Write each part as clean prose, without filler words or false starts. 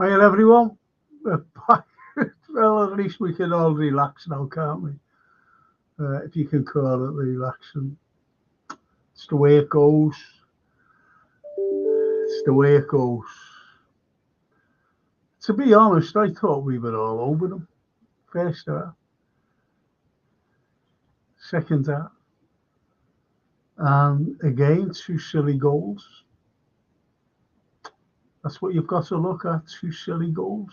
Hiya everyone. Well, at least we can all relax now, can't we? If you can call it relaxing. It's the way it goes. It's the way it goes. To be honest, I thought we were all over them. First half, second half, and again, two silly goals. That's what you've got to look at, two silly goals.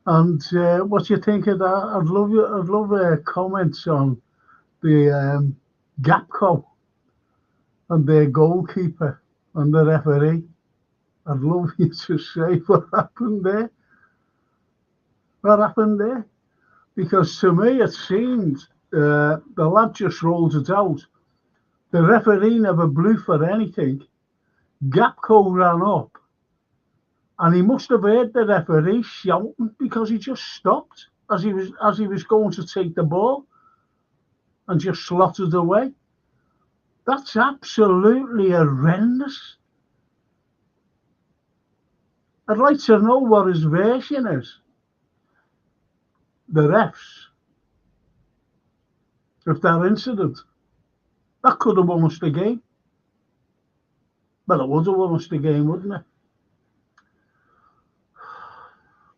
And what do you think of that? I'd love comments on the Gapco and their goalkeeper and the referee. I'd love you to say what happened there. What happened there? Because to me it seemed the lad just rolled it out. The referee never blew for anything. Gapco ran up. And he must have heard the referee shouting because he just stopped as he was going to take the ball and just slotted away. That's absolutely horrendous. I'd like to know what his version is. The refs of that incident. That could have won us the game. Well, it would have won us the game, wouldn't it?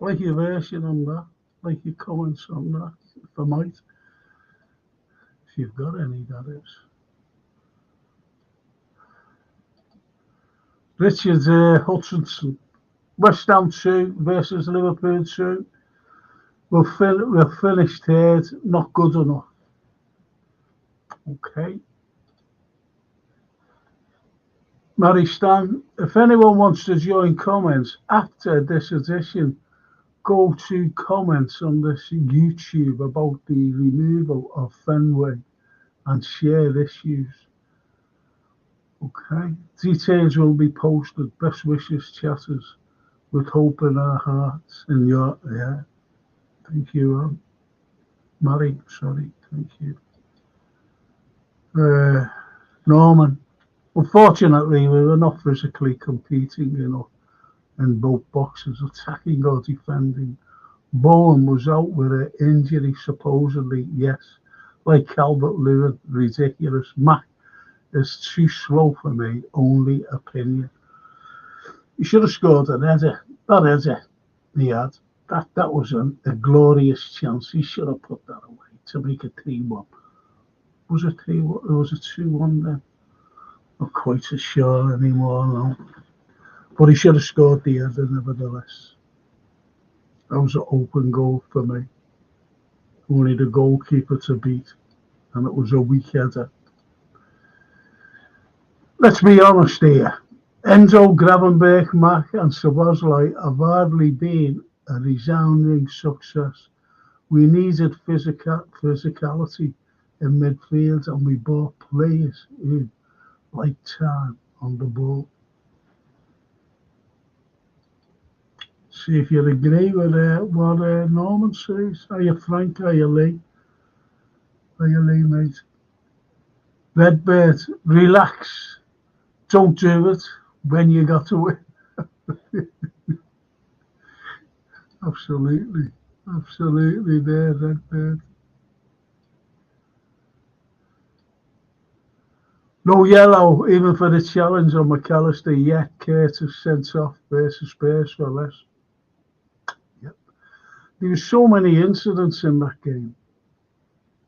Like your version on that, like your comments on that, if I might. If you've got any, that is. Richard Hutchinson, West Ham 2 versus Liverpool 2. We'll finish third, not good enough. Okay. Mary Stan, if anyone wants to join comments after this edition, go to comments on this YouTube about the removal of Fenway and share issues. Okay. Details will be posted. Best wishes, chatters, with hope in our hearts. In your, yeah. Thank you, Mary. Sorry. Thank you. Norman. Unfortunately, we were not physically competing enough in both boxes, attacking or defending. Bowen was out with an injury, supposedly, yes. Like Calvert-Lewin, ridiculous. Mac is too slow for me, only opinion. He should have scored an header. That header he had, that was a glorious chance. He should have put that away to make it 3-1. Was it 3-1? Or was it 2-1 then? Not quite so sure anymore now. But he should have scored the header nevertheless. That was an open goal for me. Only the goalkeeper to beat. And it was a weak header. Let's be honest here. Enzo, Gravenberch, Mack and Szoboszlai have hardly been a resounding success. We needed physicality in midfield and we bought players who like time on the ball. See if you agree with what Norman says. Are you Frank? Are you Lee? Are you Lee, mate? Redbird, relax. Don't do it when you got to win. Absolutely. Absolutely there, Redbird. No yellow, even for the challenge on McAllister, yet Curtis sent off versus Spurs for less. Yep. There were so many incidents in that game.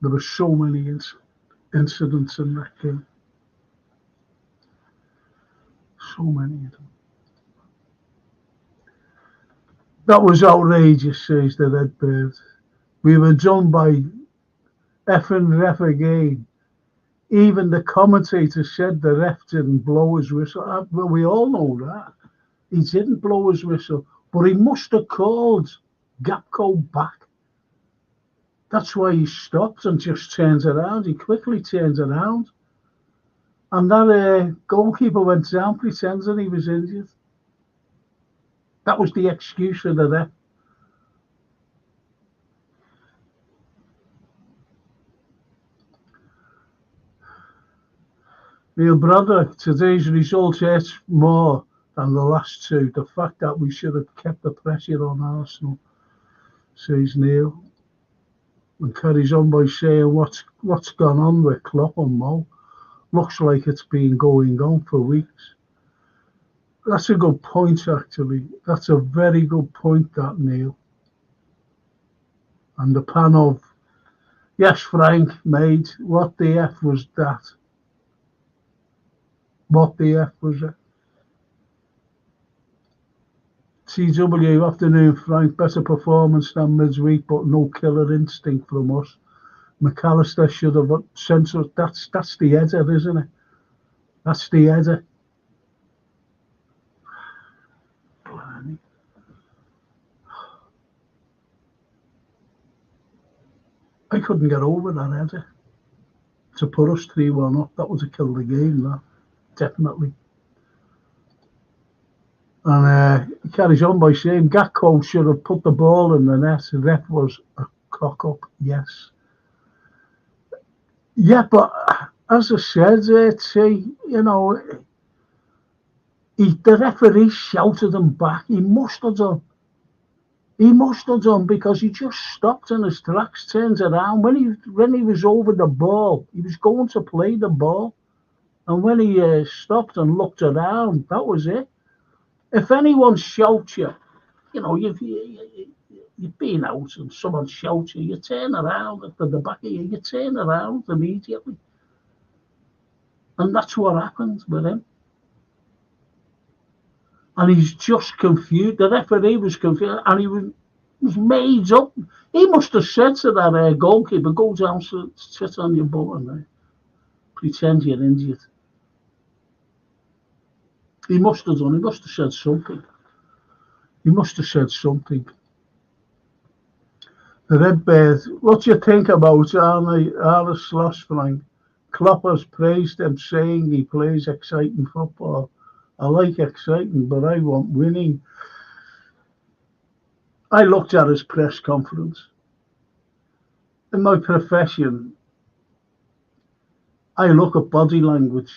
There were so many incidents in that game. So many of them. That was outrageous, says the Redbird. We were done by effing ref again. Even the commentator said the ref didn't blow his whistle. Well, we all know that. He didn't blow his whistle, but he must have called Gapco back. That's why he stopped and just turns around. He quickly turns around. And that goalkeeper went down pretending he was injured. That was the excuse of the ref. Neil Broderick, today's result hurts more and the last two, the fact that we should have kept the pressure on Arsenal, says Neil, and carries on by saying what's gone on with Klopp and Mo. Looks like it's been going on for weeks. That's a good point, actually. That's a very good point, that, Neil. And the pan of, yes, Frank, mate, what the F was that? What the F was it? CW, afternoon, Frank. Better performance than midweek, but no killer instinct from us. McAllister should have censored. That's the header, isn't it? That's the header. I couldn't get over that header. To put us 3-1 up, that was a kill the game, that. Definitely. And he carries on by saying Gakpo should have put the ball in the net. The ref was a cock up, yes. Yeah, but as I said, the referee shouted him back. He must have done. He must have done, because he just stopped in his tracks, turns around. When he was over the ball, he was going to play the ball. And when he stopped and looked around, that was it. If anyone shouts you, you've been out and someone shouts you, you turn around at the back of you turn around immediately. And that's what happened with him. And he's just confused. The referee was confused, and he was made up. He must have said to that goalkeeper, go down, sit on your butt and pretend you're injured. He must have done. He must have said something. He must have said something. The Redbird, what do you think about Arne Sloss, Frank? Klopp has praised him, saying he plays exciting football. I like exciting, but I want winning. I looked at his press conference. In my profession, I look at body language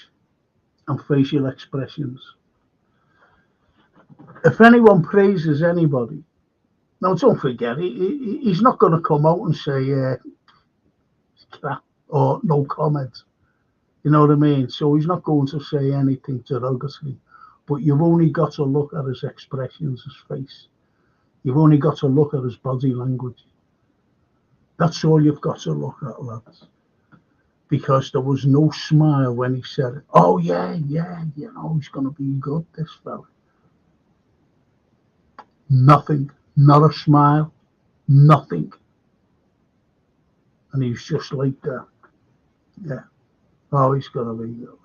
and facial expressions. If anyone praises anybody, now don't forget, he's not going to come out and say crap or no comment. You know what I mean? So he's not going to say anything derogatory. But you've only got to look at his expressions, his face. You've only got to look at his body language. That's all you've got to look at, lads. Because there was no smile when he said, oh, yeah, he's going to be good, this fella. Nothing. Not a smile. Nothing. And he's just like that. Yeah. Oh, he's going to be good.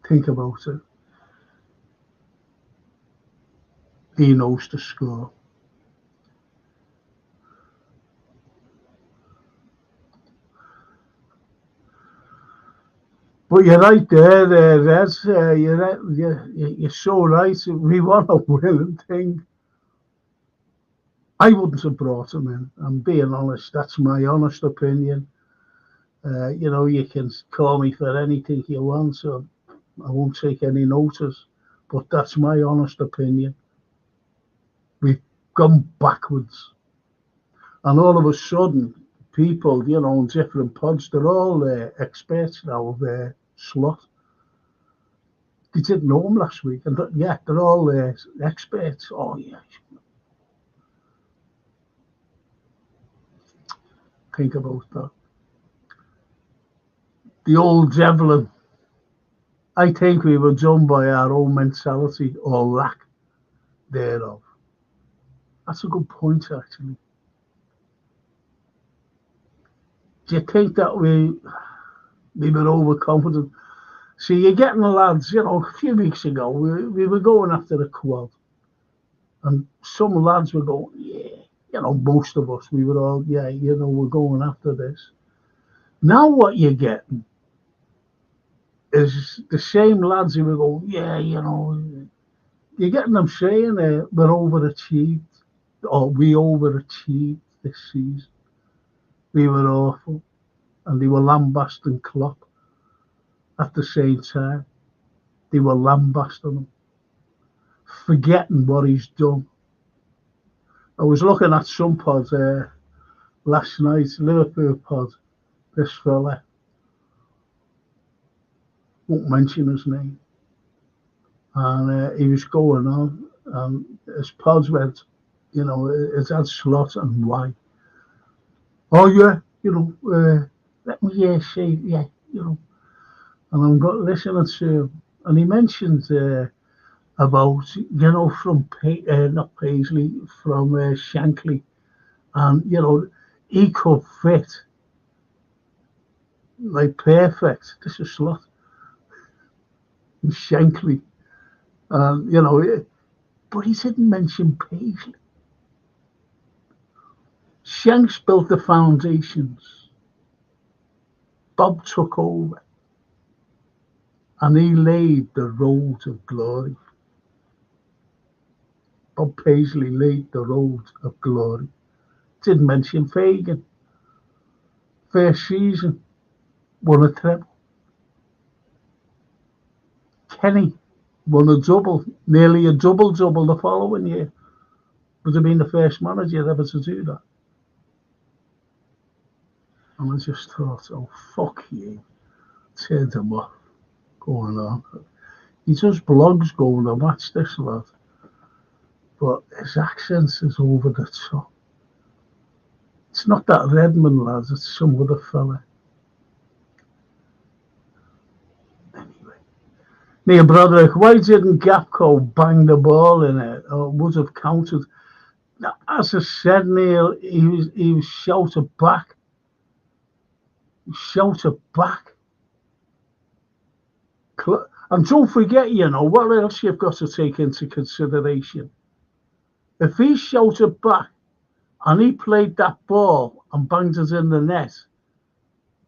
Think about it. He knows the score. But you're right there, Red. You're so right. We want a winning thing. I wouldn't have brought him in. I'm being honest. That's my honest opinion. You can call me for anything you want, so I won't take any notice. But that's my honest opinion. We've gone backwards. And all of a sudden, people, in different pods, they're all experts now of Slot. They didn't know him last week. And they're all experts. Oh, yeah. Think about that. The old Devlin. I think we were done by our own mentality or lack thereof. That's a good point, actually. Do you think that we were overconfident? See, you're getting the lads, a few weeks ago, we were going after the quad. And some lads were going, yeah, most of us, we were all, yeah, we're going after this. Now what you're getting is the same lads who were going, yeah, you're getting them saying we're overachieved, or we overachieved this season. We were awful, and they were lambasting Klopp at the same time. They were lambasting him. forgetting what he's done. I was looking at some pod last night, Liverpool pod, this fella, won't mention his name, and he was going on, and his pods went, it's had slot and why. Oh yeah, let me say, yeah, and I'm got listening to him, and he mentioned about, from not Paisley, from Shankly, and he could fit like perfect. This is slot, Shankly, but he didn't mention Paisley. Shanks built the foundations. Bob took over, and he laid the road of glory. Bob Paisley laid the road of glory. Didn't mention Fagan. First season, won a treble. Kenny won a double, nearly a double-double the following year. Would have been the first manager ever to do that. And I just thought, oh, fuck you. Turned him off. Going on. He does blogs going on, watch this lad. But his accent is over the top. It's not that Redmond lad, it's some other fella. Anyway. Neil Broderick, why didn't Gapco bang the ball in it, or would have counted? Now, as I said, Neil, he was shouted back. Shouted back. And don't forget, what else you've got to take into consideration. If he shouted back and he played that ball and banged it in the net,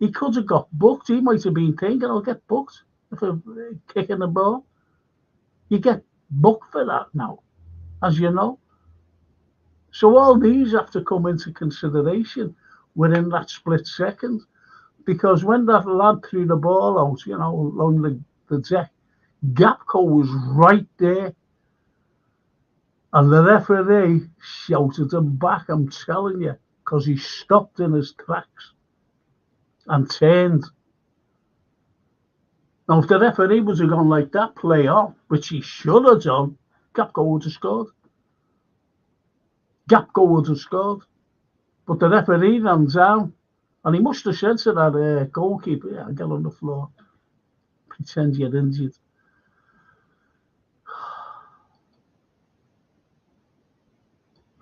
he could have got booked. He might have been thinking, I'll get booked for kicking the ball. You get booked for that now, as you know. So all these have to come into consideration within that split second. Because when that lad threw the ball out, along the deck, Gapco was right there. And the referee shouted him back, I'm telling you, because he stopped in his tracks and turned. Now, if the referee was gone like that, play off, which he should have done, Gapco would have scored. Gapco would have scored. But the referee ran down, and he must have said to that goalkeeper, yeah, get on the floor. Pretend you're injured.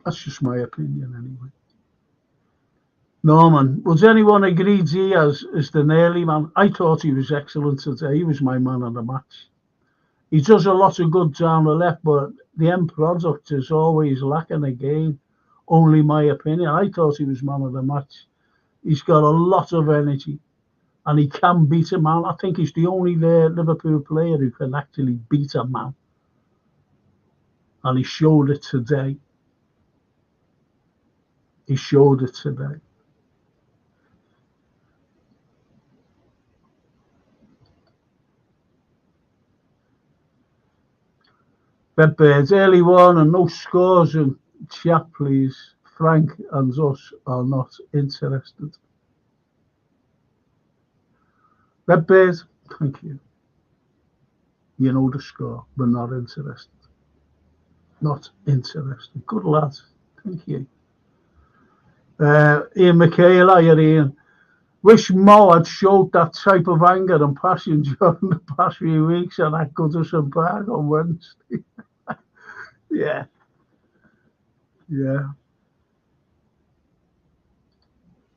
That's just my opinion, anyway. Norman, would anyone agree Diaz is the nearly man? I thought he was excellent today. He was my man of the match. He does a lot of good down the left, but the end product is always lacking again. Only my opinion. I thought he was man of the match. He's got a lot of energy, and he can beat a man. I think he's the only Liverpool player who can actually beat a man. And he showed it today. He showed it today. Redbirds, early one and no scores in chat, please. Frank and us are not interested. Redbirds, thank you. You know the score. We're not interested. Not interested. Good lads. Thank you. Ian McHale, hiya Ian. Wish Mo had showed that type of anger and passion during the past few weeks and at Goodison Park on Wednesday. Yeah. Yeah.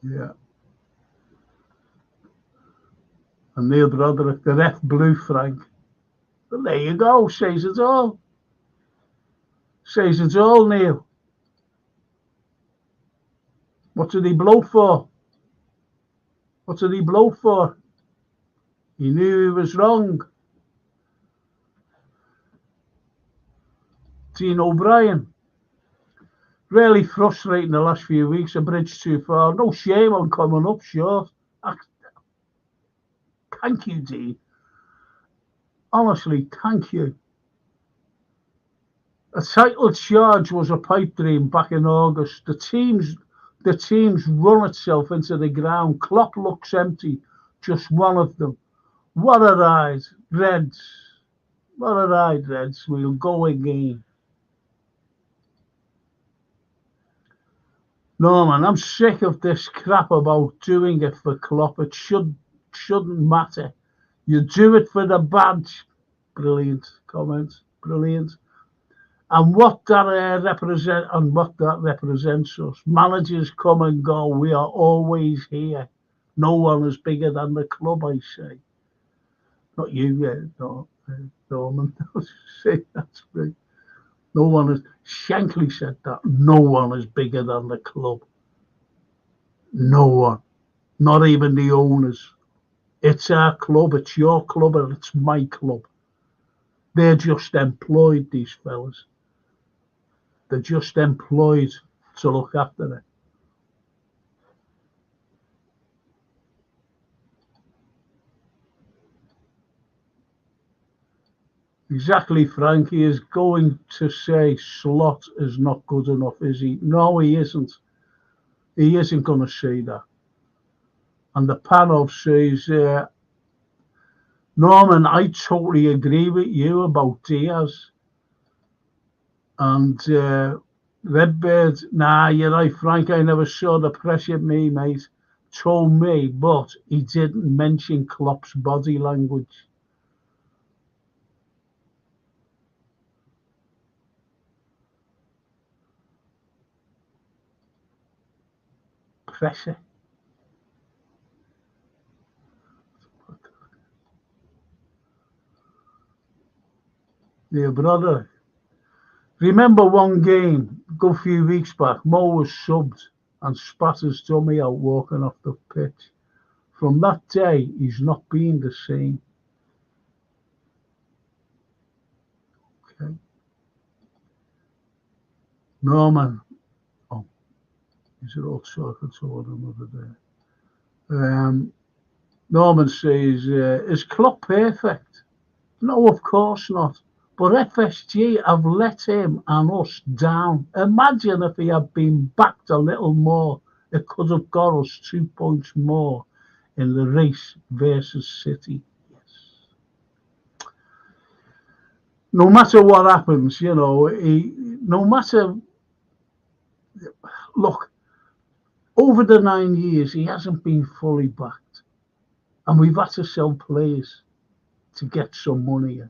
Yeah. And Neil Broderick, the ref blew Frank. Well, there you go. Says it all. Says it all, Neil. What did he blow for? What did he blow for? He knew he was wrong. Dean O'Brien. Really frustrating the last few weeks. A bridge too far. No shame on coming up short. Thank you, Dean. Honestly, thank you. A title charge was a pipe dream back in August. The team's run itself into the ground. Klopp looks empty. Just one of them. What a ride, Reds. What a ride, Reds. We'll go again. No, man, I'm sick of this crap about doing it for Klopp. It shouldn't matter. You do it for the badge. Brilliant comment. Brilliant. And what that represents us. Managers come and go. We are always here. No one is bigger than the club, I say. Not you, no, Norman. Say that's right. No one is. Shankly said that. No one is bigger than the club. No one. Not even the owners. It's our club. It's your club, and it's my club. They're just employed, these fellas. They're just employed to look after it. Exactly, Frank. He is going to say Slot is not good enough, is he? No, he isn't. He isn't going to say that. And the panel says, Norman, I totally agree with you about Diaz. And Redbird, nah, you're right, Frank. I never saw the pressure me, mate. Told me, but he didn't mention Klopp's body language. Pressure. Yeah, brother. Remember one game, a good few weeks back, Mo was subbed and spat his dummy out walking off the pitch. From that day, he's not been the same. Okay. Norman. Oh, is it all talking to another day? Norman says, is Klopp perfect? No, of course not. But FSG have let him and us down. Imagine if he had been backed a little more, it could have got us 2 points more in the race versus City. Yes. No matter what happens, no matter. Look, over the 9 years, he hasn't been fully backed. And we've had to sell players to get some money in.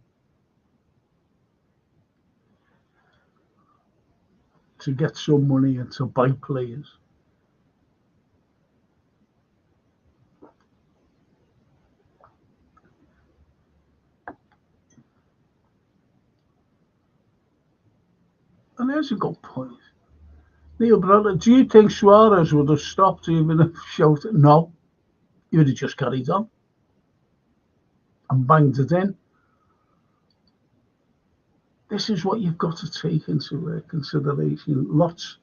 To get some money and to buy players. And there's a good point. Neil, brother, do you think Suarez would have stopped even if shouted? No, he would have just carried on and banged it in. This is what you've got to take into consideration. Lots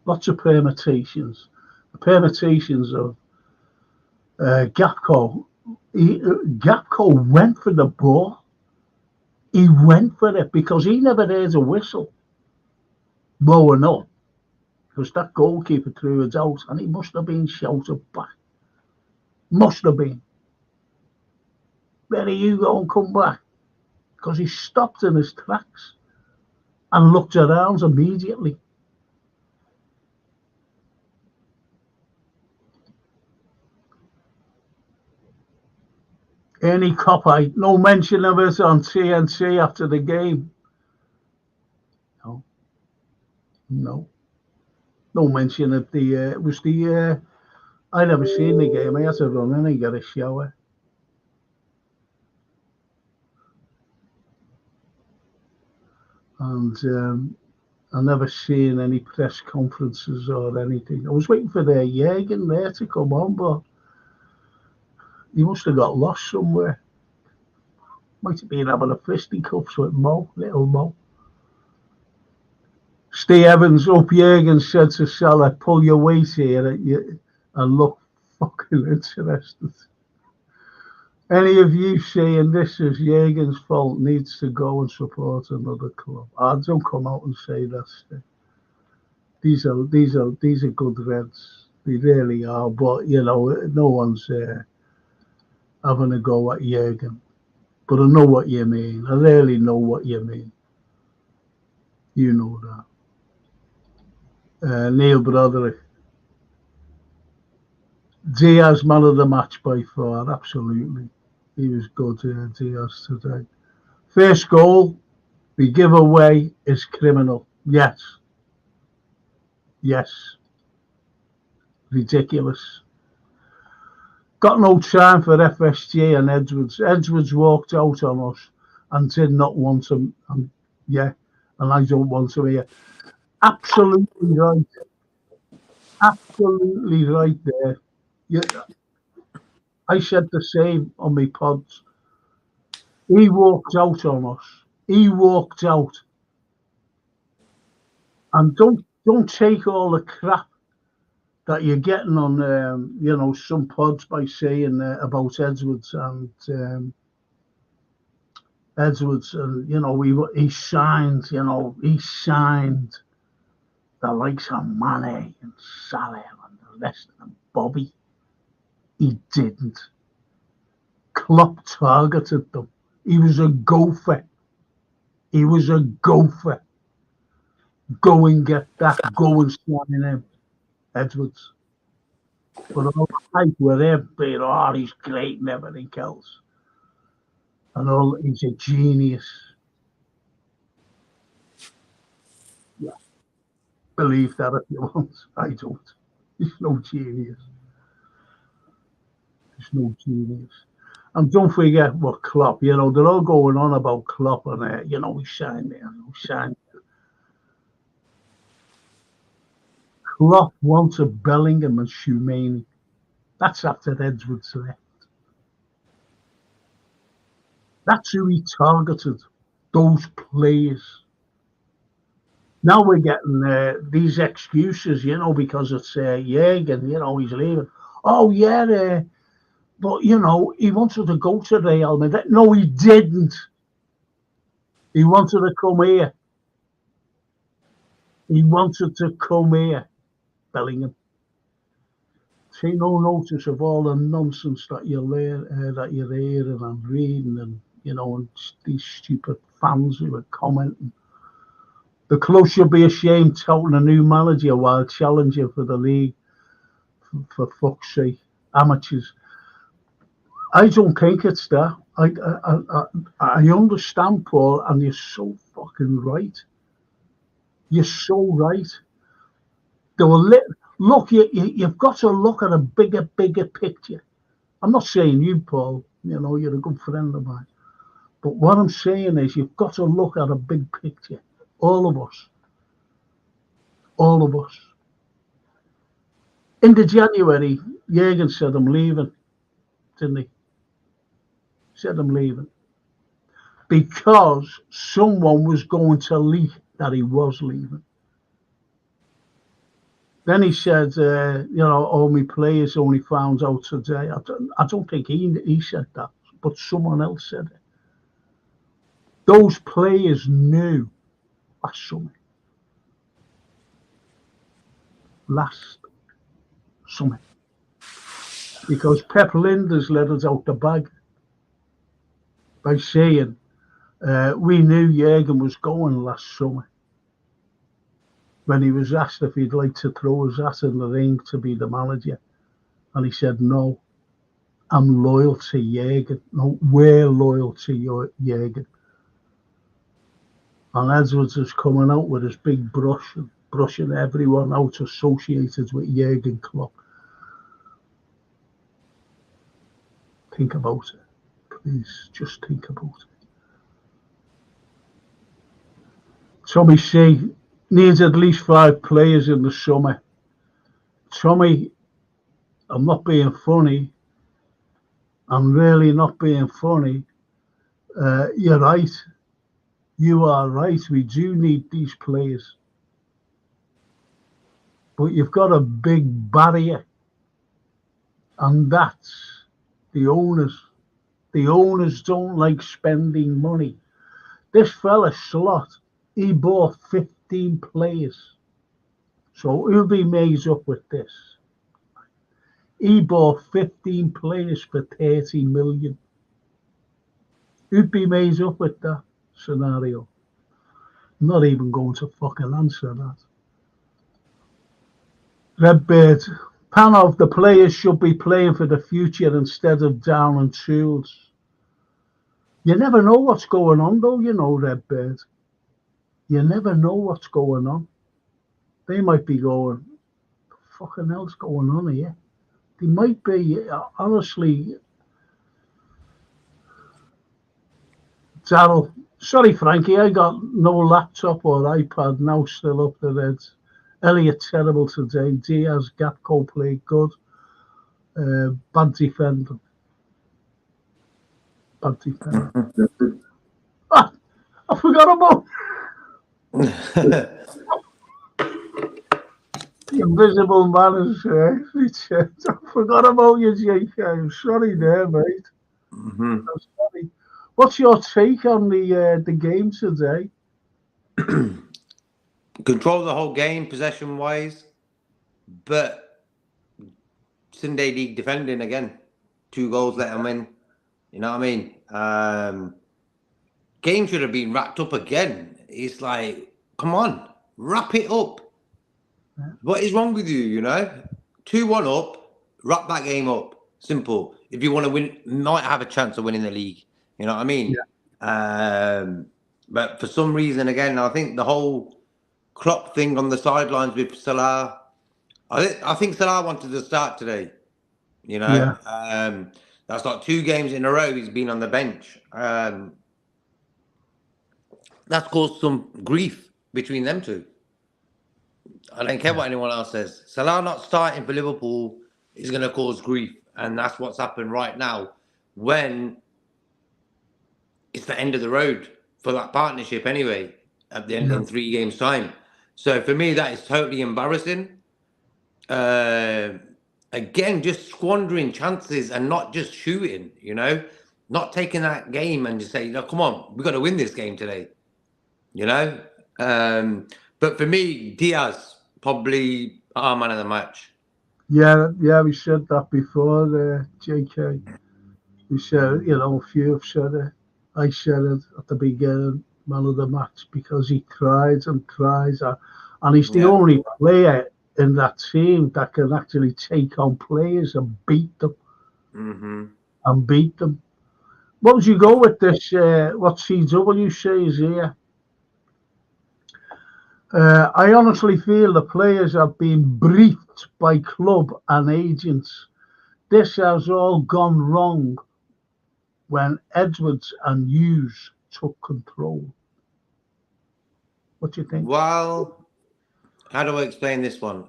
of permutations. The permutations of Gapco. Gapco went for the ball. He went for it because he never heard a whistle blowing up. Because that goalkeeper threw it out and he must have been shouted back. Must have been. Where are you going? Come back. Because he stopped in his tracks and looked around immediately. Any copyright, no mention of it on TNT after the game. No mention of I never seen the game. I had to run in and get a shower. And I never seen any press conferences or anything. I was waiting for their Jürgen there to come on, but he must have got lost somewhere. Might have been having a fisticuffs with little Mo. Steve Evans up Jürgen said to Salah, pull your weight here and look fucking interested. Any of you saying this is Jurgen's fault needs to go and support another club. I don't come out and say that. These are good Reds. They really are. But you know, no one's having a go at Jurgen. But I know what you mean. I really know what you mean. You know that. Neil Broderick. Diaz, man of the match by far. Absolutely. He was good, Diaz, today. First goal we give away is criminal. Yes. Yes. Ridiculous. Got no time for FSG and Edwards. Edwards walked out on us and did not want him. Yeah, and I don't want to hear. Absolutely right. Absolutely right there. Yeah, I said the same on my pods. He walked out on us. He walked out. And don't take all the crap that you're getting on, some pods by saying about Edwards, and he signed, he signed the likes of Mane and Salah and the rest of them. Bobby, he didn't. Klopp targeted them. He was a gopher. He was a gopher. Go and get that. Go and sign him, Edwards. But all the hype with him being, oh, he's great and everything else. And all, he's a genius. Yeah, believe that if you want. I don't. He's no genius. He's no genius. And don't forget what Klopp, they're all going on about Klopp and, we signed there, we signed. Klopp wanted Bellingham and Shumani. That's after Edwards left. That's who he targeted, those players. Now we're getting these excuses, because it's Jurgen, he's leaving. Oh, yeah, but, he wanted to go to Real Madrid. No, he didn't. He wanted to come here. He wanted to come here, Bellingham. Take no notice of all the nonsense that you're hearing and reading, and and these stupid fans who are commenting. The club should be ashamed touting a new manager while challenging for the league. For fuck's sake, amateurs. I don't think it's that. I understand, Paul, and you're so fucking right. You're so right. Look, you've got to look at a bigger picture. I'm not saying you, Paul. You're a good friend of mine. But what I'm saying is you've got to look at a big picture. All of us. All of us. In the January, Jurgen said, I'm leaving, didn't he? Said, I'm leaving. Because someone was going to leak that he was leaving. Then he said, all my players only found out today. I don't think he said that, but someone else said it. Those players knew last summer. Because Pep Linders let us out the bag by saying we knew Jurgen was going last summer when he was asked if he'd like to throw his hat in the ring to be the manager. And he said, no, I'm loyal to Jurgen. No, we're loyal to Jurgen. And Edwards is coming out with his big brush and brushing everyone out associated with Jurgen Klopp. Think about it. Please, just think about it. Tommy C needs at least 5 players in the summer. Tommy, I'm not being funny. I'm really not being funny. You're right. You are right. We do need these players. But you've got a big barrier. And that's the owners. The owners don't like spending money. This fella Slot, he bought 15 players. So who'll be made up with this? He bought 15 players for 30 million. Who'd be made up with that scenario? I'm not even going to fucking answer that. Redbeard, Panov, the players should be playing for the future instead of down and tools. You never know what's going on, though, Redbeard. You never know what's going on. They might be going, fucking hell's going on here? They might be, honestly, Daryl. Sorry, Frankie, I got no laptop or iPad now, still up the red. Elliot, terrible today. Diaz, Gatco played good. Bad defender. Bad defender. I forgot about the invisible man is Richard. I forgot about you, JK. I'm sorry there, mate. I'm sorry. What's your take on the game today? Control the whole game, possession-wise, but Sunday League defending again. 2 goals let them win. You know what I mean? Game should have been wrapped up again. It's like, come on, wrap it up. Yeah. What is wrong with you, 2-1 up, wrap that game up. Simple. If you want to win, might have a chance of winning the league. You know what I mean? Yeah. But for some reason, again, I think the whole Klopp thing on the sidelines with Salah, I think Salah wanted to start today. Yeah. That's like 2 games in a row he's been on the bench. That's caused some grief between them two. I don't care what anyone else says. Salah not starting for Liverpool is going to cause grief. And that's what's happened right now when it's the end of the road for that partnership anyway, at the end in 3 games' time. So for me, that is totally embarrassing. Again, just squandering chances and not just shooting, not taking that game and just say, no, come on, we've got to win this game today, But for me, Diaz, probably our man of the match. Yeah, we said that before, JK. We said, a few have said it. I said it at the beginning, man of the match, because he cries and cries. And he's the only player in that team that can actually take on players and beat them. And beat them. What would you go with this? What CW says here? I honestly feel the players have been briefed by club and agents. This has all gone wrong when Edwards and Hughes took control. What do you think? Well, how do I explain this one?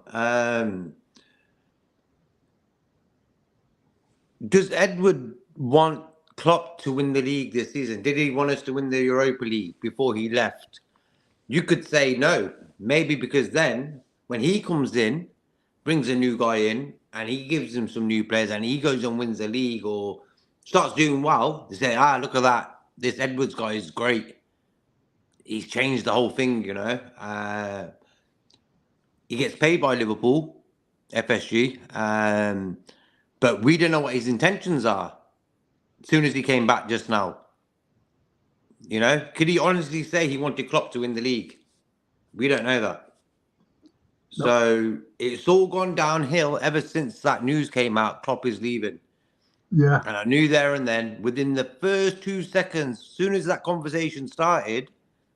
Does Edward want Klopp to win the league this season? Did he want us to win the Europa League before he left? You could say no. Maybe because then, when he comes in, brings a new guy in, and he gives him some new players, and he goes and wins the league or starts doing well, they say, look at that. This Edwards guy is great. He's changed the whole thing, He gets paid by Liverpool, FSG, but we don't know what his intentions are. As soon as he came back just now, could he honestly say he wanted Klopp to win the league? We don't know that. No. So it's all gone downhill ever since that news came out. Klopp is leaving. Yeah. And I knew there and then, within the first 2 seconds, as soon as that conversation started,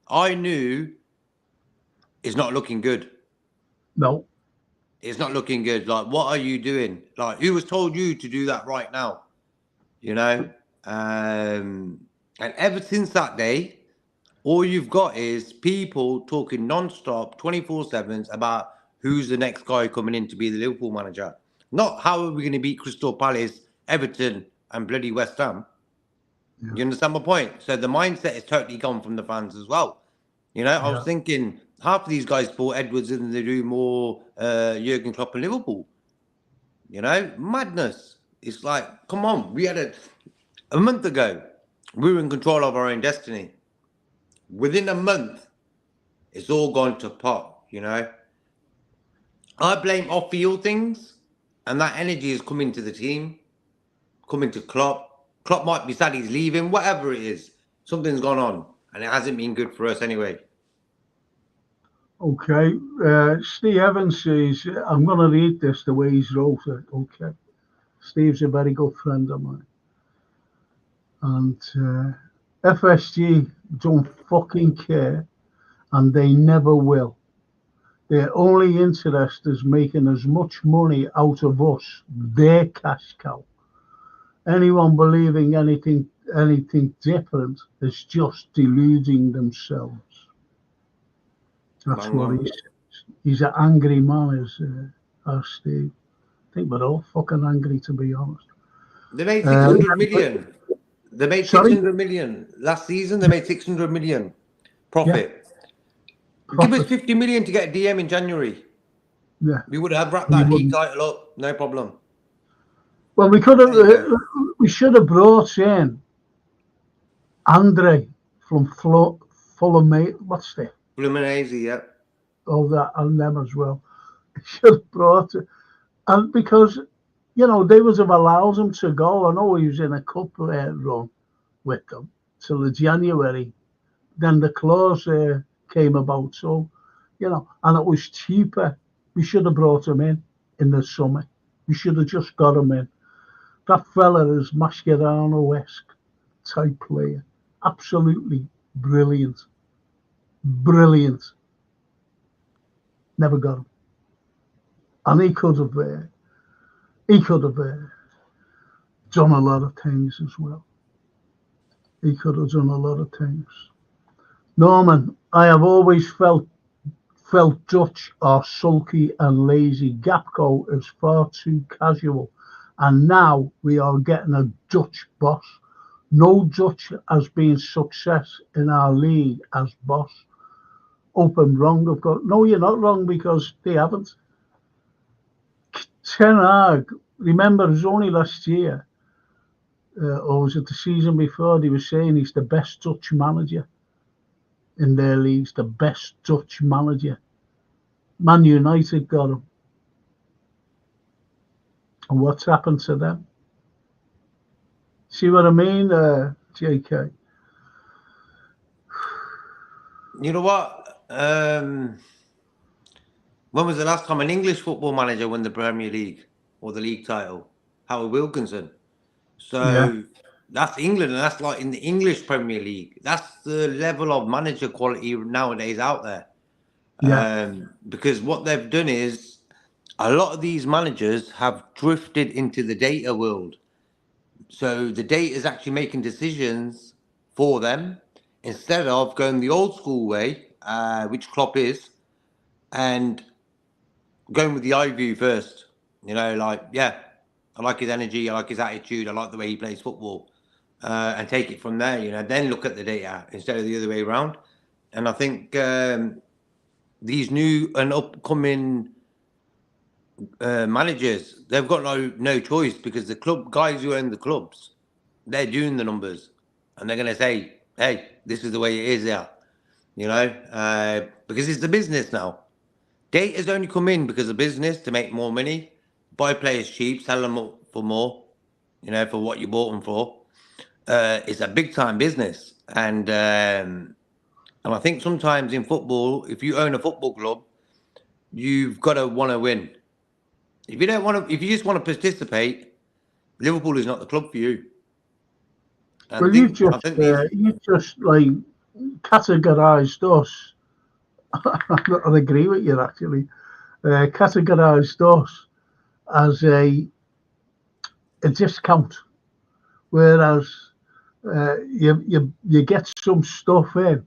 I knew it's not looking good. No. It's not looking good. Like, what are you doing? Like, who has told you to do that right now? And ever since that day, all you've got is people talking non-stop, 24/7 about who's the next guy coming in to be the Liverpool manager. Not how are we going to beat Crystal Palace, Everton, and bloody West Ham. Yeah. You understand my point? So the mindset is totally gone from the fans as well. I was thinking half of these guys bought Edwards and they do more Jurgen Klopp and Liverpool. Madness. It's like, come on, we had A month ago, we were in control of our own destiny. Within a month, it's all gone to pot, you know. I blame off-field things, and that energy is coming to the team, coming to Klopp. Klopp might be sad he's leaving, whatever it is. Something's gone on, and it hasn't been good for us anyway. Okay, Steve Evans says, I'm going to read this the way he's wrote it. Okay. Steve's a very good friend of mine. And FSG don't fucking care, and they never will. Their only interest is making as much money out of us, their cash cow. Anyone believing anything different is just deluding themselves. That's Bang what on. he says. He's an angry man, is Steve. I think we're all fucking angry, to be honest. They made 600 million. They made Sorry? 600 million. Last season, they made 600 million profit. Give us 50 million to get a DM in January. Yeah. We would have wrapped that league title up. No problem. Well, we could have. We should have brought in Andre from Fulham. What's that? Fluminense, yeah. All that and them as well. We should have brought it, and because they would have allowed him to go. I know he was in a cup run with them till the January. Then the clause came about, so and it was cheaper. We should have brought him in the summer. We should have just got him in. That fella is Mascherano-esque type player. Absolutely brilliant. Brilliant. Never got him. And he could have done a lot of things as well. He could have done a lot of things. Norman, I have always felt Dutch are sulky and lazy. Gapco is far too casual. And now we are getting a Dutch boss. No Dutch has been success in our league as boss. Open wrong, of course. No, you're not wrong because they haven't. Ten Hag, remember, it was only last year, or was it the season before, they were saying he's the best Dutch manager in their leagues, the best Dutch manager. Man United got him. And what's happened to them? See what I mean, JK? You know what? When was the last time an English football manager won the Premier League or the league title? Howard Wilkinson. So that's England, and that's like in the English Premier League. That's the level of manager quality nowadays out there. Because what they've done is a lot of these managers have drifted into the data world. So the data is actually making decisions for them instead of going the old school way, which Klopp is, and going with the eye view first. I like his energy, I like his attitude, I like the way he plays football, and take it from there. Then look at the data instead of the other way around. And I think these new and upcoming managers, they've got no choice because the club guys who own the clubs, they're doing the numbers, and they're going to say, "Hey, this is the way it is here," because it's the business now. Data's only come in because of business to make more money, buy players cheap, sell them up for more, for what you bought them for. It's a big time business, and I think sometimes in football, if you own a football club, you've got to want to win. If you don't want to, if you just want to participate, Liverpool is not the club for you. Well, you just like categorised us. I agree with you actually. Categorised us as a discount, whereas you get some stuff in,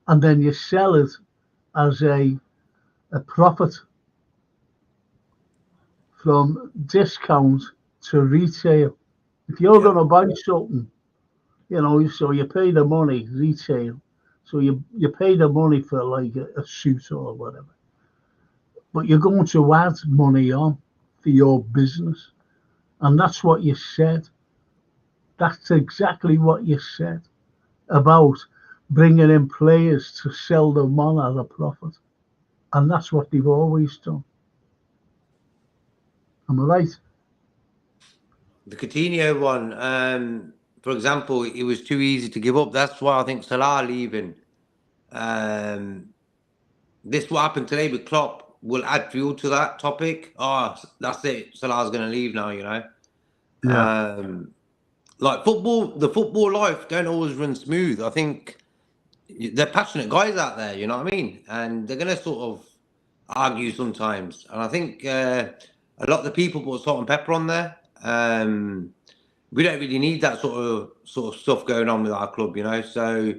and then you sell it as a profit. From discount to retail. If you're going to buy something, so you pay the money retail. So you pay the money for like a suit or whatever. But you're going to add money on for your business. And that's what you said. That's exactly what you said about bringing in players to sell them on at a profit. And that's what they've always done. Am I right? The Coutinho one, for example, it was too easy to give up. That's why I think Salah leaving. This what happened today with Klopp will add fuel to that topic. Oh, that's it. Salah's going to leave now, you know. Yeah. Like football, the football life don't always run smooth. I think they're passionate guys out there, you know what I mean? And they're going to sort of argue sometimes. And I think a lot of the people put salt and pepper on there. We don't really need that sort of stuff going on with our club, you know. So,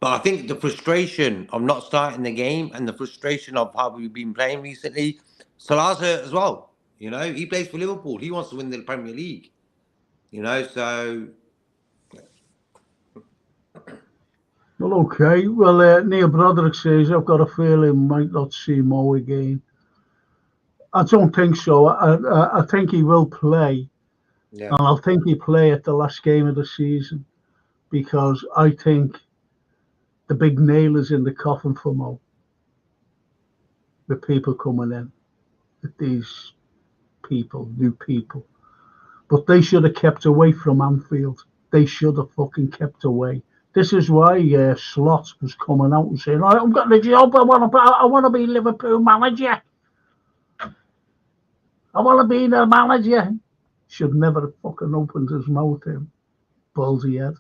but I think the frustration of not starting the game and the frustration of how we've been playing recently, Salah's hurt as well. You know, he plays for Liverpool. He wants to win the Premier League. You know, so Well, okay. Well, Neil Broderick says, I've got a feeling we might not see Mo again. I don't think so. I think he will play. yeah. And I think he'll play at the last game of the season. Because I think the big nail is in the coffin for Mo. The people coming in. With these people, new people. But they should have kept away from Anfield. They should have fucking kept away. This is why Slot was coming out and saying, I've got the job, I want to be Liverpool manager. I want to be the manager. Should never have fucking opened his mouth, him. Ballsy head.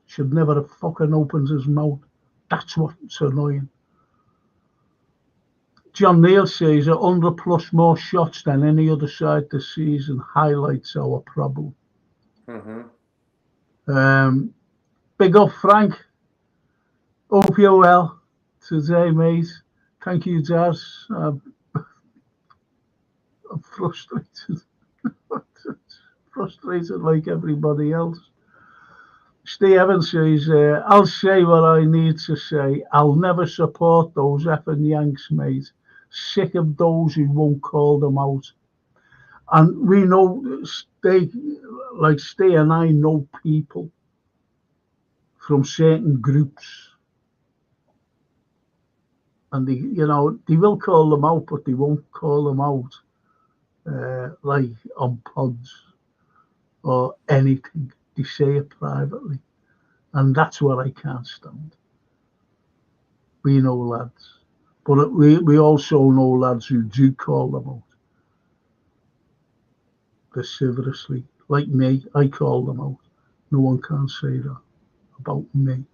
Should never have fucking opened his mouth. That's what's annoying. John Neal says 100 plus more shots than any other side this season highlights our problem. Big up, Frank. Hope you're well today, mate. Thank you, Jazz. I'm frustrated. Frustrated like everybody else. Steve Evans says, I'll say what I need to say. I'll never support those effing Yanks, mate. Sick of those who won't call them out. And we know, Steve and I know people from certain groups. And they will call them out, but they won't call them out like on pods or anything. They say it privately. And that's what I can't stand. We know lads. But we also know lads who do call them out. Vociferously. Like me, I call them out. No one can say that about me.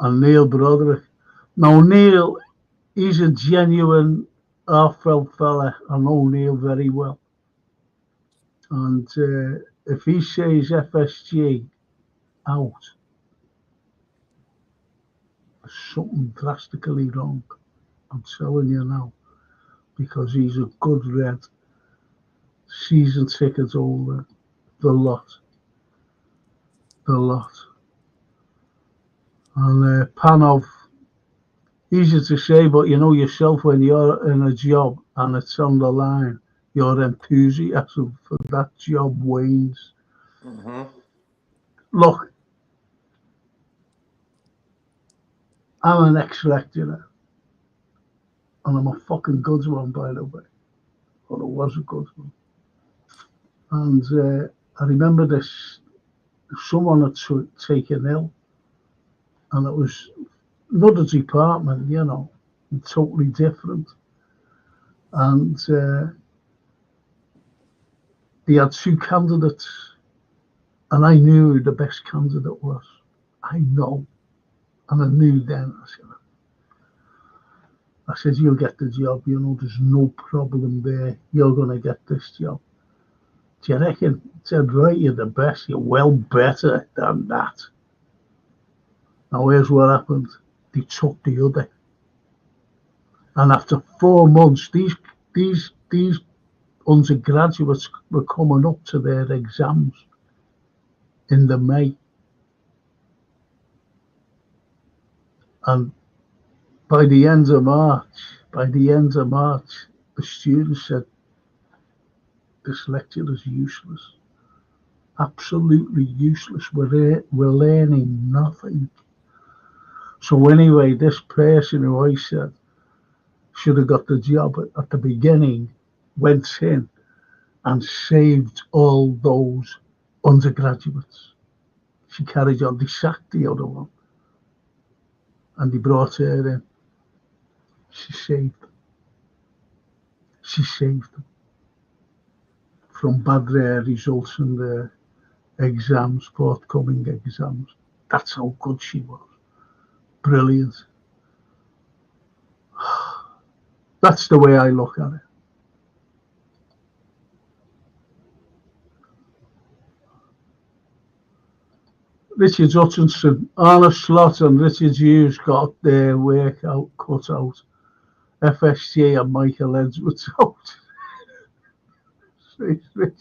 And Neil Broderick. Now, Neil, he's a genuine, heartfelt fella. I know Neil very well. And if he says FSG out, there's something drastically wrong. I'm telling you now. Because he's a good red. Season ticket holder. The lot. And Panov, easy to say, but you know yourself when you're in a job and it's on the line, your enthusiasm for that job wanes. Look, I'm an ex-lecturer, and I'm a fucking good one, by the way. But it was a good one. And I remember this, someone had taken ill, and it was another department, totally different. And they had two candidates, and I knew who the best candidate was. I know. And I knew then, I said, you'll get the job, there's no problem there. You're going to get this job. Do you reckon? I said, right, you're the best. You're well better than that. Now, here's what happened. They took the other. And after 4 months, these undergraduates were coming up to their exams in the May. And by the end of March, the students said, this lecture is useless. Absolutely useless. We're learning nothing. So anyway, this person who I said should have got the job at the beginning went in and saved all those undergraduates. She carried on. They sacked the other one and they brought her in. She saved them. She saved them from bad results in their exams, forthcoming exams. That's how good she was. Brilliant. That's the way I look at it. Richard Hutchinson, Arnold Slot and Richard Hughes got their work out cut out. FSG and Michael Edwards out. Richard.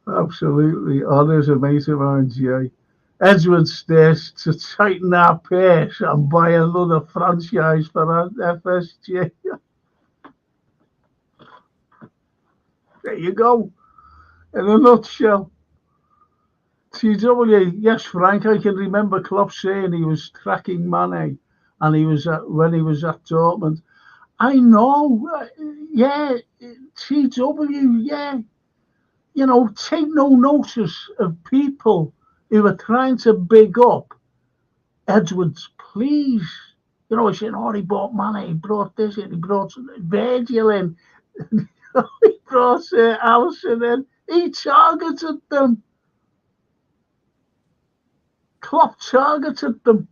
Absolutely. Honours a mate of mine, Jay. Edwards stares to tighten our purse and buy another franchise for FSG. There you go. In a nutshell. TW, yes, Frank, I can remember Klopp saying he was tracking Mane and when he was at Dortmund. I know, yeah, TW, yeah. You know, take no notice of people who are trying to big up Edwards, please. You know, saying, oh, he bought Mane, he brought this in, he brought Virgil in, he brought Allison in. He targeted them. Klopp targeted them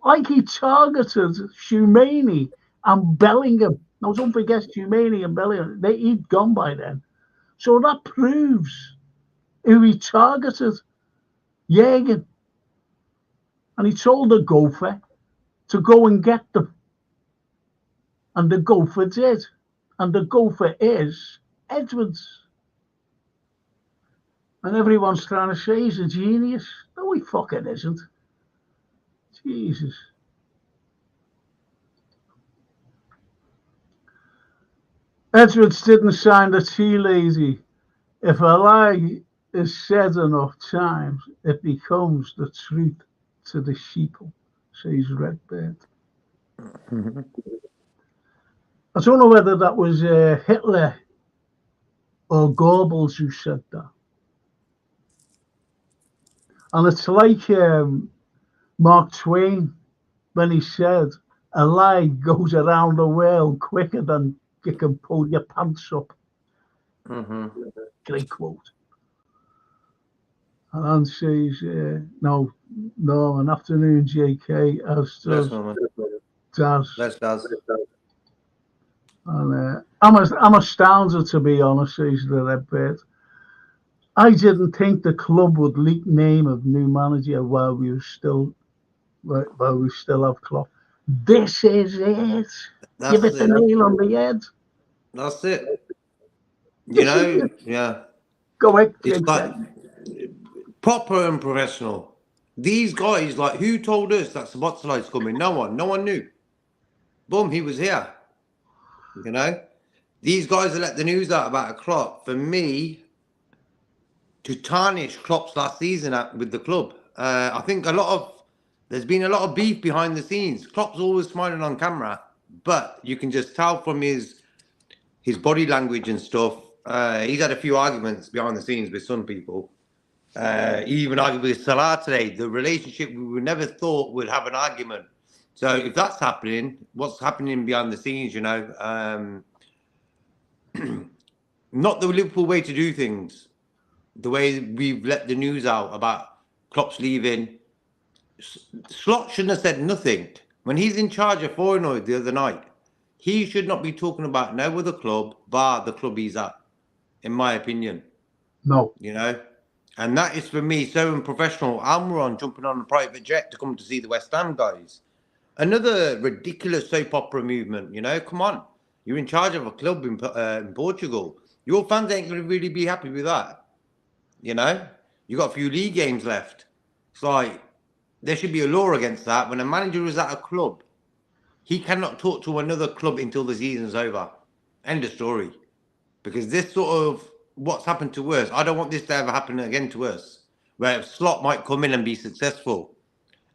like he targeted Shumani and Bellingham. Now, don't forget Shumani and Bellingham. He'd gone by then. So that proves who he targeted. Jürgen. And he told the gopher to go and get them. And the gopher did. And the gopher is Edwards. And everyone's trying to say he's a genius. No, he fucking isn't. Jesus. Edwards didn't sign the tea lady. If a lie is said enough times, it becomes the truth to the sheeple, says Redbird. I don't know whether that was Hitler or Goebbels who said that. And it's like Mark Twain when he said, a lie goes around the world quicker than you can pull your pants up. Great quote. And Anne says, no, an afternoon, JK, as does Daz. That's Daz. And I'm astounded, to be honest, says the Redbird. I didn't think the club would leak name of new manager while we still have Klopp. This is it. Give it the nail on the head. That's it. You know, yeah. Go ahead. It's like proper and professional. These guys, like, who told us that Sabotali's coming? No one knew. Boom, he was here. You know, these guys that let the news out about a Klopp. For me, to tarnish Klopp's last season with the club, I think there's been a lot of beef behind the scenes. Klopp's always smiling on camera, but you can just tell from his body language and stuff. He's had a few arguments behind the scenes with some people. He even argued with Salah today. The relationship we never thought would have an argument. So if that's happening, what's happening behind the scenes, you know? Not the Liverpool way to do things. The way we've let the news out about Klopp's leaving. Slot shouldn't have said nothing. When he's in charge of Feyenoord the other night, he should not be talking about no other club bar the club he's at, in my opinion. No. You know? And that is, for me, so unprofessional. Almiron jumping on a private jet to come to see the West Ham guys. Another ridiculous soap opera movement, you know? Come on. You're in charge of a club in Portugal. Your fans ain't going to really be happy with that. You know? You got a few league games left. It's like, there should be a law against that. When a manager is at a club, he cannot talk to another club until the season's over. End of story. because this sort of what's happened to us, I don't want this to ever happen again to us, where Slot might come in and be successful,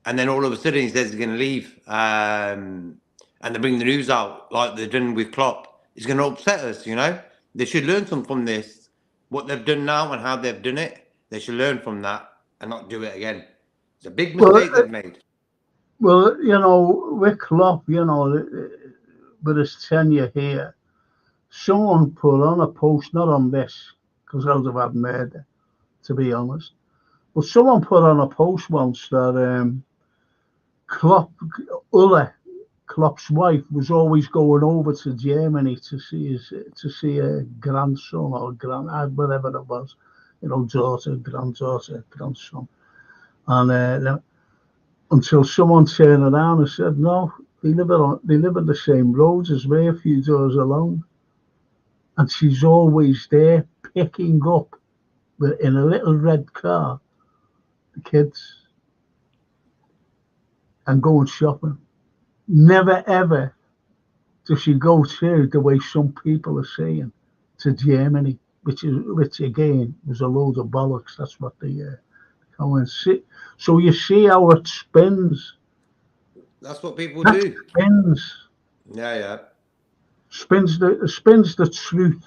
and then all of a sudden he says he's going to leave, and they bring the news out like they've done with Klopp. It's going to upset us, you know. They should learn something from this, what they've done now and how they've done it. They should learn from that and not do it again. It's a big mistake they've made. Well, you know, with Klopp, you know, with his tenure here, someone put on a post, not on this, because I would have had murder, to be honest. But someone put on a post once that Klopp's wife, was always going over to Germany to see her grandson or whatever it was, you know, daughter, granddaughter, grandson, and until someone turned around and said, no, they live on the same roads as me, a few doors along, and she's always there picking up in a little red car the kids and going shopping. Never ever does she go to, the way some people are saying, to Germany, which again was a load of bollocks. That's what they go and see. So you see how it spins. That's what people do. Spins. Yeah. Spins the truth.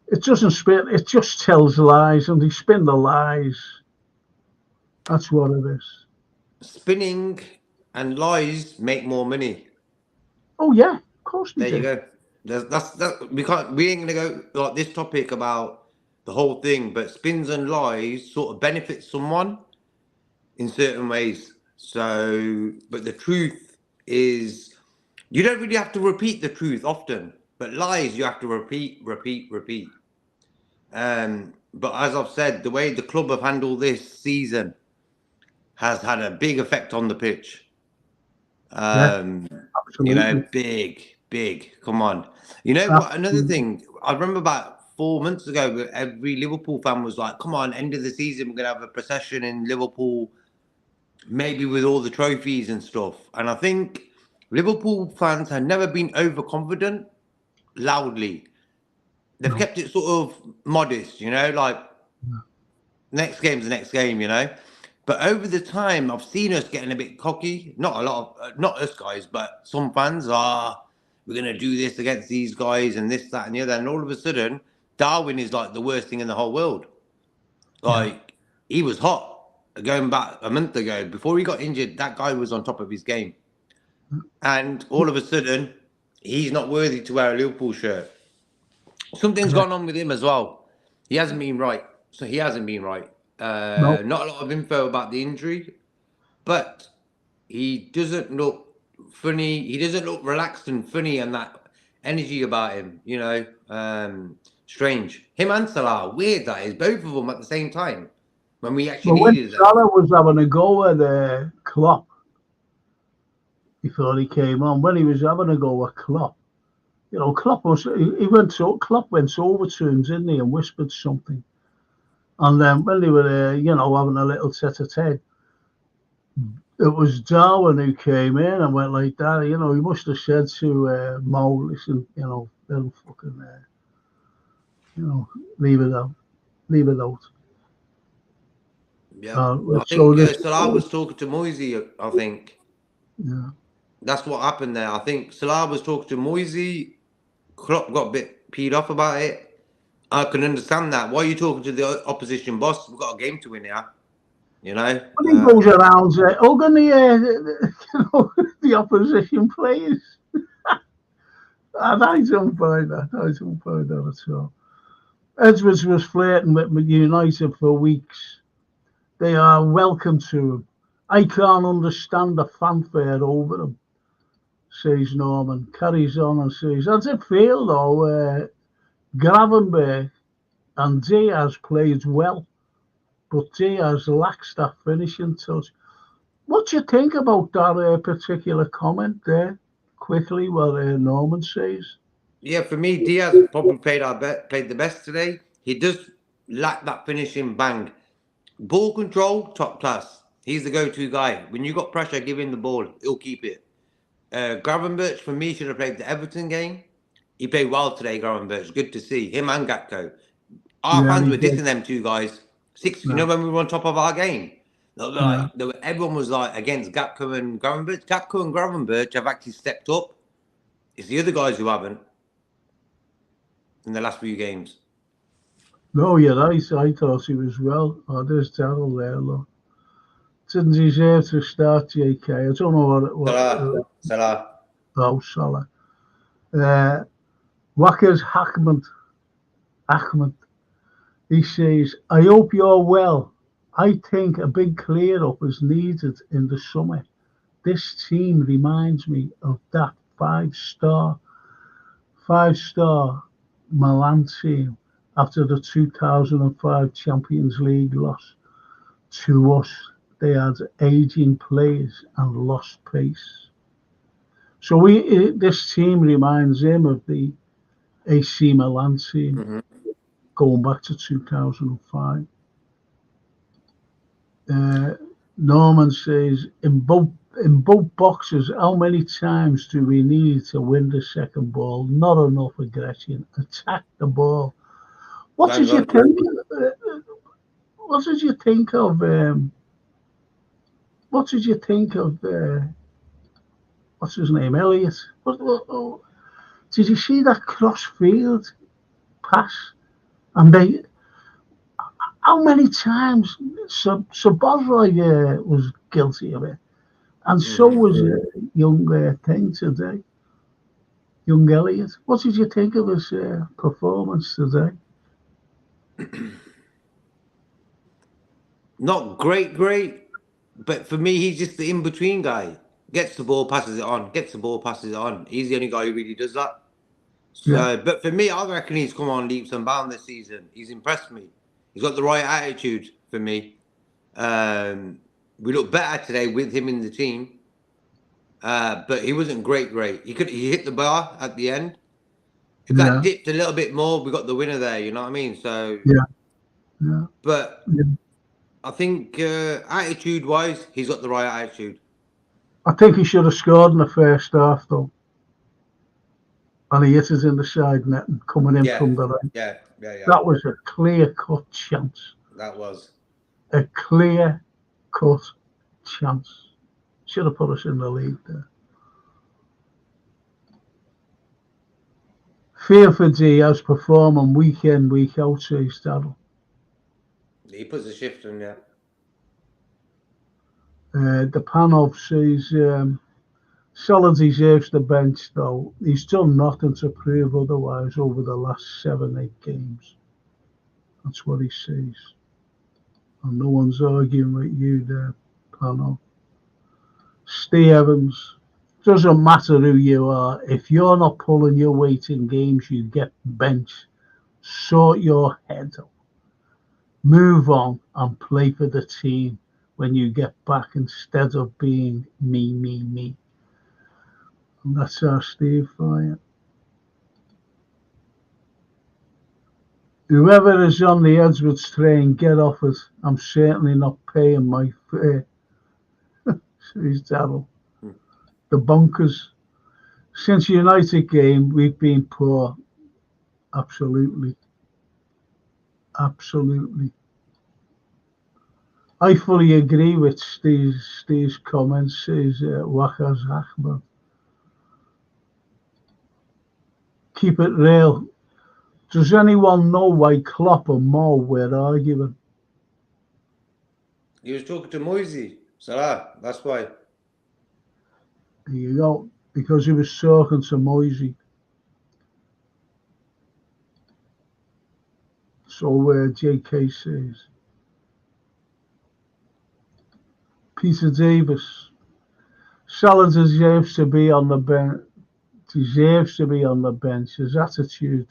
It doesn't spin. It just tells lies, and they spin the lies. That's what it is. Spinning and lies make more money. Oh yeah, of course they do. do. You go. We ain't gonna go like this topic about the whole thing, but spins and lies sort of benefit someone in certain ways. So, but the truth is, you don't really have to repeat the truth often, but lies you have to repeat. But as I've said, the way the club have handled this season has had a big effect on the pitch. You know, big. Come on. You know what? Another thing, I remember about 4 months ago, every Liverpool fan was like, come on, end of the season, we're going to have a procession in Liverpool, maybe with all the trophies and stuff. And I think Liverpool fans have never been overconfident loudly. They've kept it sort of modest, you know, like next game's the next game, you know. But over the time, I've seen us getting a bit cocky. Not a lot of, not us guys, but some fans are, we're going to do this against these guys and this, that, and the other. And all of a sudden, Darwin is like the worst thing in the whole world. Like, he was hot going back a month ago. Before he got injured, that guy was on top of his game. And all of a sudden, he's not worthy to wear a Liverpool shirt. Something's gone on with him as well. He hasn't been right. Not a lot of info about the injury, but he doesn't look funny. He doesn't look relaxed and funny, and that energy about him, you know, strange. Him and Salah, weird that is, both of them at the same time when we actually needed them. Salah was having a go at Klopp before he came on. When he was having a go at Klopp, you know, Klopp went over to him, didn't he, and whispered something. And then when they were, you know, having a little tete-a-tete, it was Darwin who came in and went like that. You know, he must have said to Mo, listen, you know, they'll fucking, you know, leave it out. Yeah, I think Salah was talking to Moisey, I think. Yeah. That's what happened there. I think Salah was talking to Moisey. Klopp got a bit peed off about it. I can understand that. Why are you talking to the opposition boss? We've got a game to win here. You know? When he goes around hugging the opposition players. And I don't find that at all. Edwards was flirting with United for weeks. They are welcome to him. I can't understand the fanfare over him, says Norman. Carries on and says, how does it feel though? Gravenberch and Diaz played well, but Diaz lacks that finishing touch. What do you think about that particular comment there? Quickly, what Norman says. Yeah, for me, Diaz probably played the best today. He does lack that finishing bang. Ball control, top class. He's the go-to guy. When you got pressure, give him the ball. He'll keep it. Gravenberch, for me, should have played the Everton game. He played well today, Gravenberch. Good to see him and Gatko. Our Yeah, fans he were did. dissing them two guys. You No. know, when we were on top of our game, Yeah. everyone was like against Gatko and Gravenberch. Gatko and Gravenberch have actually stepped up. It's the other guys who haven't in the last few games. No, you're right. I thought he was well. Oh, there's Daryl there, look. Didn't deserve to start, JK. I don't know Salah. Oh, Salah. Wackers Ahmed. He says, I hope you're well. I think a big clear-up is needed in the summer. This team reminds me of that five-star Milan team after the 2005 Champions League loss. To us, they had aging players and lost pace. So this team reminds him of the AC Milan team going back to 2005. Norman says, in both boxes, how many times do we need to win the second ball? Not enough aggression. Attack the ball. What did you think? What did you think of? What did you think of? What's his name? Elliot. Did you see that cross-field pass? And how many times Sabozlai was guilty of it, and so was young thing today, young Elliot. What did you think of his performance today? Not great, but for me, he's just the in-between guy. Gets the ball, passes it on. Gets the ball, passes it on. He's the only guy who really does that. So, Yeah. but for me, I reckon he's come on leaps and bounds this season. He's impressed me. He's got the right attitude for me. We look better today with him in the team. But he wasn't great. He hit the bar at the end. If that dipped a little bit more, we got the winner there. You know what I mean? So yeah. But I think attitude-wise, he's got the right attitude. I think he should have scored in the first half, though. And he hit it in the side net and coming in from the right. Yeah. That was a clear-cut chance. That was a clear-cut chance. Should have put us in the league there. Fear for Diaz performing week in, week out, says Daryl. He puts a shift in there. The Panov says Salah deserves the bench, though. He's done nothing to prove otherwise over the last 7-8 games. That's what he says. And no one's arguing with you there, Panov. Steve Evans. Doesn't matter who you are. If you're not pulling your weight in games, you get benched. Sort your head up. Move on and play for the team when you get back instead of being me. And that's our Steve for you. Whoever is on the Edwards train, get off it. I'm certainly not paying my fare. Says Daryl. The bunkers. Since United game, we've been poor. Absolutely. I fully agree with Steve's comments, says Wackers Ahmed. Keep it real. Does anyone know why Klopp and Mo were arguing? He was talking to Moisey. Salah, that's why. There you go. Because he was talking to Moisey. So JK says. Peter Davis. Salah deserves to be on the bench. His attitude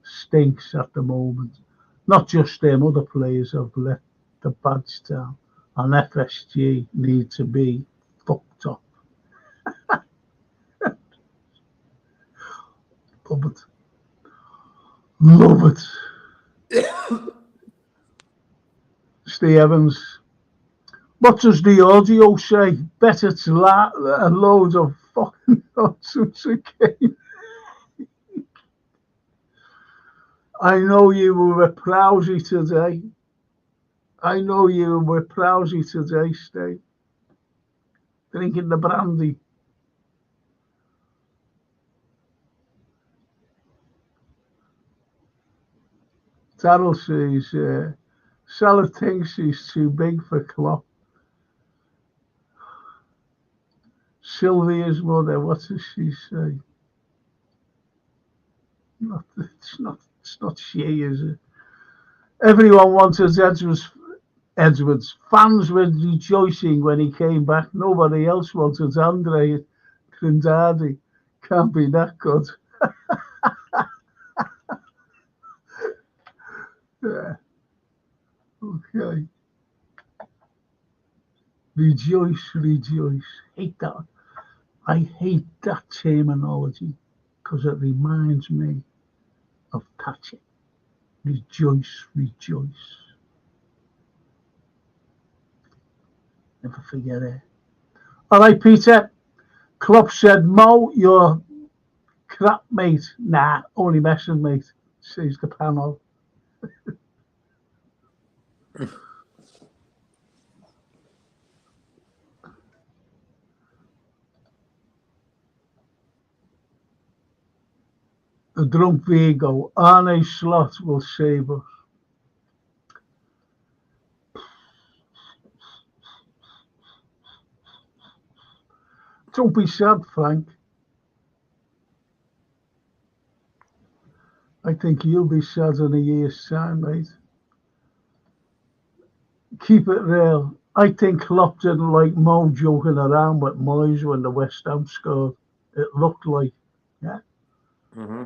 stinks at the moment. Not just them, other players have let the badge down. And FSG need to be fucked up. Love it. Steve Evans. What does the audio say? Better to a load of fucking nonsense again. I know you were plowsy today. I know you were plowsy today, Steve. Drinking the brandy. Darryl says, Salah thinks he's too big for Klopp. Sylvia's mother, what does she say? It's not she, is it? Everyone wanted Edwards. Fans were rejoicing when he came back. Nobody else wanted Andre Grindadi. Can't be that good. Yeah. Okay. Rejoice, rejoice. Hate that. I hate that terminology because it reminds me of Thatcher. Rejoice, rejoice. Never forget it. All right, Peter. Klopp said, Mo, you're crap, mate. Nah, only messing, mate, says the panel. The drunk Vigo, Arne Slot will save us. Don't be sad, Frank. I think you'll be sad in a year's time, mate. Keep it real. I think Klopp didn't like Mo joking around with Moyes when the West Ham scored. It looked like, yeah. Mm-hmm.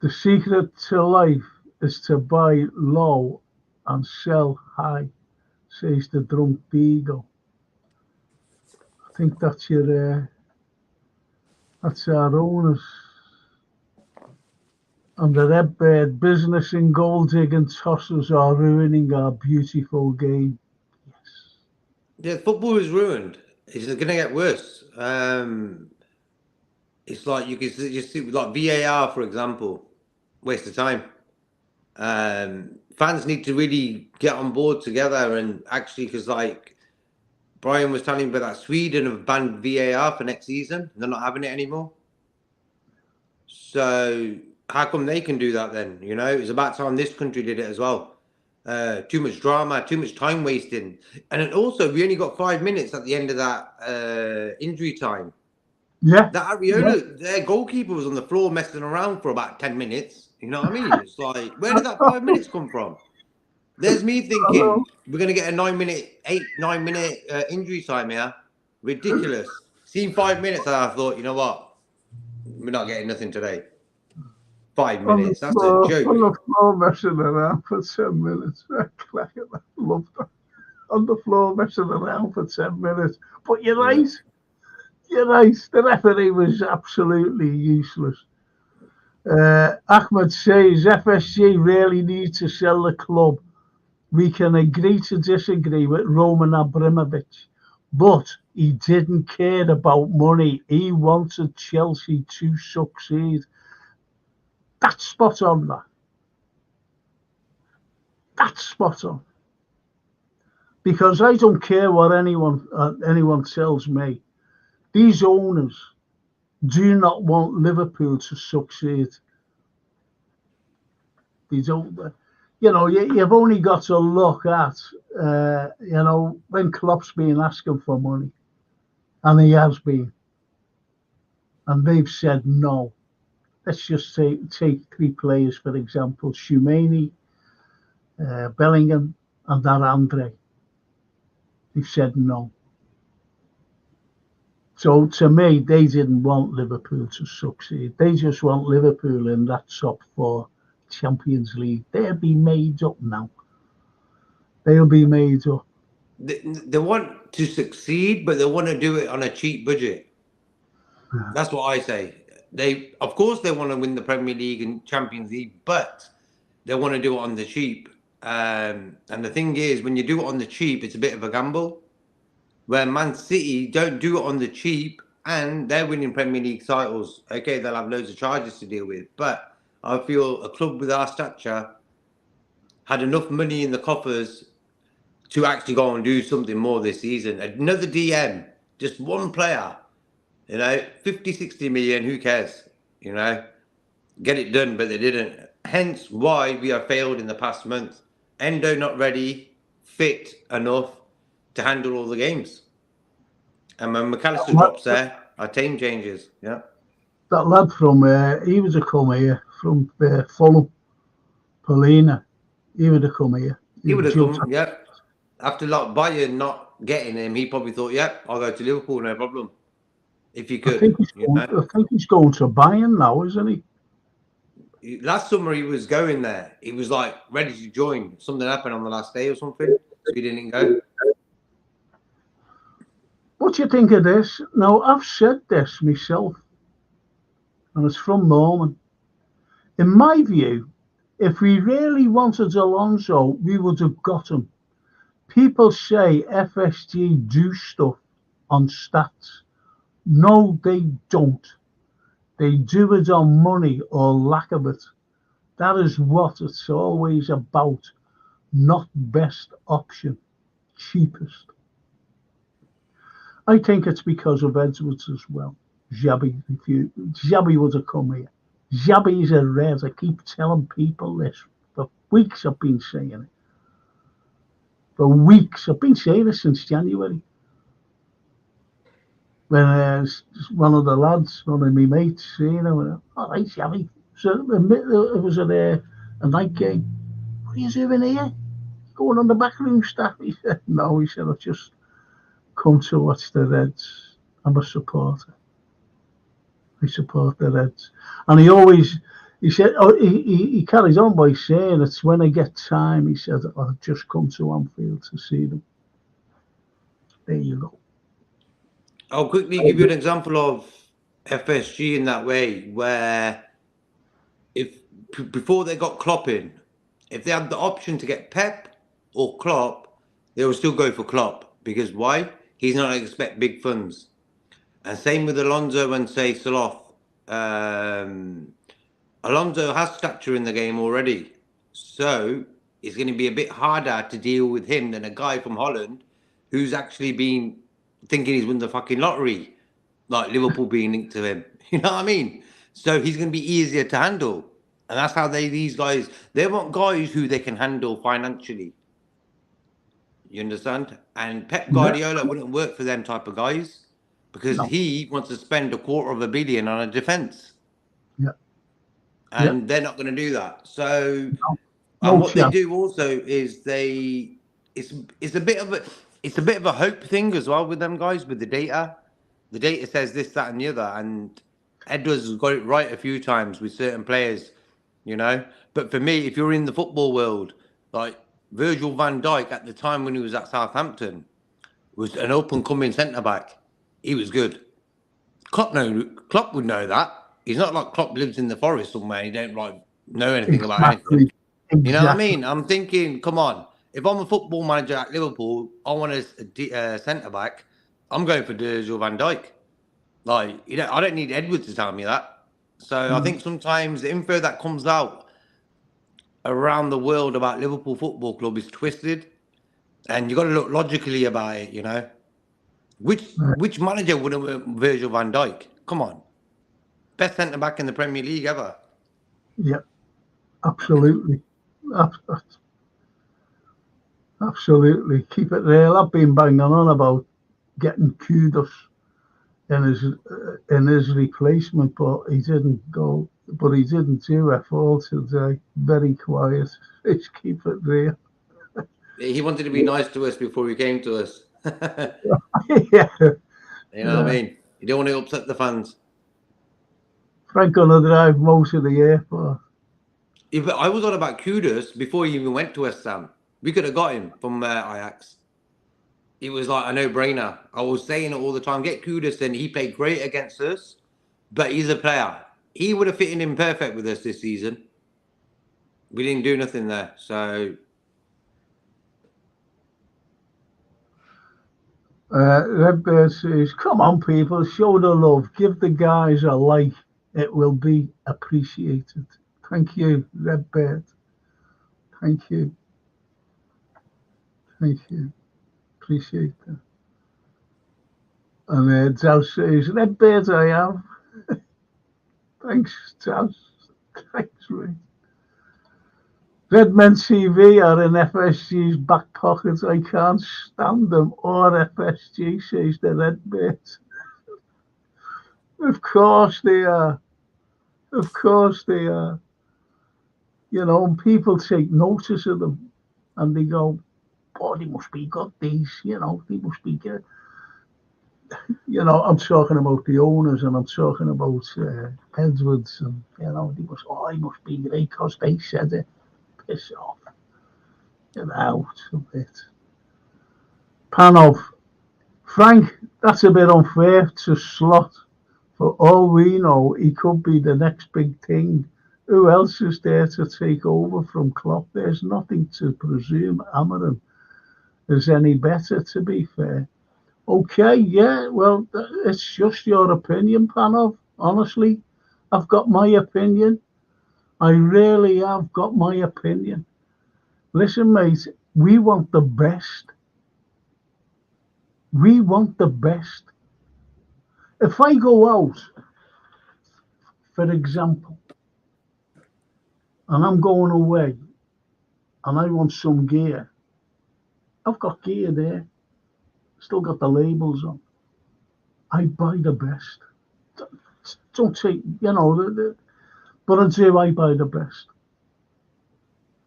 The secret to life is to buy low and sell high, says the drunk Beagle. I think that's that's our owners. And the Redbird business in gold digging tossers are ruining our beautiful game. Yes. Yeah, football is ruined. It's going to get worse. It's like you can just see, like VAR, for example, waste of time. Fans need to really get on board together and actually, because like Brian was telling me about that Sweden have banned VAR for next season. They're not having it anymore. So how come they can do that then? You know, it's about time this country did it as well. Too much drama, too much time wasting. And then also, we only got 5 minutes at the end of that injury time. Yeah. That Ariola, their goalkeeper was on the floor messing around for about 10 minutes. You know what I mean? It's like, where did that 5 minutes come from? There's me thinking we're going to get a 9 minute injury time here. Ridiculous. Seen 5 minutes and I thought, you know what? We're not getting nothing today. 5 minutes. That's a joke. On the floor messing around for 10 minutes. Love that. On the floor messing around for 10 minutes. But you're right. You're right. The referee was absolutely useless. Ahmed says FSG really needs to sell the club. We can agree to disagree with Roman Abramovich, but he didn't care about money. He wanted Chelsea to succeed. That's spot on, that. That's spot on. Because I don't care what anyone tells me. These owners do not want Liverpool to succeed. They don't. You know, you've only got to look at, when Klopp's been asking for money, and he has been, and they've said no. Let's just take 3 players, for example, Shumani, Bellingham, and that Andre. They've said no. So to me, they didn't want Liverpool to succeed. They just want Liverpool in that top 4 Champions League. They'll be made up now. They'll be made up. They want to succeed, but they want to do it on a cheap budget. That's what I say. Of course, they want to win the Premier League and Champions League, but they want to do it on the cheap. And the thing is, when you do it on the cheap, it's a bit of a gamble. Where Man City don't do it on the cheap, and they're winning Premier League titles. Okay, they'll have loads of charges to deal with, but I feel a club with our stature had enough money in the coffers to actually go and do something more this season. Another DM, just one player, 50, 60 million, who cares? Get it done, but they didn't. Hence why we have failed in the past month. Endo not ready, fit enough to handle all the games. And when McAllister drops there, our team changes. Yeah. That lad from, he was a come here from Fulham, Polina. He would have come here. He would have come, yeah. After Bayern not getting him, he probably thought, yep, I'll go to Liverpool, no problem. If he could. I think he's going to Bayern now, isn't he? Last summer he was going there. He was like ready to join. Something happened on the last day or something, so he didn't go. What do you think of this? Now, I've said this myself, and it's from Norman. In my view, if we really wanted Alonso, we would have got him. People say FSG do stuff on stats. No, they don't. They do it on money or lack of it. That is what it's always about. Not best option, cheapest. I think it's because of Edwards as well. Xabi would have come here. Xabi's a red. I keep telling people this. For weeks I've been saying it. For weeks. I've been saying this since January. When one of the lads, one of my mates, went, all right, Xabi. So it was a night game. What are you doing here? Going on the backroom staff? He said, no, he said, I've just come to watch the Reds. I'm a supporter. I support the Reds. And he said, he carries on by saying, it's when I get time, he said, I'll just come to Anfield to see them. There you go. I'll quickly give you an example of FSG in that way, where before they got Klopp in, if they had the option to get Pep or Klopp, they would still go for Klopp. Because why? He's not going to expect big funds. And same with Alonso and, say, Salah. Alonso has stature in the game already. So it's going to be a bit harder to deal with him than a guy from Holland who's actually been thinking he's won the fucking lottery, like Liverpool being linked to him. You know what I mean? So he's going to be easier to handle. And that's how these guys, they want guys who they can handle financially. You understand? And Pep Guardiola wouldn't work for them type of guys because he wants to spend $250 million on a defence. Yeah. And they're not going to do that. So and what they do also is it's a bit of a hope thing as well with them guys with the data. The data says this, that, and the other. And Edwards has got it right a few times with certain players, But for me, if you're in the football world, like Virgil van Dijk at the time when he was at Southampton was an up-and-coming centre-back. He was good. Klopp would know that. He's not like Klopp lives in the forest somewhere. He don't know anything about anything. You know what I mean? I'm thinking, come on. If I'm a football manager at Liverpool, I want a centre-back. I'm going for Virgil van Dijk. I don't need Edwards to tell me that. So I think sometimes the info that comes out around the world about Liverpool Football Club is twisted, and you got to look logically about it. Which manager wouldn't want Virgil van Dijk? Come on, best centre back in the Premier League ever. Yeah, absolutely, absolutely. Keep it real. I've been banging on about getting kudos in his replacement, but he didn't go. But he didn't do it all today. Very quiet. Let's keep it real. He wanted to be nice to us before he came to us. Yeah. You know what I mean? You don't want to upset the fans. Frank gonna drive most of the airport. If I was on about kudos before he even went to West Ham, we could have got him from Ajax. It was like a no-brainer. I was saying it all the time. Get kudos, and he played great against us, but he's a player. He would have fitted in perfect with us this season. We didn't do nothing there, so. Redbeard says, come on, people, show the love. Give the guys a like. It will be appreciated. Thank you, Redbird. Thank you. Thank you. Appreciate that. And Jazz says, Redbird I have. Thanks, Jazz. Thanks, Ray. Redmen TV are in FSG's back pocket. I can't stand them. Or FSG, says the Redbirds. Of course they are. Of course they are. You know, and people take notice of them and they go, oh, they must be good, these, you know, they must be good. You know, I'm talking about the owners and I'm talking about Edwards and, you know, they must be great because they said it. Piss off. Get out of it. Panov. Frank, that's a bit unfair to Slot. For all we know, he could be the next big thing. Who else is there to take over from Klopp? There's nothing to presume Amarim is any better, to be fair. Okay, yeah, well, it's just your opinion, Panov. Honestly, I've got my opinion. I really have got my opinion. Listen, mate, we want the best. We want the best. If I go out, for example, and I'm going away, and I want some gear, I've got gear there. Still got the labels on. I buy the best. Don't take, you know, but I do, I buy the best.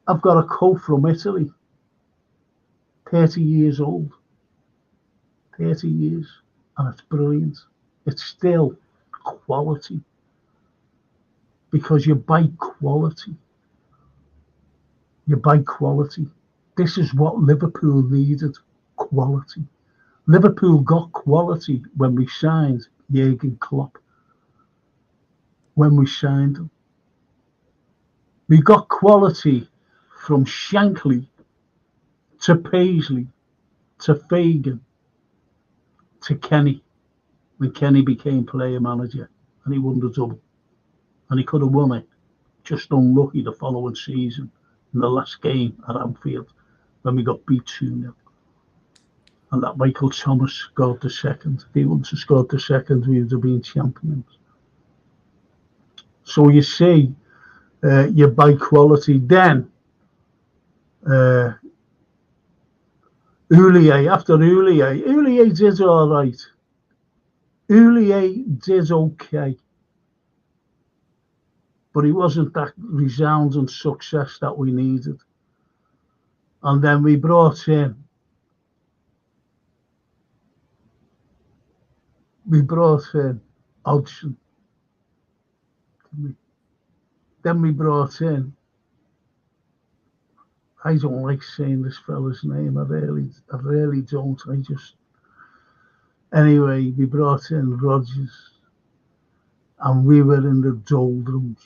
I've got a coat from Italy, 30 years old. 30 years, and it's brilliant. It's still quality. Because you buy quality. You buy quality. This is what Liverpool needed, quality. Liverpool got quality when we signed Jurgen Klopp. When we signed him. We got quality from Shankly to Paisley to Fagan to Kenny when Kenny became player manager and he won the double. And he could have won it. Just unlucky the following season in the last game at Anfield when we got beat 2-0. And that Michael Thomas scored the second. If he wouldn't have scored the second, we would have been champions. So you see, you buy quality. Then, Houllier, after Houllier did all right. Houllier did okay. But he wasn't that resounding success that we needed. And then we brought in Hodgson. Then we brought in, I don't like saying this fella's name, I really don't. Anyway, we brought in Rodgers and we were in the doldrums.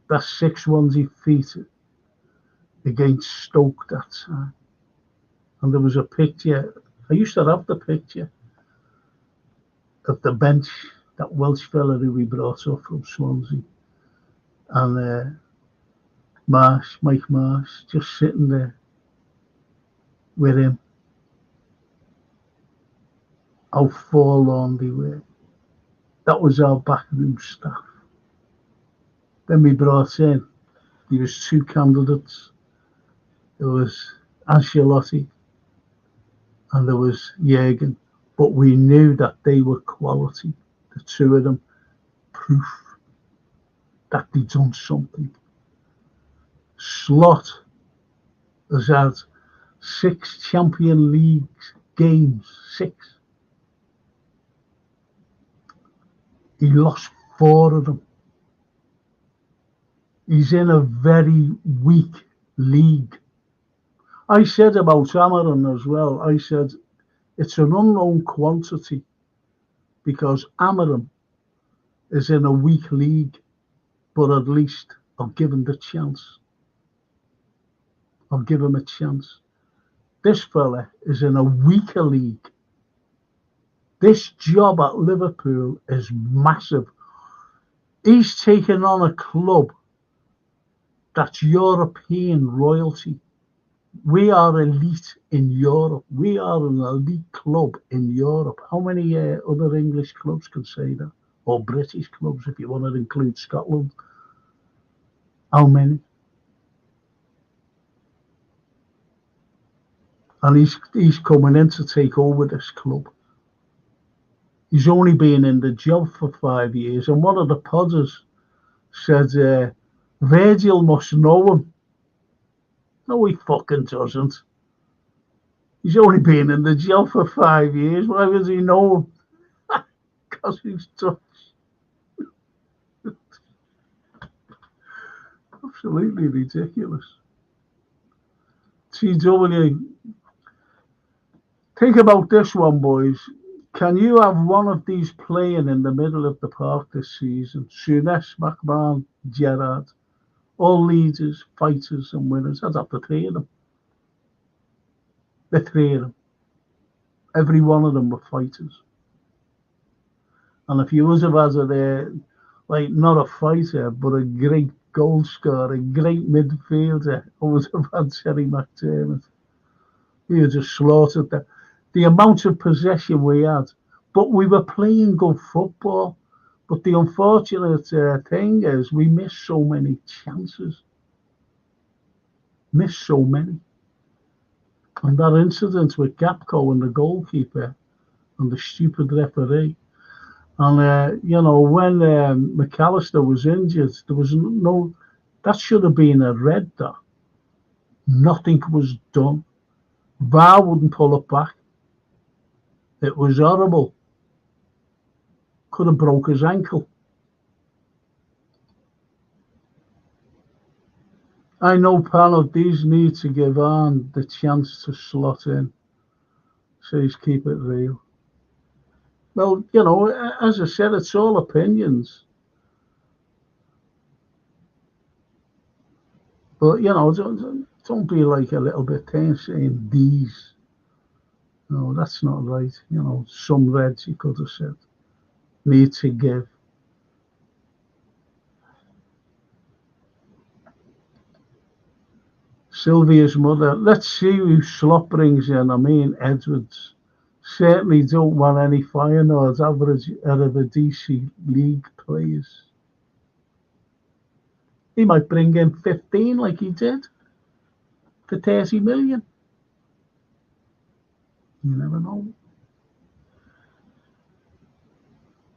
That 6-1 defeat against Stoke that time. And there was a picture, I used to have the picture of the bench, that Welsh fella who we brought up from Swansea. And Mike Marsh, just sitting there with him. How forlorn they were. That was our backroom staff. Then we brought in, there was 2 candidates. There was Ancelotti and there was Jurgen. But we knew that they were quality, the 2 of them, proof that they'd done something. Slot has had 6 Champions League games, 6. He lost 4 of them. He's in a very weak league. I said about Amarim as well, I said it's an unknown quantity because Amarim is in a weak league, but at least I'll give him the chance. I'll give him a chance. This fella is in a weaker league, This job at Liverpool is massive. He's taken on a club that's European royalty. We are elite in Europe. We are an elite club in Europe. How many other English clubs can say that? Or British clubs, if you want to include Scotland? How many? And he's coming in to take over this club. He's only been in the job for 5 years, and one of the podders said, Virgil must know him. No, he fucking doesn't. He's only been in the job for 5 years. Why would he know him? Because he's Dutch. Absolutely ridiculous. TW, think about this one, boys. Can you have one of these playing in the middle of the park this season? Souness, McMahon, Gerrard, all leaders, fighters and winners. I'd have the three of them. The three of them. Every one of them were fighters. And if you was have had like not a fighter, but a great goal scorer, a great midfielder, I would have had Terry McDermott. He would just slaughtered that. The amount of possession we had, but we were playing good football. But the unfortunate thing is we missed so many chances. Missed so many. And that incident with Gapco and the goalkeeper and the stupid referee. And, when McAllister was injured, there was no, that should have been a red dot. Nothing was done. VAR wouldn't pull it back. It was horrible. Could have broke his ankle. I know these need to give Arne the chance to slot in. Says keep it real. Well, as I said, it's all opinions. But, don't be like a little bit saying these. No, that's not right. Some reds, you could have said, need to give. Sylvia's mother, let's see who Slot brings in. I mean, Edwards. Certainly don't want any Feyenoord's average Eredivisie League players. He might bring in 15 like he did for 30 million. You never know.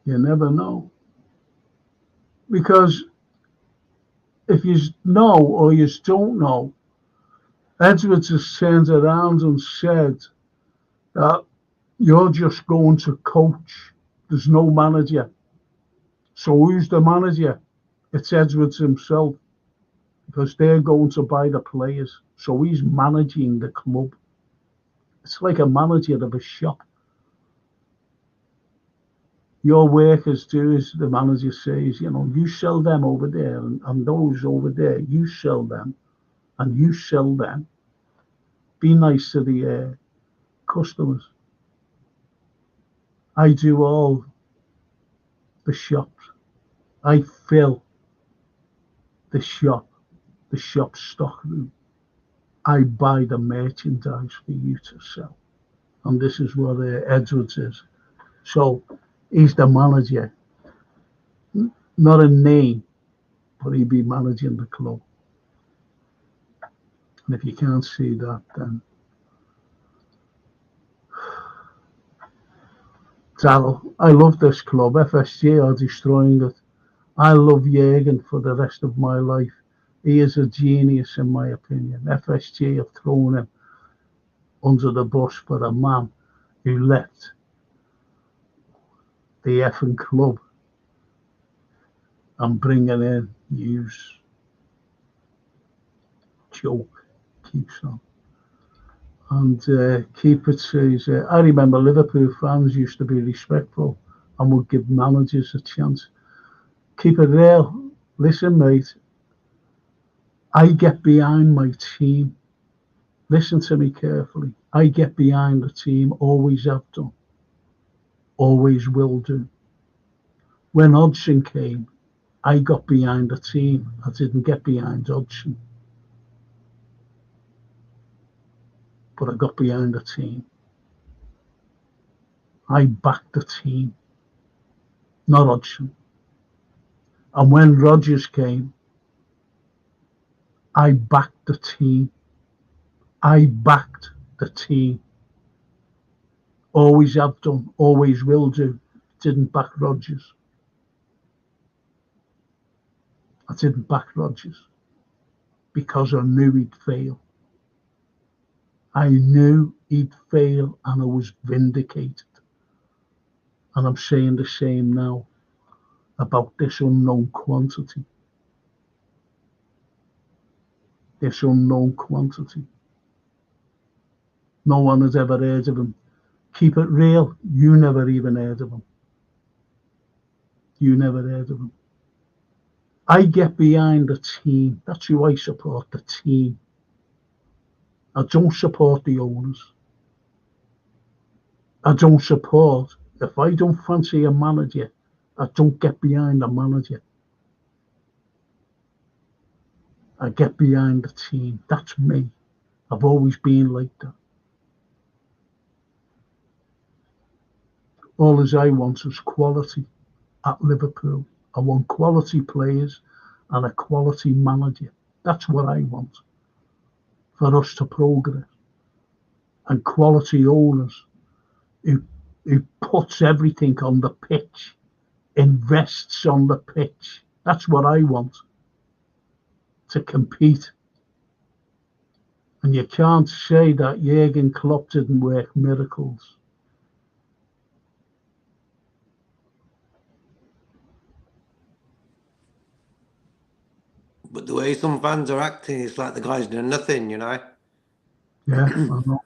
You never know. Because if you know or you don't know, Edwards has turned around and said that you're just going to coach. There's no manager. So who's the manager? It's Edwards himself, because they're going to buy the players. So he's managing the club. It's like a manager of a shop. Your workers do as the manager says, you sell them over there and those over there, you sell them and you sell them. Be nice to the customers. I do all the shops. I fill the shop stock room. I buy the merchandise for you to sell. And this is what Edwards is. So he's the manager. Not a name, but he'd be managing the club. And if you can't see that, then Darryl, I love this club. FSG are destroying it. I love Jurgen for the rest of my life. He is a genius, in my opinion. FSG have thrown him under the bus for a man who left the effing club and bringing in Hughes. Joke keeps on. And Keep It says, I remember Liverpool fans used to be respectful and would give managers a chance. Keep it real. Listen, mate, I get behind my team. Listen to me carefully. I get behind the team, always have done. always will do. When Hodgson came, I got behind the team. I didn't get behind Hodgson, but I got behind the team. I backed the team, not Hodgson. And when Rodgers came, I backed the team. I backed the team. Always have done, always will do. Didn't back Rodgers. I didn't back Rodgers because I knew he'd fail. I knew he'd fail and I was vindicated. And I'm saying the same now about this unknown quantity. This unknown quantity. No one has ever heard of him. Keep it real. You never even heard of him. You never heard of him. I get behind the team. That's who I support, the team. I don't support the owners. I don't support. If I don't fancy a manager, I don't get behind the manager. I get behind the team. That's me. I've always been like that. All as I want is quality at Liverpool. I want quality players and a quality manager. That's what I want for us to progress. And quality owners who puts everything on the pitch, invests on the pitch. That's what I want to compete. And you can't say that Jurgen Klopp didn't work miracles. But the way some fans are acting, it's like the guy's doing nothing, you know? Yeah, I know.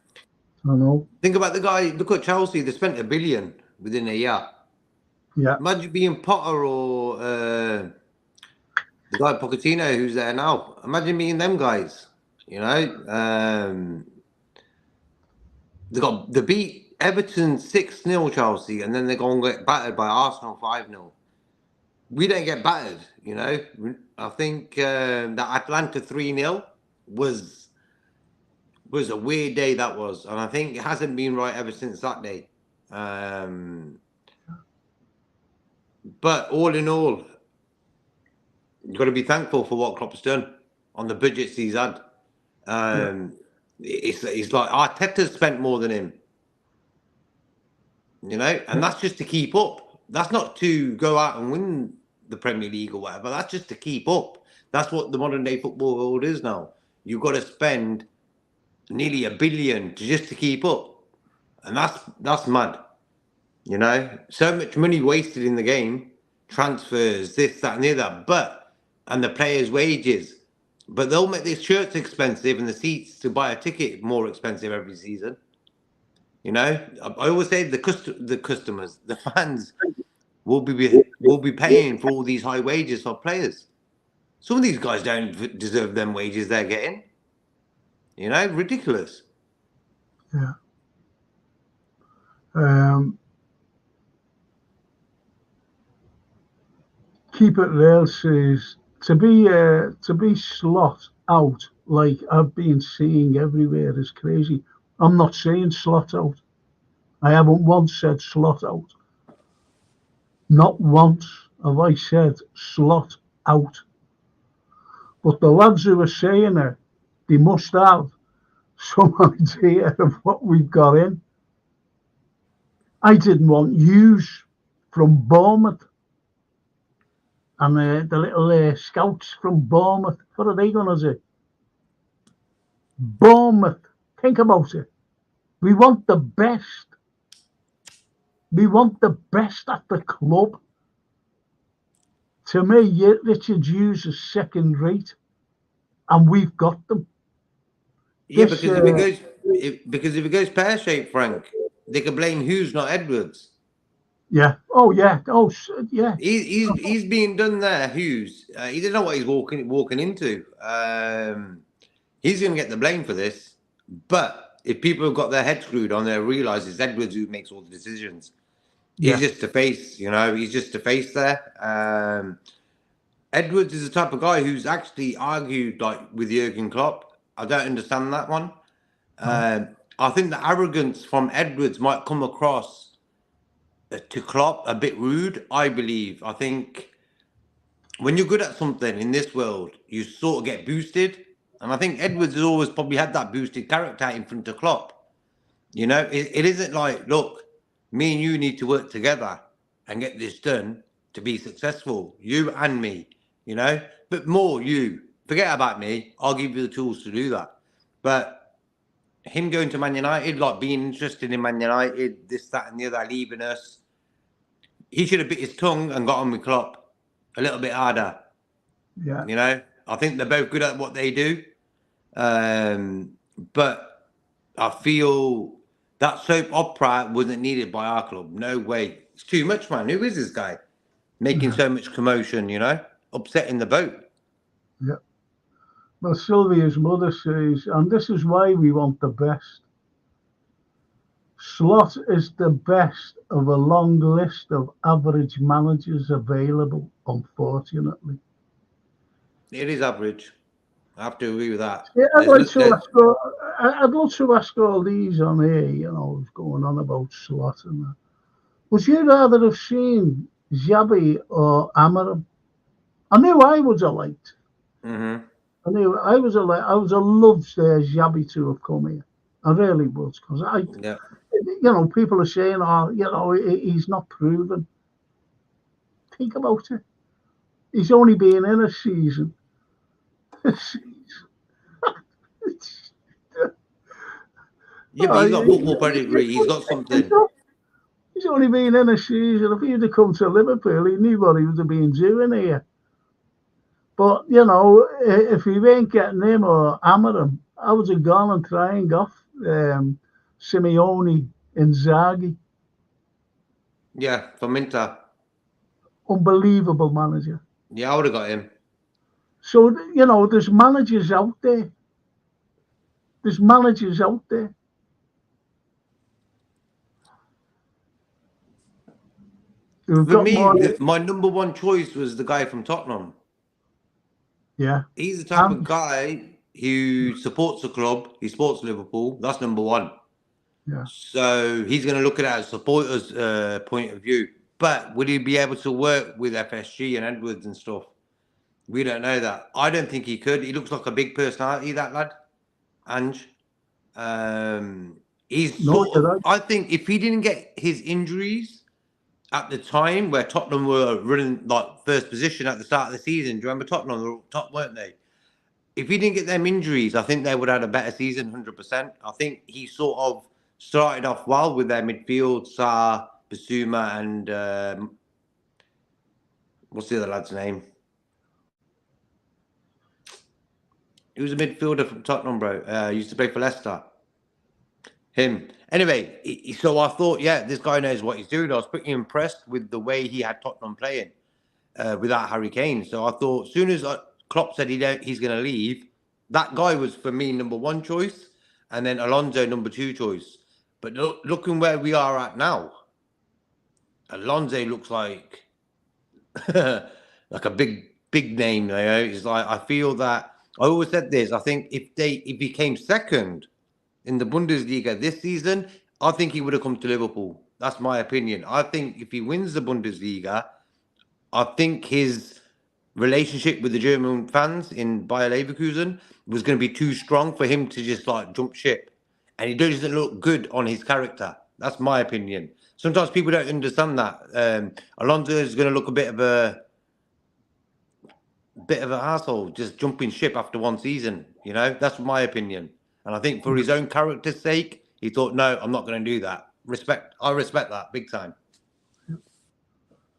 I know. Think about the guy, look at Chelsea, they spent $1 billion within a year. Yeah. Imagine being Potter or the guy Pochettino who's there now. Imagine being them guys, you know? They beat Everton 6-0 Chelsea, and then they go and get battered by Arsenal 5-0. We don't get battered, you know. I think that Atlanta 3-0 was a weird day, that was, and I think it hasn't been right ever since that day. But all in all, you've got to be thankful for what Klopp's done on the budgets he's had. It's like Arteta's spent more than him, you know, and that's just to keep up. That's not to go out and win the Premier League or whatever. That's just to keep up. That's what the modern day football world is now. You've got to spend nearly $1 billion just to keep up, and that's mad. You know, so much money wasted in the game, transfers, this, that, and the other, and the players' wages. But they'll make their shirts expensive and the seats to buy a ticket more expensive every season. You know, I always say the customers, the fans will be paying for all these high wages for players. Some of these guys don't deserve them wages they're getting. You know, ridiculous. Yeah. Keep it real says to be slot out like I've been seeing everywhere is crazy. I'm not saying slot out. I haven't once said slot out. Not once have I said slot out. But the lads who are saying it, they must have some idea of what we've got in. I didn't want Hughes from Bournemouth and the little scouts from Bournemouth. What are they going to do? Bournemouth. Think about it. We want the best. We want the best at the club. To me, Richard Hughes is second rate, and we've got them. Yeah, because if it goes pear shaped, Frank, they can blame Hughes, not Edwards. Yeah. Oh yeah. Oh yeah. He's being done there, Hughes. He doesn't know what he's walking into. He's going to get the blame for this. But if people have got their head screwed on, they realise it's Edwards who makes all the decisions. He's just a face, you know. He's just a face there. Edwards is the type of guy who's actually argued like with Jurgen Klopp. I don't understand that one. I think the arrogance from Edwards might come across to Klopp a bit rude. I believe. I think when you're good at something in this world, you sort of get boosted, and I think Edwards has always probably had that boosted character in front of Klopp. You know, it isn't like, look, me and you need to work together and get this done to be successful. You and me, you know, but more you. Forget about me. I'll give you the tools to do that. But him going to Man United, like being interested in Man United, this, that, and the other, leaving us, he should have bit his tongue and got on with Klopp a little bit harder. Yeah. You know, I think they're both good at what they do. But I feel that soap opera wasn't needed by our club. No way. It's too much, man. Who is this guy? Making so much commotion, you know? Upsetting the boat. Yeah. Well, Sylvia's mother says, and this is why we want the best. Slot is the best of a long list of average managers available, unfortunately. It is average. I have to agree with that. Yeah, I'd love to ask all these on here, you know, going on about Slot and that. Would you rather have seen Xabi or Amarim? I knew I would have liked. Mm-hmm. I knew I would have loved Xabi to have come here. I really would, because you know, people are saying, oh, you know, he's not proven. Think about it. He's only been in a season. Yeah, but he's got football pedigree. He's got something. He's only been in a season. If he'd have come to Liverpool, he knew what he would have been doing here. But, you know, if he ain't getting him or Amarim, I would have gone and trying off Simeone, Inzaghi. Yeah, from Inter. Unbelievable manager. Yeah, I would have got him. So, you know, there's managers out there. There's managers out there. For me, my number one choice was the guy from Tottenham. Yeah. He's the type of guy who supports the club. He supports Liverpool. That's number one. Yeah. So he's going to look at it as a supporter's point of view. But will he be able to work with FSG and Edwards and stuff? We don't know that. I don't think he could. He looks like a big personality, that lad, Ange. I think if he didn't get his injuries at the time where Tottenham were running like first position at the start of the season, do you remember Tottenham were top, weren't they? If he didn't get them injuries, I think they would have had a better season, 100%. I think he sort of started off well with their midfield, Sarr, Basuma, and what's the other lad's name? He was a midfielder from Tottenham, bro. Used to play for Leicester. Him. Anyway, so I thought, yeah, this guy knows what he's doing. I was pretty impressed with the way he had Tottenham playing without Harry Kane. So I thought, as soon as Klopp said he's going to leave, that guy was, for me, number one choice. And then Alonso, number two choice. But looking where we are at now, Alonso looks like like a big name. You know? It's like, I feel that, I always said this, I think if he came second in the Bundesliga this season, I think he would have come to Liverpool. That's my opinion. I think if he wins the Bundesliga, I think his relationship with the German fans in Bayer Leverkusen was going to be too strong for him to just like jump ship. And he doesn't look good on his character. That's my opinion. Sometimes people don't understand that. Alonso is going to look a bit of an asshole, just jumping ship after one season. You know, that's my opinion. And I think for his own character's sake, he thought, no, I'm not going to do that. I respect that big time.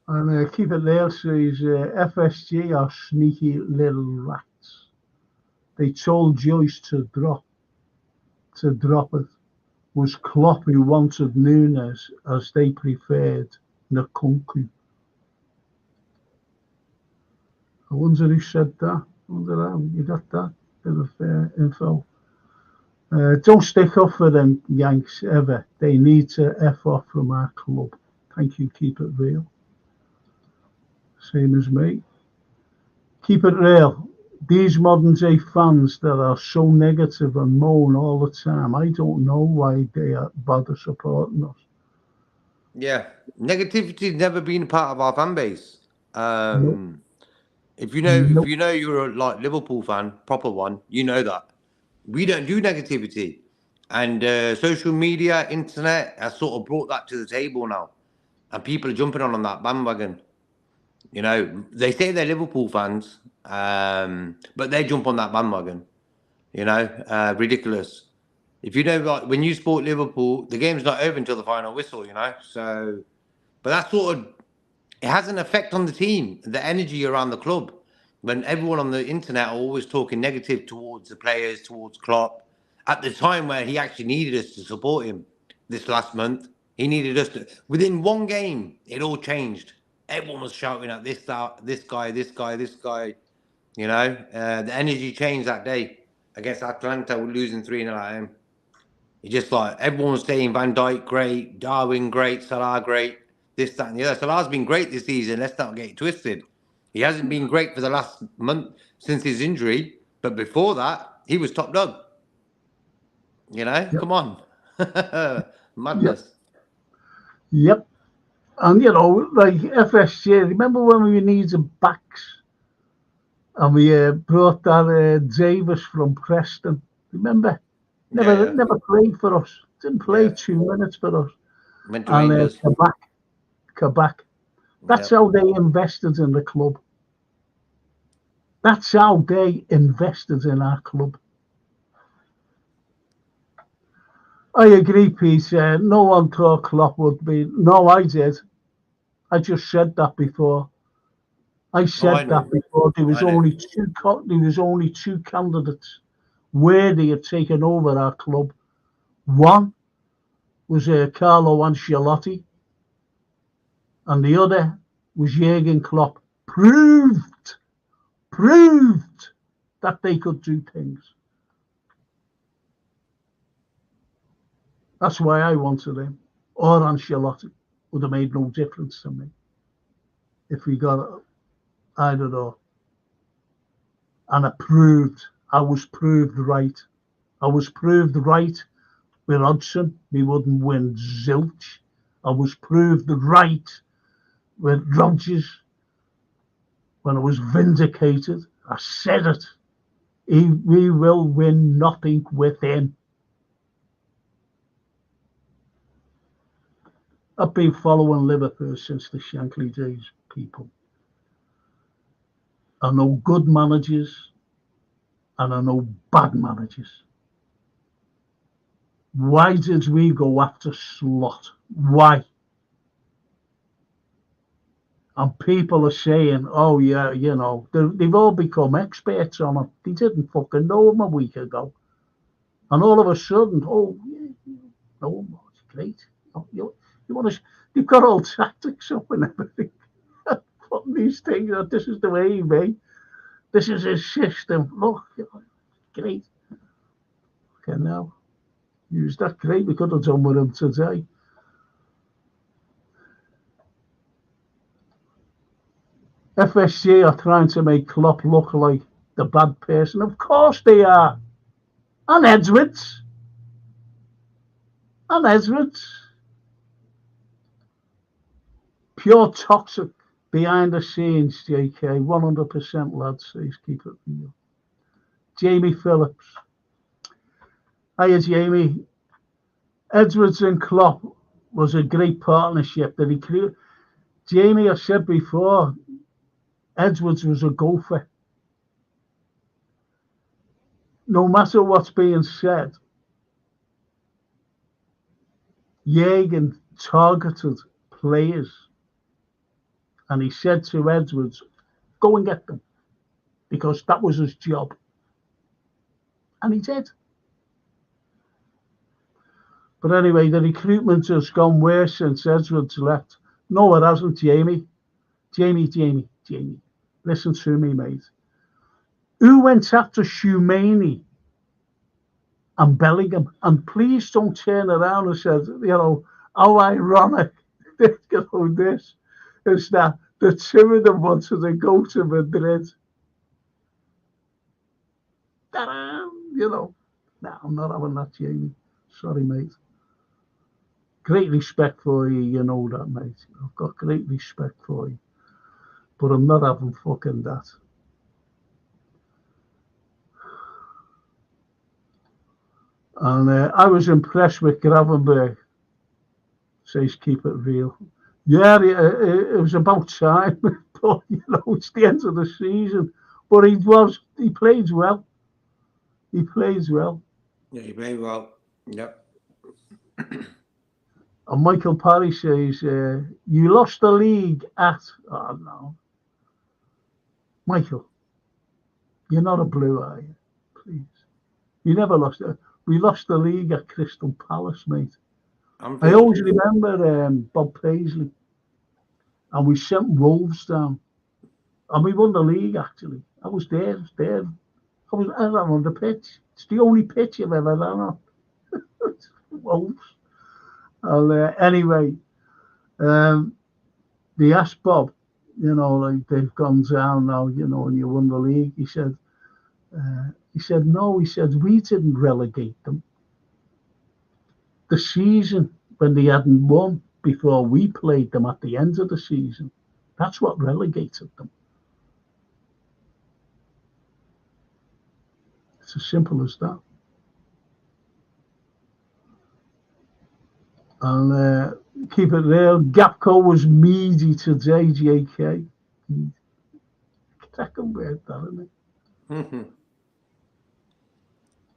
And Keep It There says FSG are sneaky little rats. They told Joyce to drop it. Was Klopp who wanted Nunes as they preferred Nkunku. I wonder who said that. I wonder how you got that bit of info. Don't stick up for them Yanks ever. They need to F off from our club. Thank you, keep it real. Same as me. Keep it real. These modern day fans that are so negative and moan all the time, I don't know why they are bother supporting us. Yeah, negativity's never been a part of our fan base. Nope, If you know, nope. you're a like Liverpool fan, proper one, you know that we don't do negativity, and social media, internet has sort of brought that to the table now, and people are jumping on that bandwagon. You know, they say they're Liverpool fans, but they jump on that bandwagon. You know, ridiculous. If you know, like when you support Liverpool, the game's not over until the final whistle. You know, so but that sort of it has an effect on the team, the energy around the club. When everyone on the internet are always talking negative towards the players, towards Klopp, at the time where he actually needed us to support him this last month, he needed us to. Within one game, it all changed. Everyone was shouting at this, that, this guy, this guy, this guy. You know, the energy changed that day against Atlanta. We're losing 3-0 at home. It's just like everyone was saying Van Dijk great, Darwin great, Salah great, this, that, and the other. Salah's been great this season. Let's not get it twisted. He hasn't been great for the last month since his injury, but before that, he was top dog. You know, Yep, come on. yep, Madness. yep. And you know, like FSG, remember when we needed backs and we brought that Davis from Preston? Remember? Yeah, Never, yeah. never played for us. Didn't play Yeah. 2 minutes for us. Went to And Rangers. Kabak. That's Yep. how they invested in the club. That's how they invested in our club. I agree, Peter. No one thought Klopp would be. No, I did. I just said that before. I Oh, I said that know. before. There was I know. only two. There was only two candidates worthy of taking over our club. One was Carlo Ancelotti, and the other was Jurgen Klopp. Proved that they could do things. That's why I wanted him. Or Ancelotti would have made no difference to me if we got either or. And I was proved right. I was proved right with Hodgson. We wouldn't win zilch. I was proved right with Rodgers when I was vindicated. I said it. We will win nothing with him. I've been following Liverpool since the Shankly days, people. I know good managers and I know bad managers. Why did we go after Slot? Why? And people are saying, oh, yeah, you know, they've all become experts on it. They didn't fucking know him a week ago. And all of a sudden, oh, yeah, no, it's great. Oh, you want to, they've got all tactics up and everything. Putting these things out, this is the way he made. This is his system. Look, great. Okay, now, use that great. We could have done with him today. FSG are trying to make Klopp look like the bad person. Of course they are. And Edwards. And Edwards. Pure toxic behind the scenes, JK. 100% lads. Please keep it real. Jamie Phillips. Hiya, Jamie. Edwards and Klopp was a great partnership that he created. Jamie, I said before, Edwards was a gopher. No matter what's being said, Jürgen targeted players. And he said to Edwards, go and get them. Because that was his job. And he did. But anyway, the recruitment has gone worse since Edwards left. No, it hasn't, Jamie. Jamie. Listen to me, mate. Who went after Shumani and Bellingham? And please don't turn around and say, you know, how ironic. this is that the two of them wanted to go to Madrid. Ta-da! Nah, I'm not having that, Jamie. Sorry, mate. Great respect for you, you know that, mate. I've got great respect for you. But I'm not having fucking that. And I was impressed with Gravenberg. Says keep it real. Yeah, it was about time. But, it's the end of the season. But he played well. He plays well. Yeah, he played well. Yep. And Michael Parry says, you lost the league at... Oh, no. Michael, you're not a Blue, are you? Please. You never lost it. We lost the league at Crystal Palace, mate. I always remember Bob Paisley. And we sent Wolves down. And we won the league, actually. I was there. I was on the pitch. It's the only pitch I've ever done on. Wolves. And anyway, they asked Bob, like they've gone down now, and you won the league. He said, no, he said, we didn't relegate them. The season when they hadn't won before we played them at the end of the season, that's what relegated them. It's as simple as that. And keep it real. Gapco was meaty today, JK. Second word, that, isn't it? Mm-hmm.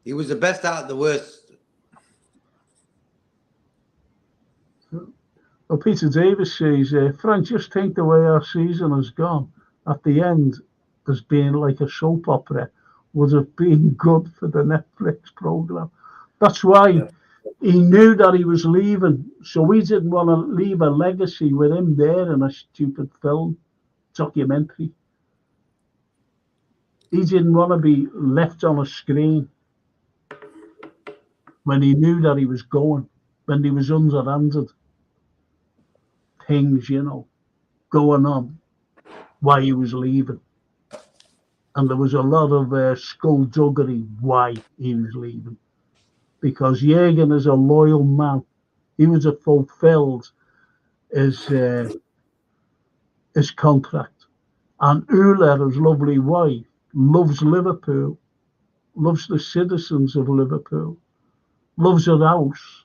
He was the best out of the worst. Well, Peter Davis says, Frank, just think the way our season has gone. At the end, as being like a soap opera, would have been good for the Netflix program. That's why he knew that he was leaving, so we didn't want to leave a legacy with him there in a stupid film, documentary. He didn't want to be left on a screen when he knew that he was going, when he was underhanded. Things, going on while he was leaving. And there was a lot of skullduggery why he was leaving. Because Jürgen is a loyal man. He would have fulfilled his contract. And Ula, his lovely wife, loves Liverpool, loves the citizens of Liverpool, loves her house.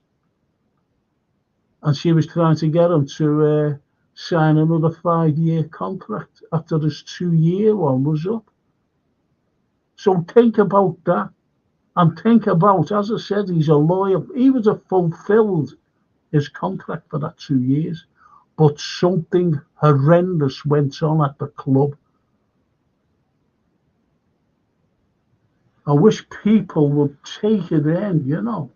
And she was trying to get him to sign another 5-year contract after his 2-year one was up. So think about that. And think about, as I said, he would have fulfilled his contract for that 2 years. But something horrendous went on at the club. I wish people would take it in,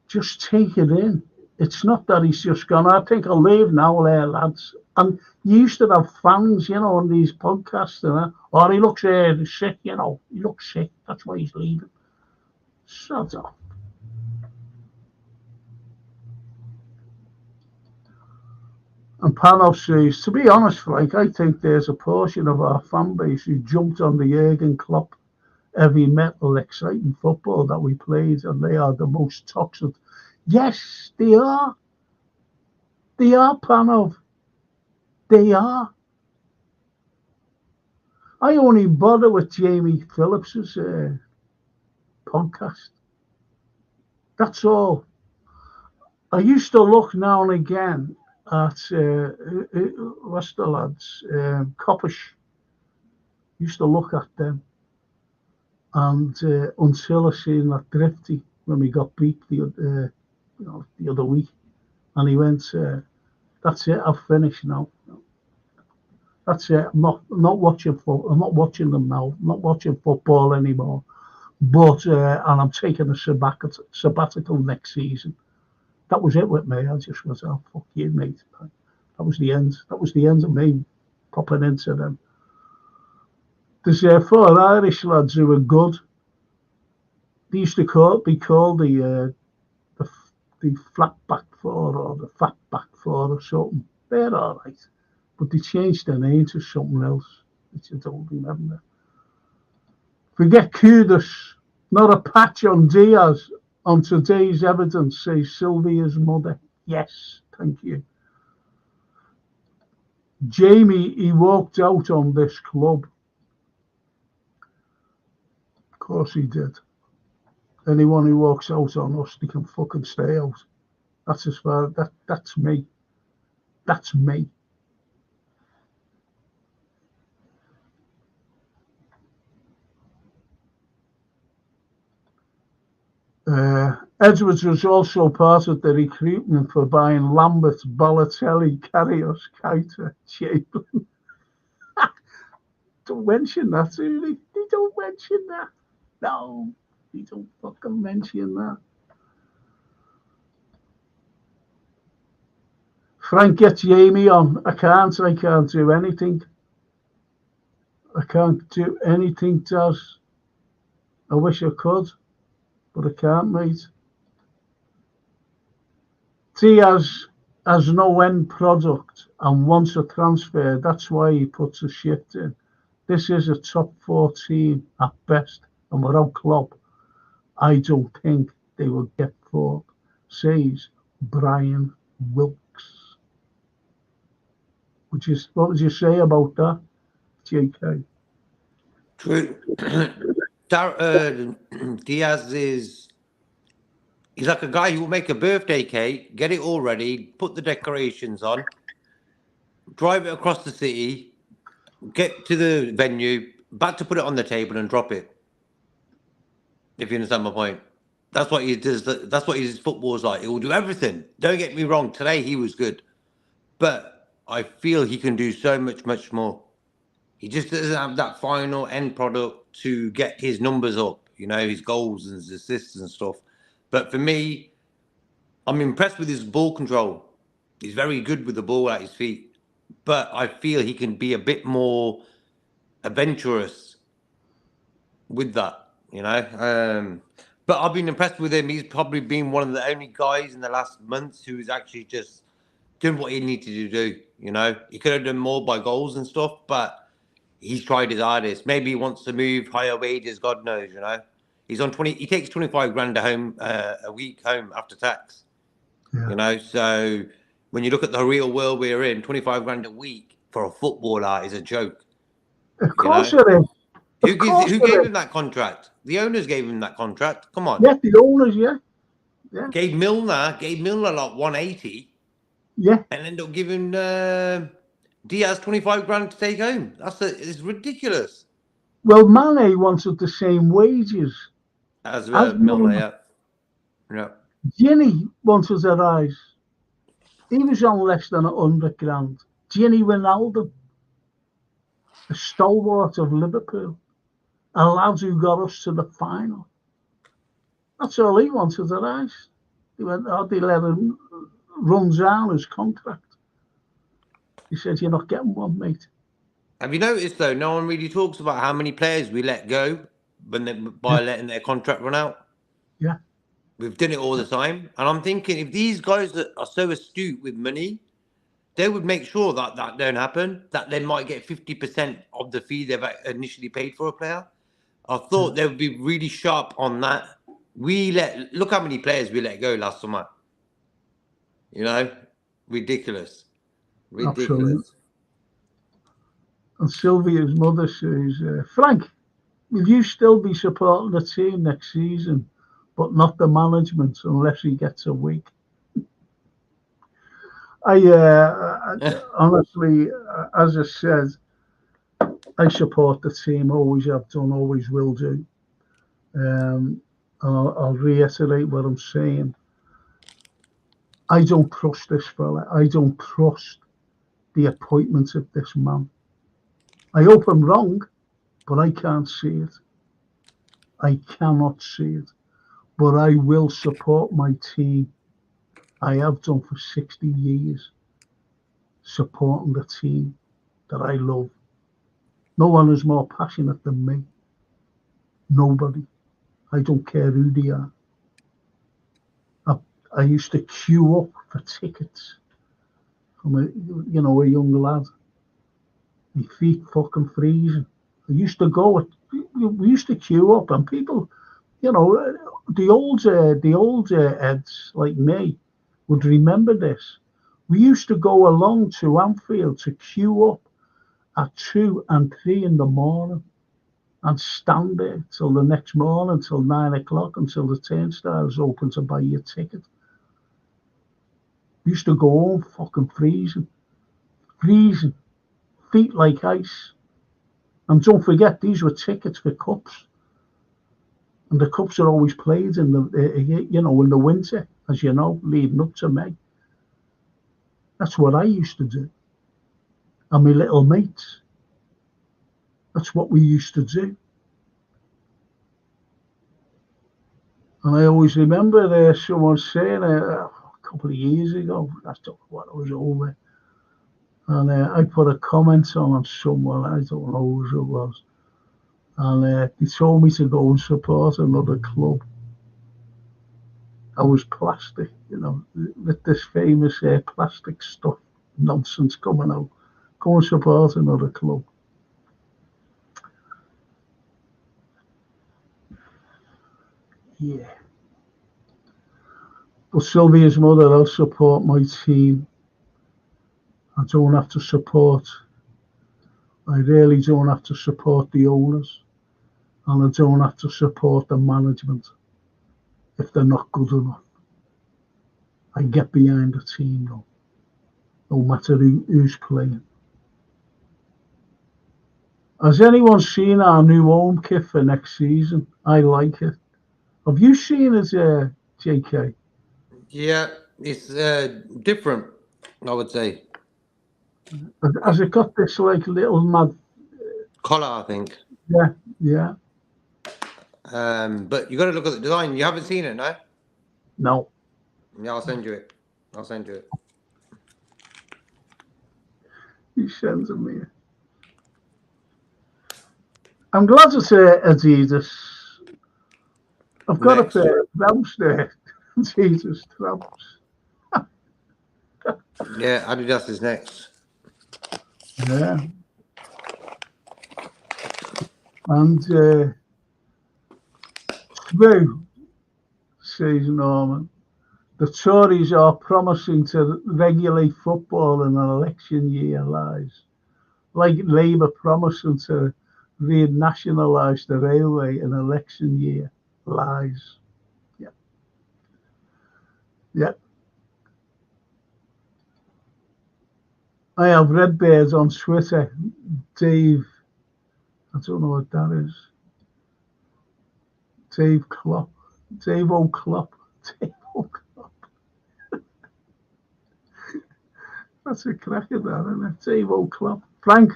Just take it in. It's not that he's just gone, I think I'll leave now, lads. And you used to have fans, on these podcasts, or he looks sick, he looks sick, that's why he's leaving. Shut up. And Panov says, to be honest, Frank, I think there's a portion of our fan base who jumped on the Jurgen Klopp heavy metal, exciting football that we played, and they are the most toxic. Yes, they are. They are, Panov. They are. I only bother with Jamie Phillips's podcast. That's all. I used to look now and again at what's the lads, Coppish. Used to look at them, and until I seen that Drifty when we got beat the other week, and he went, "That's it. I've finished now. That's it. I'm not watching football. I'm not watching them now. I'm not watching football anymore. But and I'm taking a sabbatical next season." That was it with me. I just was, oh, fuck you, mate. That was the end. That was the end of me popping into them. There's 4 Irish lads who were good. They used to be called the flat back four or the fat back four or something. They're all right. But they changed their name to something else, which I don't remember. Forget Kudus, not a patch on Diaz. On today's evidence, says Sylvia's mother. Yes, thank you. Jamie, he walked out on this club. Of course he did. Anyone who walks out on us, they can fucking stay out. That's as far that's me. That's me. Edwards was also part of the recruitment for buying Lambert, Balotelli, Karius, Keita, Chamberlain. Don't mention that, really. They don't mention that. No, they don't fucking mention that. Frank gets Jamie on. I can't do anything. I can't do anything, Taz. I wish I could, but I can't, mate. Diaz has no end product and wants a transfer. That's why he puts a shift in. This is a top 14 at best, and without Klopp, I don't think they will get fourth, says Brian Wilkes. What would you say about that, JK? True. Diaz he's like a guy who will make a birthday cake, get it all ready, put the decorations on, drive it across the city, get to the venue, about to put it on the table and drop it. If you understand my point. That's what he does. That's what his football's like. He will do everything. Don't get me wrong. Today he was good. But I feel he can do so much more. He just doesn't have that final end product to get his numbers up, his goals and his assists and stuff. But for me, I'm impressed with his ball control. He's very good with the ball at his feet. But I feel he can be a bit more adventurous with that, But I've been impressed with him. He's probably been one of the only guys in the last months who's actually just doing what he needed to do, He could have done more by goals and stuff, but he's tried his hardest. Maybe he wants to move higher wages, God knows, He's on 20. He takes 25 grand a week home after tax. Yeah. So when you look at the real world we're in, 25 grand a week for a footballer is a joke. Of course it is. Who gave him that contract? The owners gave him that contract. Come on. Yeah, the owners, yeah. Gave Milner like 180. Yeah. And ended up giving Diaz 25 grand to take home. It's ridiculous. Well, Mane wanted the same wages as Milner, yeah. Ginny wanted a rise. He was on less than 100 grand. Ginny Wijnaldum, a stalwart of Liverpool, a lad who got us to the final. That's all he wanted, a rise. They let him run down his contract. He said, "You're not getting one, mate." Have you noticed, though, no one really talks about how many players we let go by letting their contract run out? Yeah. We've done it all the time. And I'm thinking, if these guys that are so astute with money, they would make sure that don't happen, that they might get 50% of the fee they've initially paid for a player. I thought they would be really sharp on that. Look how many players we let go last summer. Ridiculous. Absolutely. And Sylvia's mother says, Frank, will you still be supporting the team next season, but not the management unless he gets a week? Honestly, as I said, I support the team, always have done, always will do. I'll reiterate what I'm saying. I don't trust this fella. I don't trust the appointment of this man. I hope I'm wrong, but I can't see it. I cannot see it. But I will support my team. I have done for 60 years, supporting the team that I love. No one is more passionate than me. Nobody. I don't care who they are. I used to queue up for tickets from a young lad. My feet fucking freezing. I used to go. We used to queue up, and people, the older heads like me would remember this. We used to go along to Anfield to queue up at 2 and 3 in the morning and stand there till the next morning, till 9 o'clock, until the turnstiles open to buy your ticket. We used to go home fucking freezing, feet like ice. And don't forget, these were tickets for cups. And the cups are always played in the winter, as you know, leading up to May. That's what I used to do. And my little mates. That's what we used to do. And I always remember someone saying a couple of years ago, that's what I was over. And I put a comment on someone, I don't know who it was. And they told me to go and support another club. I was plastic, with this famous plastic stuff, nonsense coming out. Go and support another club. Yeah. But Sylvia's mother, I'll support my team. I don't have to support. I really don't have to support the owners. And I don't have to support the management if they're not good enough. I get behind the team, though, no matter who's playing. Has anyone seen our new home kit for next season? I like it. Have you seen it, JK? Yeah, it's different, I would say. Has it got this like little mad Collar, I think. Yeah. But you got to look at the design. You haven't seen it, no? No. Yeah, I'll send you it. He sends it me. I'm glad to say Adidas. I've got a pair of tramps there. Adidas tramps. Yeah, Adidas is next. Yeah. And through, says Norman, the Tories are promising to regulate football in an election year, lies. Like Labour promising to re-nationalise the railway in election year, lies. Yeah. I have Redbeards on Twitter. Dave, I don't know what that is. Dave Klopp. Dave O'Klopp. That's a cracker, that, isn't it? Dave O'Klopp. Frank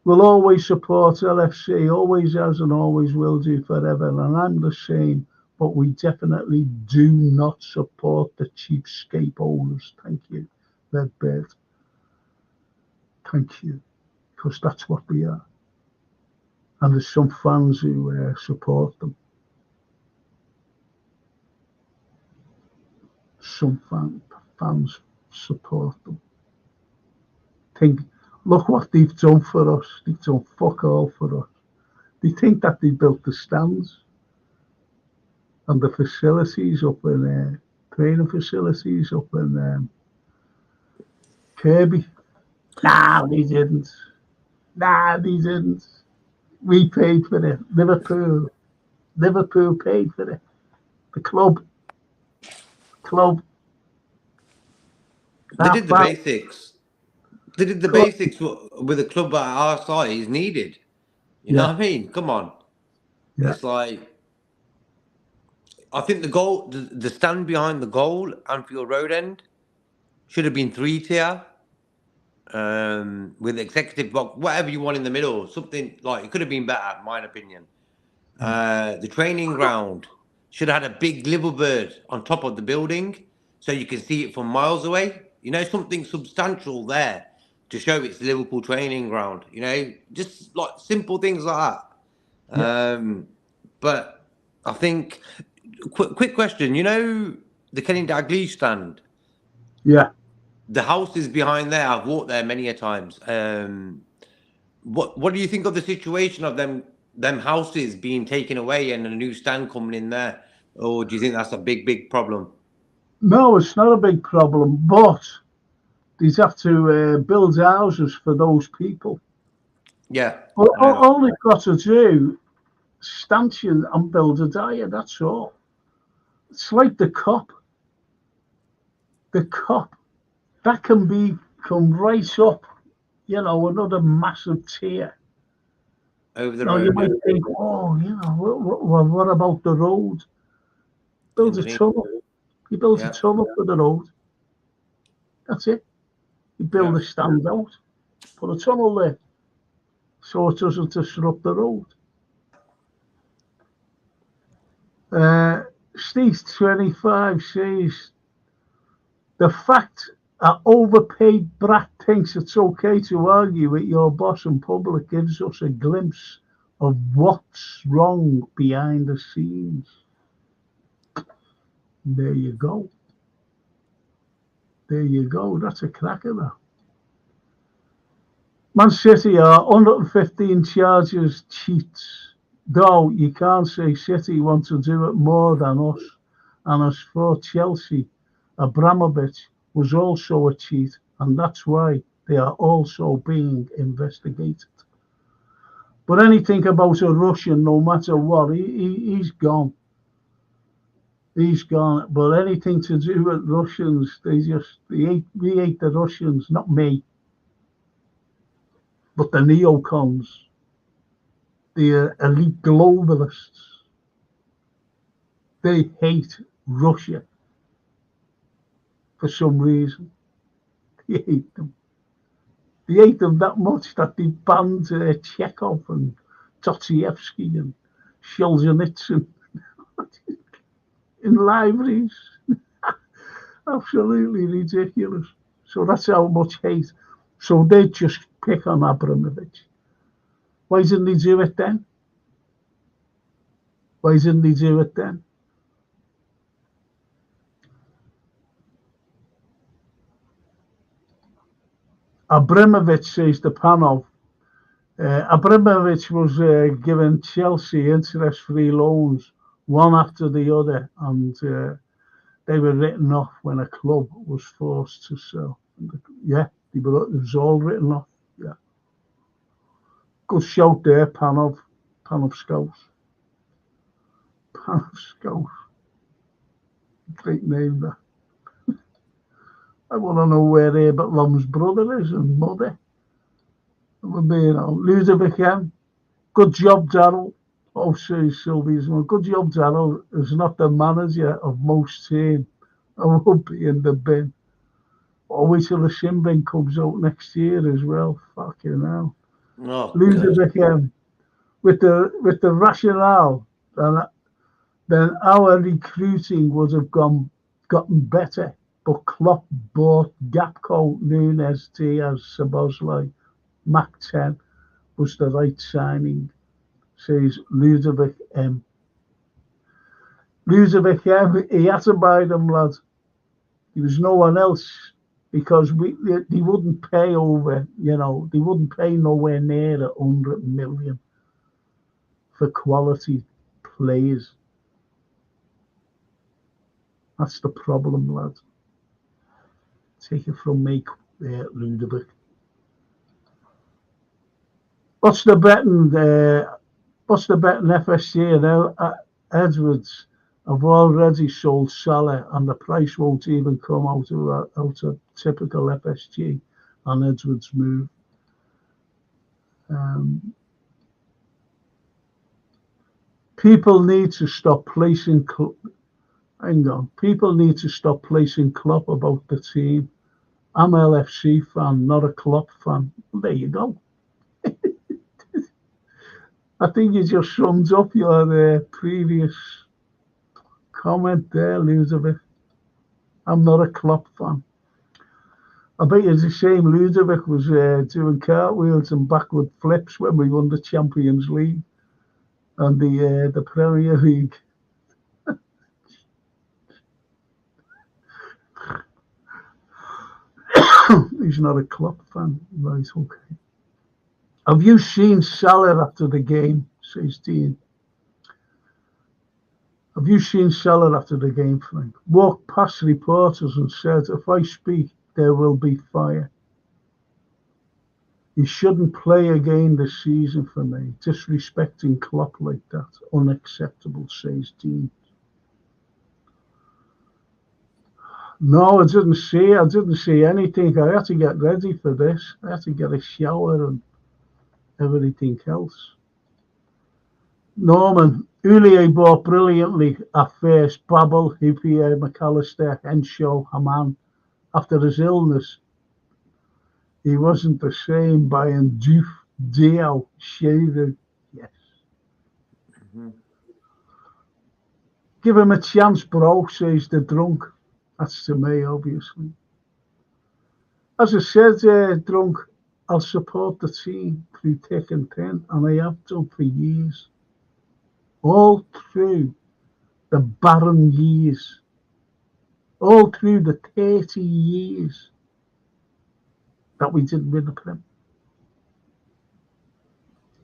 will always support LFC, always has and always will do forever. And I'm the same, but we definitely do not support the cheapskate owners. Thank you, Redbeard. Thank you, because that's what we are. And there's some fans who support them. Some fans support them. Look what they've done for us. They've done fuck all for us. They think that they built the stands and the facilities up in training facilities up in Kirby. Nah, they didn't. We paid for it. Liverpool paid for it. The club. They did the basics. They did the basics with a club at our size needed. You know what I mean? Come on. Yeah. It's like, I think the stand behind the goal, Anfield Road end, should have been 3-tier. With executive box, whatever you want in the middle, something like it could have been better, in my opinion. The training ground should have had a big liverbird on top of the building so you can see it from miles away. Something substantial there to show it's Liverpool training ground. Just like simple things like that. But I think, quick question. the Kenny Dalglish stand. Yeah. The house is behind there. I've walked there many a times. What do you think of the situation of them houses being taken away and a new stand coming in there? Or do you think that's a big problem? No, it's not a big problem, but they'd have to build houses for those people. Yeah. All they've got to do, stanchion and build a diet, that's all. It's like the cop. The cop, that can come right up, another massive tier. Over the Now, road. you might think, what about the road? Build a tunnel. You build a tunnel for the road. That's it. You build a stand out, put a tunnel there, so it doesn't disrupt the road. Steve 25 says, the fact an overpaid brat thinks it's okay to argue with your boss in public gives us a glimpse of what's wrong behind the scenes. There you go. There you go. That's a cracker now. Man City are 115 charges cheats. Though you can't say City want to do it more than us. And as for Chelsea, Abramovich was also a cheat, and that's why they are also being investigated. But anything about a Russian, no matter what, he's gone. He's gone. But anything to do with Russians, we hate the Russians, not me. But the neocons, the elite globalists, they hate Russia for some reason. They hate them. They hate them that much that they banned Chekhov and Dostoevsky and Solzhenitsyn in libraries. Absolutely ridiculous. So that's how much hate. So they just pick on Abramovich. Why didn't they do it then? Why didn't they do it then? Abramovich says to Panov, Abramovich was given Chelsea interest-free loans, one after the other, and they were written off when a club was forced to sell. Yeah, it was all written off. Yeah. Good shout there, Panov Scouts. Panov Scouts. Great name, that. I want to know where Herbert Lom's brother is and mother. Ludovic M. Good job, Darryl. Oh, says Sylvia's one. Good job, Darryl. Is not the manager of most teams. I will be in the bin. Or wait till the shin bin comes out next year as well. Fucking hell. Oh, Ludovic M. With the rationale, then our recruiting would have gotten better. But Klopp bought Gakpo, Nunes, Diaz, Szoboszlai, Mac 10 was the right signing, says Ludovic M. Ludovic M, he had to buy them, lad. There was no one else because they wouldn't pay over, they wouldn't pay nowhere near 100 million for quality players. That's the problem, lad. Take it from me, Ludovic. What's the betting FSG now? Edwards have already sold Salah, and the price won't even come out of typical FSG on Edwards' move. People need to stop placing. People need to stop placing Klopp about the team. I'm an LFC fan, not a Klopp fan. Well, there you go. I think you just summed up your previous comment there, Ludovic. I'm not a Klopp fan. I bet you it's a shame Ludovic was doing cartwheels and backward flips when we won the Champions League and the Premier League. He's not a Klopp fan. Right, okay. Have you seen Salah after the game, says Dean. Have you seen Salah after the game, Frank? Walked past reporters and said, if I speak, there will be fire. He shouldn't play again this season for me. Disrespecting Klopp like that. Unacceptable, says Dean. No, I didn't see anything. I had to get ready for this. I had to get a shower and everything else. Norman, Ulier bought brilliantly at first. Babel, Hippier, McAllister, Henshaw, Haman. After his illness, he wasn't the same buying Doof, Dio, Shaver. Yes. Mm-hmm. Give him a chance, bro, says the drunk. That's to me, obviously. As I said, drunk, I'll support the team through thick and thin, and I have done for years. All through the barren years. All through the 30 years that we didn't win the Prem.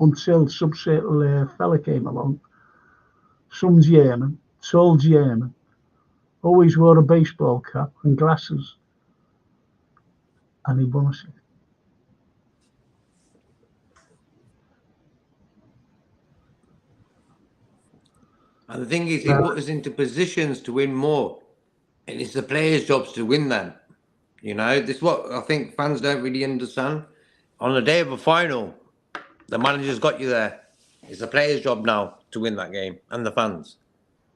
Until some certain fella came along, some German, tall German, always wore a baseball cap and glasses, and he won us it. And the thing is, he put us into positions to win more. And it's the players' jobs to win that. You know, this is what I think fans don't really understand. On the day of a final, the manager's got you there. It's the players' job now to win that game, and the fans.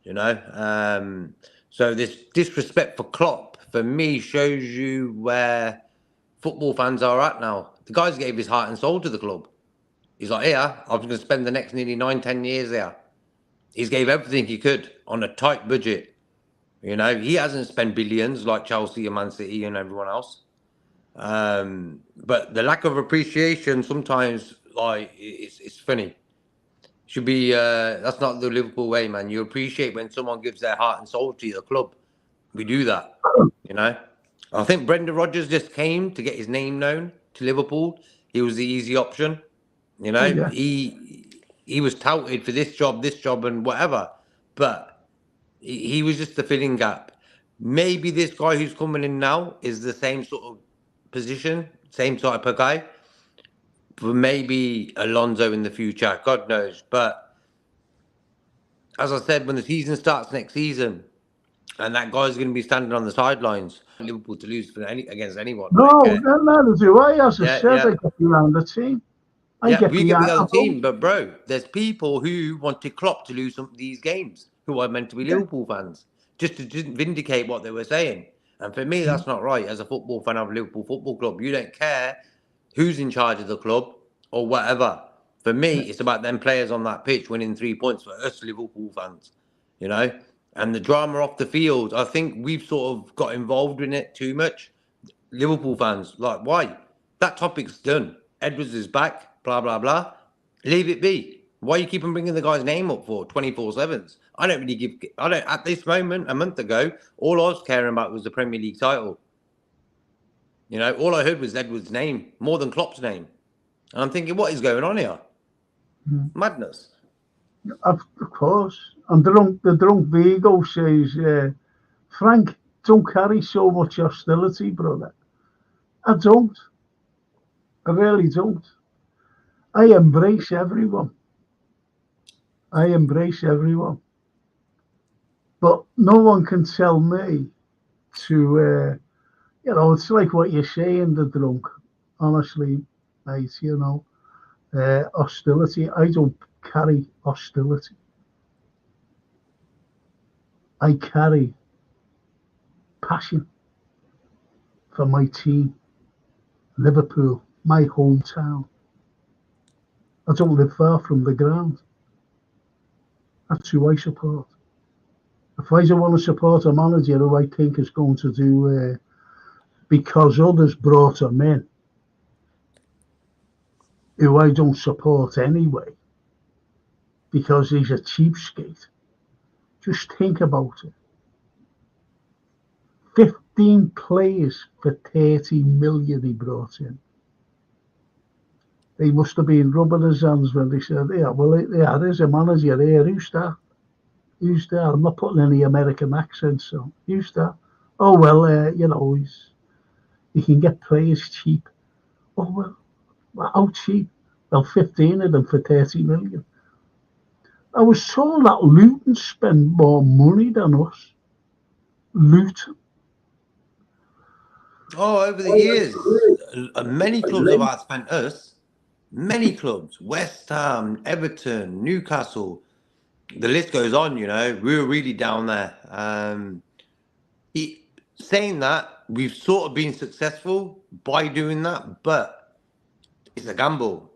You know, so this disrespect for Klopp, for me, shows you where football fans are at now. The guy gave his heart and soul to the club. He's like, yeah, I'm going to spend the next nearly 9-10 years there. He's gave everything he could on a tight budget. You know, he hasn't spent billions like Chelsea and Man City and everyone else. But the lack of appreciation sometimes, like, it's funny. Should be that's not the Liverpool way, man. You appreciate when someone gives their heart and soul to the club. We do that, you know. I think Brendan Rodgers just came to get his name known to Liverpool. He was the easy option, you know. Yeah. He was touted for this job, and whatever, but he was just the filling gap. Maybe this guy who's coming in now is the same sort of position, same type of guy. For maybe Alonso in the future, God knows. But as I said, when the season starts next season, and that guy's going to be standing on the sidelines, Liverpool to lose against anyone. No, neither do I. As I said, I get behind the team. I Yeah, get we get the behind other team, but bro, there's people who wanted Klopp to lose some of these games who are meant to be Liverpool fans, just to vindicate what they were saying. And for me, that's not right. As a football fan of Liverpool Football Club, you don't care who's in charge of the club or whatever. For me, it's about them players on that pitch winning 3 points for us Liverpool fans, you know? And the drama off the field, I think we've sort of got involved in it too much. Liverpool fans, like, why? That topic's done. Edwards is back, blah, blah, blah. Leave it be. Why you keep on bringing the guy's name up for 24/7s? I don't at this moment, a month ago, all I was caring about was the Premier League title. You know, all I heard was Edwards' name, more than Klopp's name. And I'm thinking, what is going on here? Madness. Of course. And the drunk Vigo says, Frank, don't carry so much hostility, brother. I don't. I really don't. I embrace everyone. But no one can tell me to, it's like what you're saying, the drunk. Honestly, mate, hostility. I don't carry hostility. I carry passion for my team, Liverpool, my hometown. I don't live far from the ground. That's who I support. If I don't want to support a manager who I think is going to do because others brought him in, who I don't support anyway, because he's a cheapskate, just think about it. 15 players for 30 million he brought in. They must have been rubbing his hands when they said, yeah, well, yeah, there's a manager here. Who's that? Who's that? I'm not putting any American accents on. Who's that? Oh, well, you know, you can get players cheap. Oh, well, how cheap? Well, 15 of them for 30 million. I was told that Luton spent more money than us. Luton. Oh, over the years, many clubs have outspent us. Many clubs, West Ham, Everton, Newcastle, the list goes on, you know. We were really down there. Saying that, we've sort of been successful by doing that, but it's a gamble.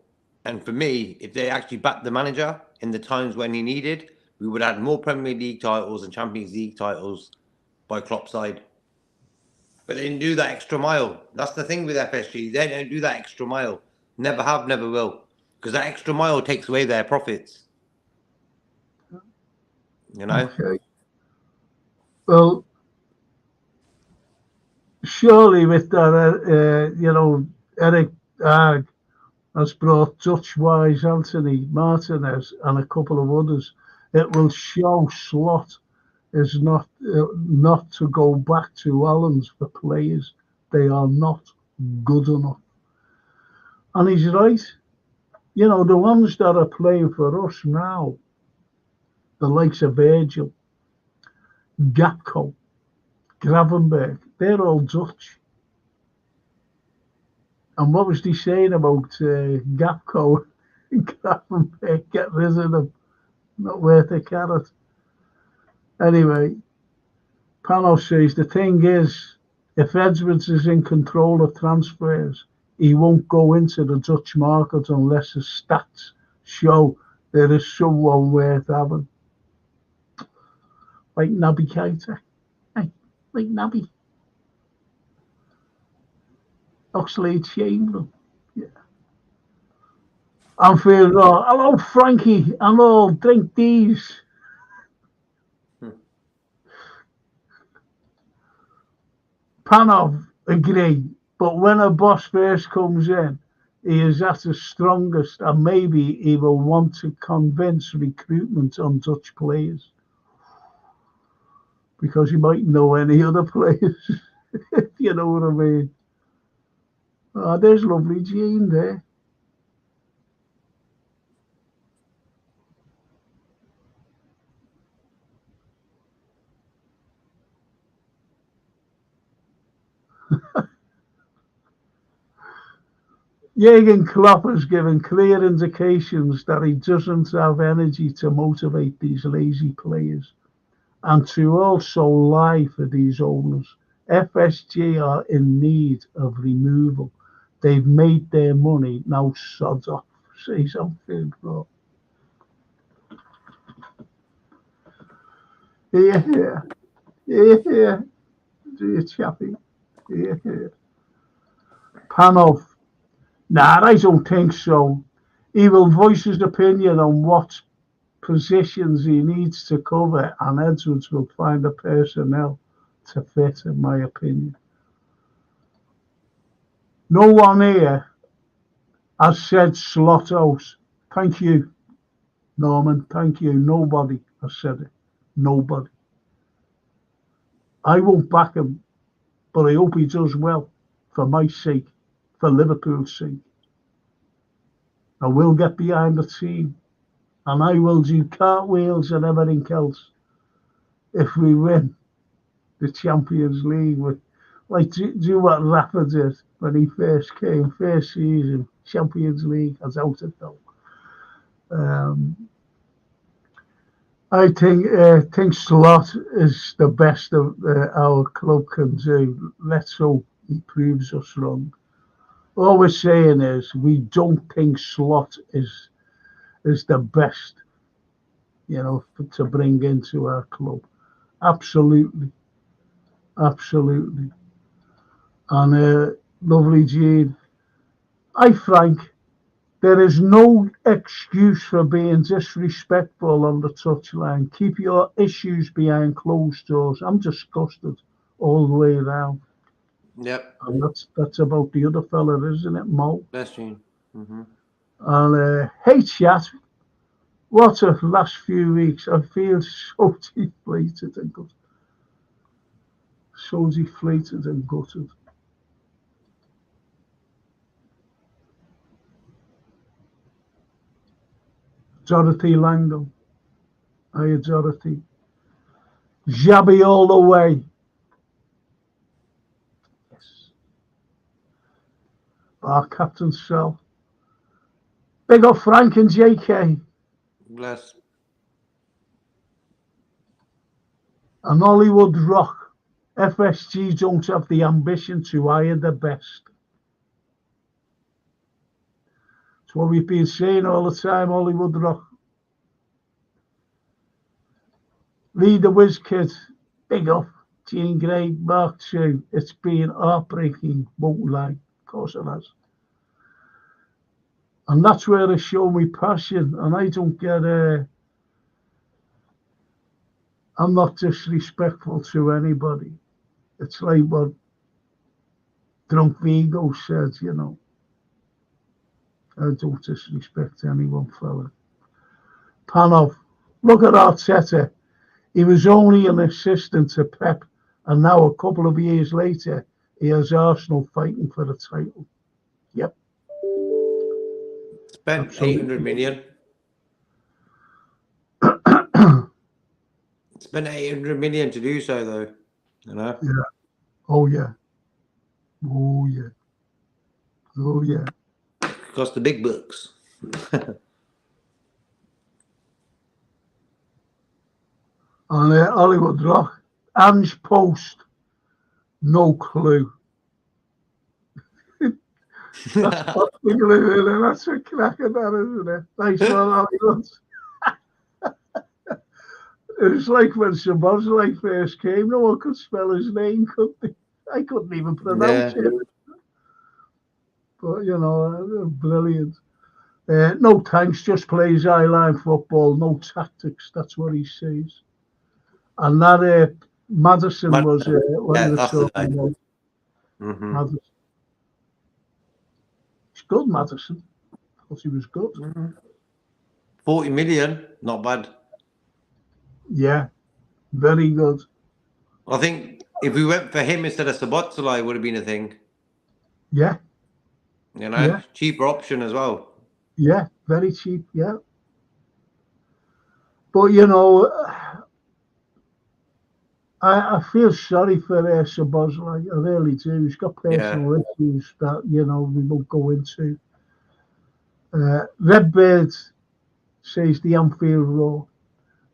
And for me, if they actually backed the manager in the times when he needed, we would have had more Premier League titles and Champions League titles by Klopp's side. But they didn't do that extra mile. That's the thing with FSG. They don't do that extra mile. Never have, never will. Because that extra mile takes away their profits. You know? Okay. Well, surely with that, you know, Eric Agg has brought Dutch Wise, Anthony Martinez, and a couple of others. It will show Slot is not to go back to Allens for players. They are not good enough. And he's right. You know, the ones that are playing for us now, the likes of Virgil, Gakpo, Gravenberg, they're all Dutch. And what was he saying about Gakpo and Gravenberg? Get rid of them. Not worth a carrot. Anyway, Panos says the thing is, if Edwards is in control of transfers, he won't go into the Dutch market unless his stats show there is someone worth having. Like Naby Keita. Hey, like Naby. Oxlade-Chamberlain. Yeah. I'm feeling, hello, Frankie. Hello, drink these. Panov, agree. But when a boss first comes in, he is at his strongest, and maybe he will want to convince recruitment on Dutch players. Because he might know any other players, if you know what I mean. Oh, there's lovely Jean there. Jurgen Klopp has given clear indications that he doesn't have energy to motivate these lazy players and to also lie for these owners. FSG are in need of removal. They've made their money, now sod off. Say something, bro. Yeah. Do you, chappy? Yeah. Panov. Nah, I don't think so. He will voice his opinion on what positions he needs to cover, and Edwards will find the personnel to fit, in my opinion. No one here has said slot out. Thank you, Norman. Thank you. Nobody has said it. Nobody. I won't back him, but I hope he does well for my sake, for Liverpool's sake. I will get behind the team, and I will do cartwheels and everything else if we win the Champions League. Like, do what Rafa did when he first came, first season, Champions League, as out of though. I think Slot is the best of our club can do. Let's hope he proves us wrong. All we're saying is we don't think Slot is the best, you know, to bring into our club. Absolutely. And lovely Jean. Frank, there is no excuse for being disrespectful on the touchline. Keep your issues behind closed doors. I'm disgusted. all the way around. Yep. And that's about the other fella, isn't it, Mo? That's true. Mm-hmm. And hey, chat, what a last few weeks. I feel so deflated and gutted. So deflated and gutted. Dorothy Langham. Hiya, Dorothy. Jabby all the way. Yes. Our Captain Cell. Big up Frank and JK. Bless. And Hollywood Rock. FSG don't have the ambition to hire the best. It's what we've been saying all the time, Hollywood Rock. Lee the Whiz Kid. Big up. Gene Gray, Mark 2. It's been heartbreaking, won't lie. Of course it has. And that's where I show my passion. And I don't get I'm not disrespectful to anybody. It's like what Drunk Vigo said, you know. I don't disrespect anyone, fella. Panov, look at Arteta. He was only an assistant to Pep, and now a couple of years later, he has Arsenal fighting for the title. Yep. Spent Absolutely. 800 million. Spent 800 million to do so, though. You know? Yeah. Oh, yeah. Oh, yeah. Oh, yeah. Cost the big bucks. And Hollywood Rock, Ange Post, no clue. That's a cracker, that, isn't it? Nice one, Hollywood. It was like when Szoboszlai first came, no one could spell his name, could they? I couldn't even pronounce it. But, you know, brilliant. No thanks, just plays eye-line football, no tactics, that's what he says. And that Madison was what he was talking about. Mm-hmm. Madison. He's good, Madison. I thought he was good. 40 million, not bad. Yeah, very good. I think if we went for him instead of Szoboszlai, it would have been a thing. Yeah. You know, yeah. Cheaper option as well. Yeah, very cheap, yeah. But, you know, I feel sorry for Szoboszlai. I really do. He's got personal issues that, you know, we won't go into. Redbird says the Anfield Roar.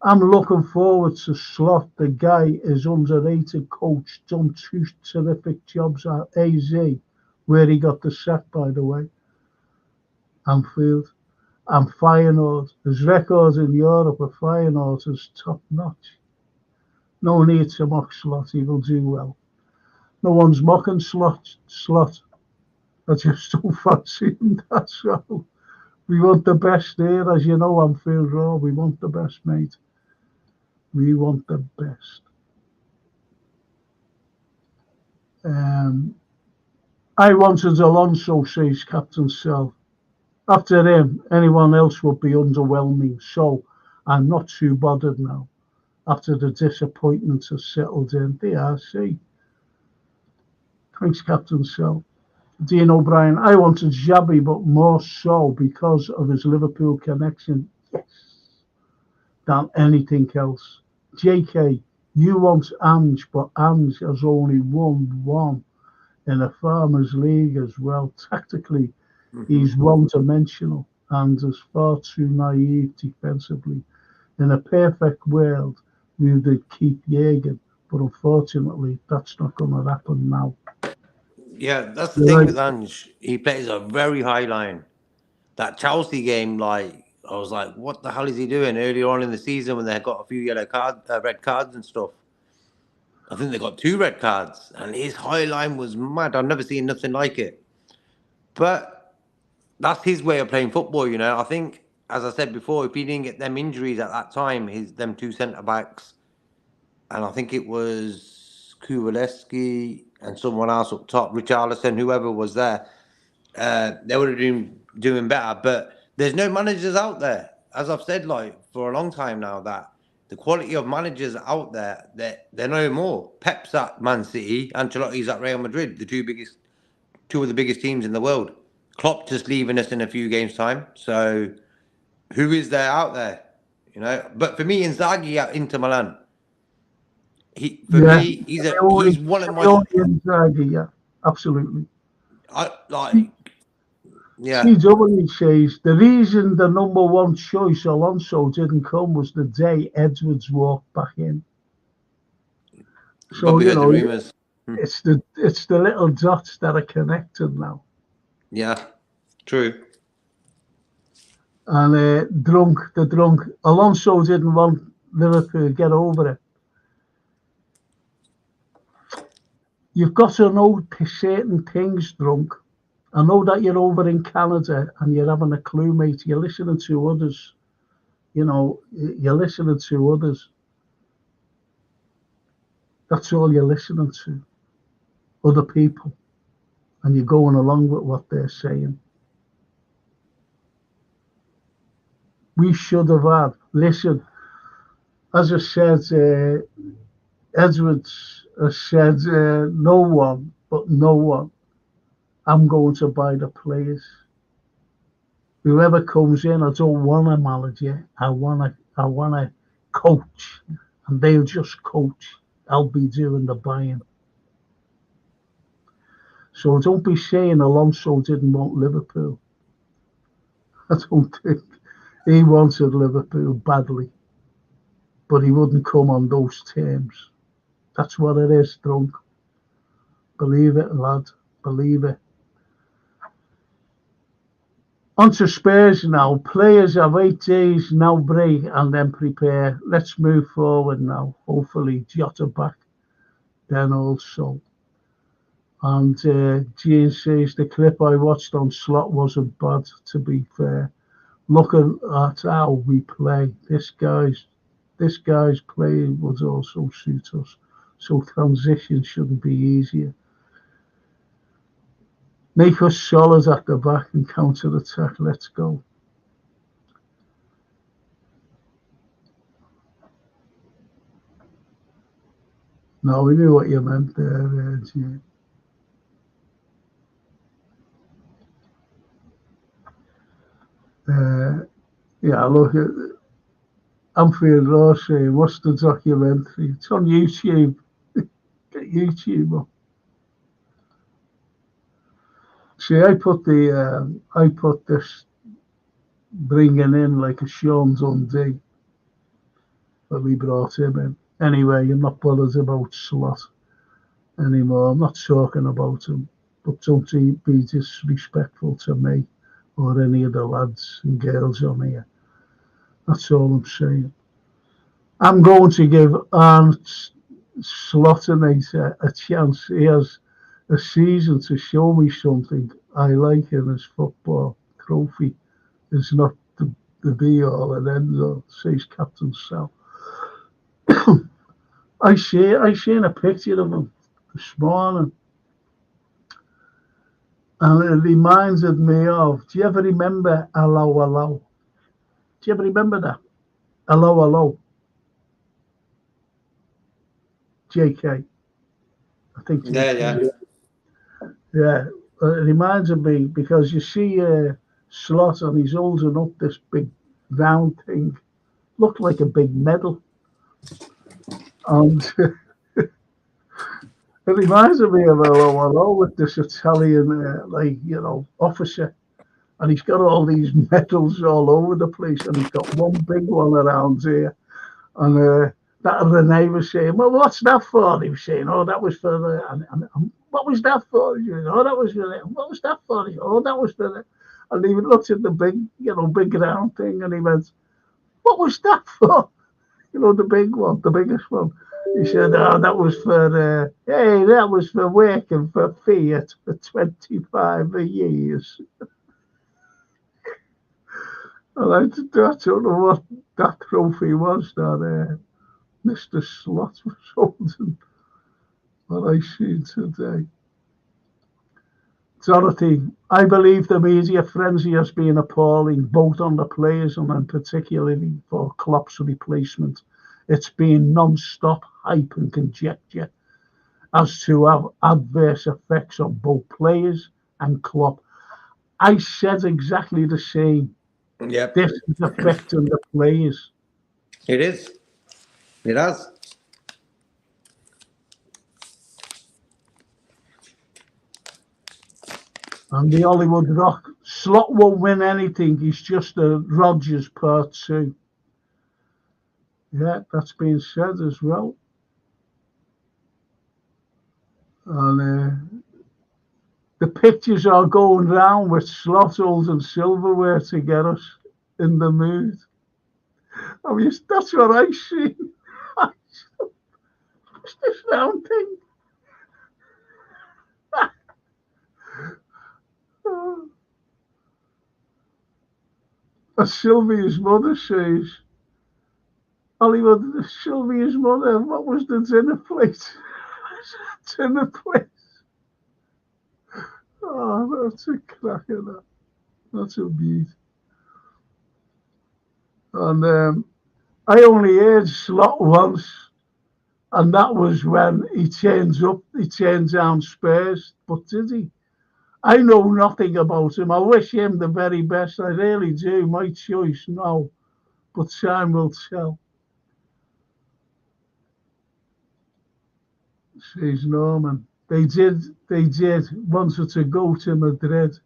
I'm looking forward to Slot. The guy is underrated coach, done 2 terrific jobs at AZ, where he got the sack, by the way. Anfield. And Feyenoord. His record in Europe at Feyenoord is top notch. No need to mock Slot, he will do well. No one's mocking Slot. I just don't fancy him, that's all. We want the best here, as you know, Anfield Roar. We want the best, mate. We want the best. I wanted Alonso, says Captain Cell. After him, anyone else would be underwhelming, so I'm not too bothered now. After the disappointment has settled in, DRC. Thanks, Captain Cell. Dean O'Brien, I wanted Xabi, but more so because of his Liverpool connection. Yes. Than anything else. JK, you want Ange, but Ange has only won one in a Farmers League as well. Tactically, he's one-dimensional and is far too naive defensively. In a perfect world, we would keep Jürgen, but unfortunately, that's not going to happen now. Yeah, that's the thing with Ange. He plays a very high line. That Chelsea game, like, I was like, what the hell is he doing? Earlier on in the season when they got a few red cards and stuff. I think they got 2 red cards, and his high line was mad. I've never seen nothing like it. But that's his way of playing football, you know. I think, as I said before, if he didn't get them injuries at that time, them 2 centre backs, and I think it was Kuwaleski, and someone else up top, Richarlison, whoever was there, they would have been doing better. But there's no managers out there, as I've said, like for a long time now, that the quality of managers out there, they're no more. Pep's at Man City, Ancelotti's at Real Madrid, the two of the biggest teams in the world. Klopp just leaving us in a few games' time. So who is there out there? You know, but for me, Inzaghi at Inter Milan, he's one of my. Inzaghi, yeah, absolutely. Yeah. CW says the reason the number one choice Alonso didn't come was the day Edwards walked back in. So you know, it's the little dots that are connected now. Yeah, true. And the drunk. Alonso didn't want Liverpool to get over it. You've got to know certain things, drunk. I know that you're over in Canada and you're having a clue, mate. You're listening to others. You know, you're listening to others. That's all you're listening to. Other people. And you're going along with what they're saying. We should have had, listen, as I said, Edwards has said, no one, I'm going to buy the players. Whoever comes in, I don't want a manager. I want a coach, and they'll just coach. I'll be doing the buying. So don't be saying Alonso didn't want Liverpool. I don't think he wanted Liverpool badly, but he wouldn't come on those terms. That's what it is, drunk. Believe it, lad. Believe it. On to Spurs now. Players have 8 days now break and then prepare. Let's move forward now. Hopefully Jota back then also. And Jean says the clip I watched on Slot wasn't bad, to be fair. Looking at how we play, this guy's play would also suit us. So transition shouldn't be easier. Make us solid at the back and counter attack. Let's go. No, we knew what you meant there, Jim. Yeah, look, Anfield Raw saying, what's the documentary? It's on YouTube. Get YouTube up. See, I put this bringing in like a Sean Dundee, but we brought him in. Anyway, I'm not bothered about Slot anymore. I'm not talking about him, but don't be disrespectful to me or any of the lads and girls on here. That's all I'm saying. I'm going to give Arndt Slotternator a chance. He has a season to show me something I like in his football. Trophy is not the be-all and end-all, says Captain Sal. I seen a picture of him this morning, and it reminded me of, do you ever remember Hello, Hello? Do you ever remember that? Hello, Hello. JK. I think. Yeah. Yeah, it reminds me because you see Slot and he's holding up this big round thing, looked like a big medal, and it reminds me of Hello with this Italian officer, and he's got all these medals all over the place, and he's got one big one around here, and that Renee was saying, well, what's that for? He was saying, oh, that was for the, and what was that for? Oh, that was for it. What was that for? Oh, that was for it. And he looked at the big round thing, and he went, what was that for? The big one, the biggest one. He said, oh, that was for, that was for working for Fiat for 25 years. And I don't know what that trophy was that Mr. Slot was holding. what I see today. Dorothy, I believe the media frenzy has been appalling, both on the players and in particularly for Klopp's replacement. It's been non-stop hype and conjecture as to adverse effects on both players and Klopp. I said exactly the same. Yep. This is affecting the players. It is. It has. And the Hollywood Rock, Slot won't win anything. He's just a Rodgers part 2. Yeah, that's been said as well. And the pictures are going round with Slot holding silverware to get us in the mood. I mean, that's what I see. It's this round thing. As Sylvia's mother says, Hollywood, Sylvia's mother, what was the dinner plate? Dinner plate. Oh, that's a cracker, that. That's a beaut. And I only heard Slot once, and that was when he turned down Spurs. But did he? I know nothing about him. I wish him the very best. I really do. My choice, no. But time will tell. Says Norman. They did wanted to go to Madrid.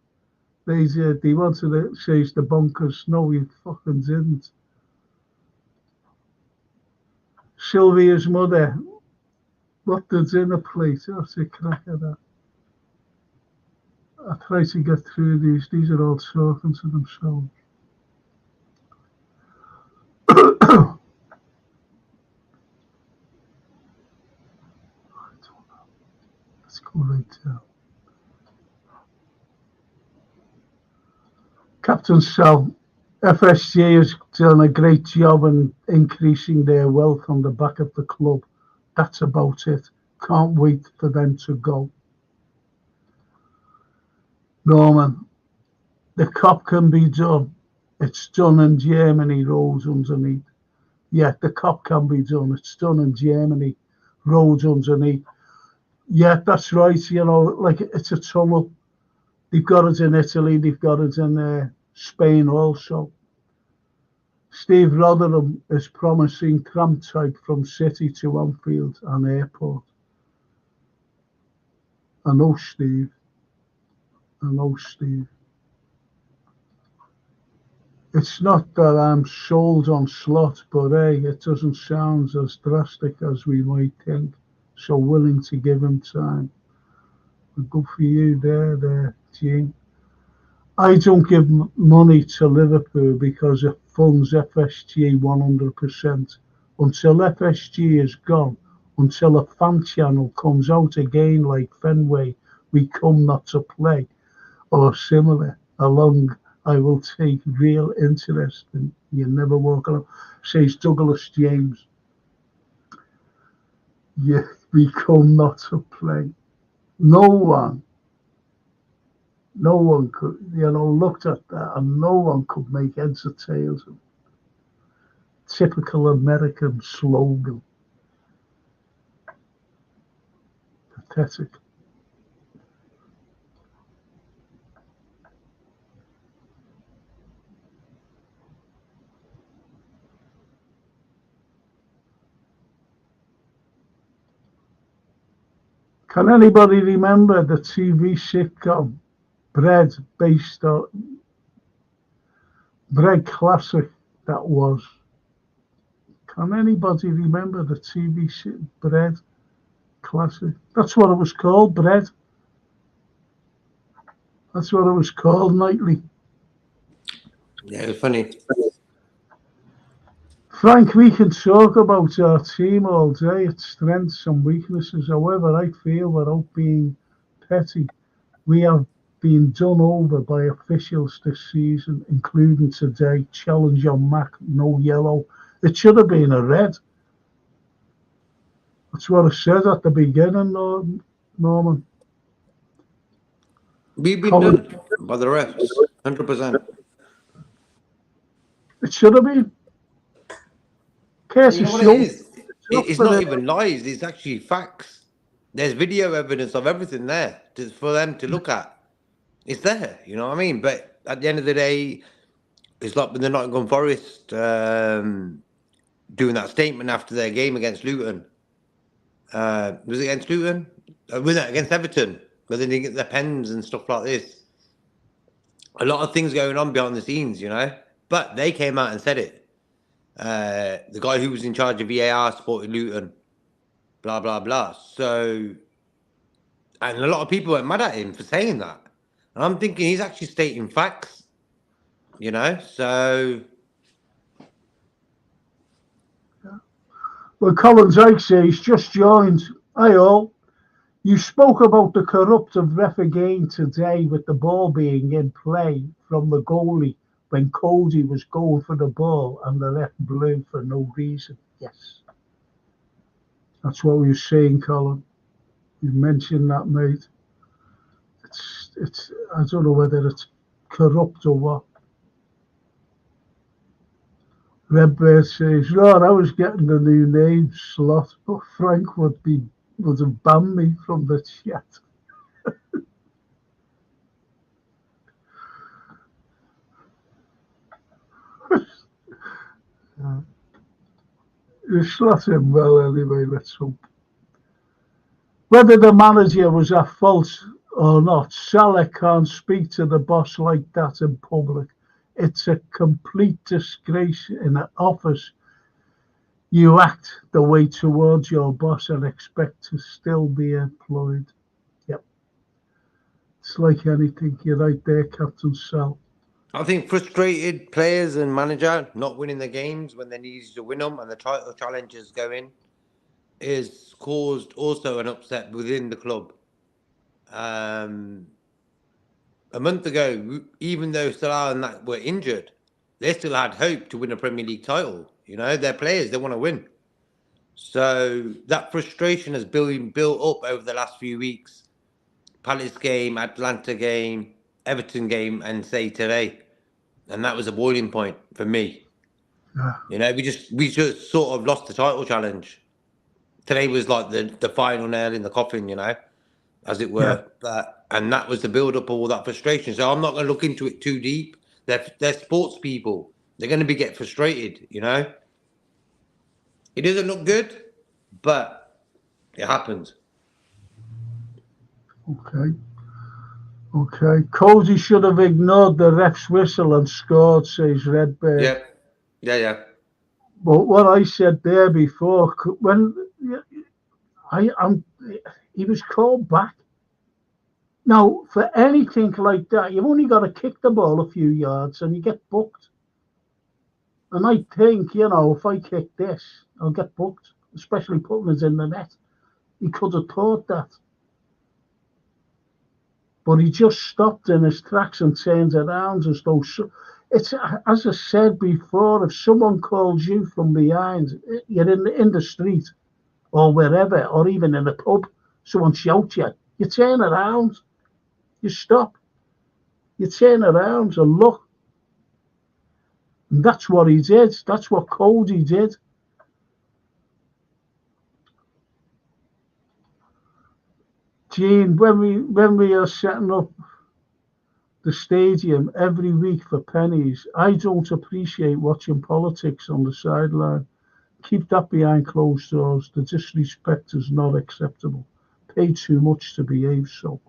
They did. They wanted to, says the bunkers. No, we fucking didn't. Sylvia's mother. What the dinner plate? That's a crack of that. I try to get through these. These are all talking to themselves. Let's go right down. Captain Sal, FSG has done a great job in increasing their wealth on the back of the club. That's about it. Can't wait for them to go. Norman, the COP can be done. It's done in Germany, roads underneath. Yeah, the COP can be done. It's done in Germany, roads underneath. Yeah, that's right. You know, like it's a tunnel. They've got it in Italy. They've got it in Spain also. Steve Rotherham is promising tram type from City to Anfield and Airport. I know, Steve. It's not that I'm sold on Slot, but hey, it doesn't sound as drastic as we might think. So willing to give him time. But good for you there, Gene. I don't give money to Liverpool because it funds FSG 100%. Until FSG is gone, until a fan channel comes out again like Fenway, we come not to play, or similar, along I will take real interest in. You never walk alone, says Douglas James. Yeah, we come not to play. No one could, looked at that and no one could make heads or tails of it. Typical American slogan. Pathetic. Can anybody remember the TV sitcom Bread based on Bread Classic that was? Can anybody remember the TV Bread Classic? That's what it was called, Bread. That's what it was called, Nightly. Yeah, it was funny. Frank, we can talk about our team all day, its strengths and weaknesses. However, I feel without being petty, we have been done over by officials this season, including today. Challenge on Mac, no yellow. It should have been a red. That's what I said at the beginning, Norman. We've been Colin, done by the refs, 100%. it should have been. And you Casey know what it Schultz. is? It's not even lies. It's actually facts. There's video evidence of everything there for them to look at. It's there, you know what I mean? But at the end of the day, it's like with the Nottingham Forest doing that statement after their game against Luton. Was it against Luton? Was it against Everton? Where they didn't get their pens and stuff like this. A lot of things going on behind the scenes, you know? But they came out and said it. The guy who was in charge of VAR supported Luton. Blah, blah, blah. So, and a lot of people went mad at him for saying that. And I'm thinking he's actually stating facts, you know? So, Well, Colin Sykes says, just joined. Hi all. You spoke about the corruptive ref again today with the ball being in play from the goalie when Cody was going for the ball and the ref blew for no reason. Yes. That's what we were saying, Colin. You mentioned that, mate. It's I don't know whether it's corrupt or what. Redbeard says, Lord, I was getting the new name slot, but Frank would have banned me from the chat. You slot him well anyway, let's hope. Whether the manager was at fault or not, Salah can't speak to the boss like that in public. It's a complete disgrace in an office. You act the way towards your boss and expect to still be employed. Yep. It's like anything. You're right there, Captain Sal. I think frustrated players and manager not winning the games when they needed to win them and the title challenges going is caused also an upset within the club. A month ago, even though Salah and that were injured, they still had hope to win a Premier League title. You know, they're players, they want to win. So that frustration has been built up over the last few weeks. Palace game, Atlanta game, Everton game, and say today. And that was a boiling point for me. Yeah. You know, we just sort of lost the title challenge. Today was like the final nail in the coffin, you know, as it were. Yeah. And that was the build up of all that frustration. So I'm not going to look into it too deep. They're sports people. They're going to get frustrated, you know. It doesn't look good, but it happens. Okay. Cody should have ignored the ref's whistle and scored, says Redbeard. Yeah. But what I said there before, when he was called back. Now, for anything like that, you've only got to kick the ball a few yards and you get booked. And I think, you know, if I kick this, I'll get booked, especially putting it in the net. He could have thought that. But he just stopped in his tracks and turned around as though... It's, as I said before, if someone calls you from behind, you're in the street or wherever, or even in a pub, someone shouts you turn around, you stop, you turn around and look. And that's what he did. That's what Cody did. Gene, when we are setting up the stadium every week for pennies, I don't appreciate watching politics on the sideline. Keep that behind closed doors. The disrespect is not acceptable. Pay too much to behave so.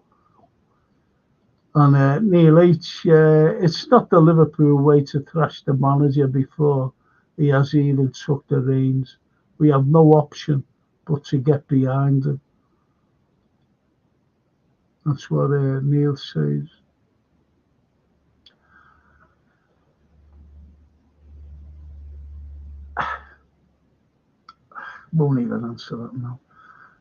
And Neil H, it's not the Liverpool way to thrash the manager before he has even took the reins. We have no option but to get behind him. That's what Neil says. Won't even answer that now.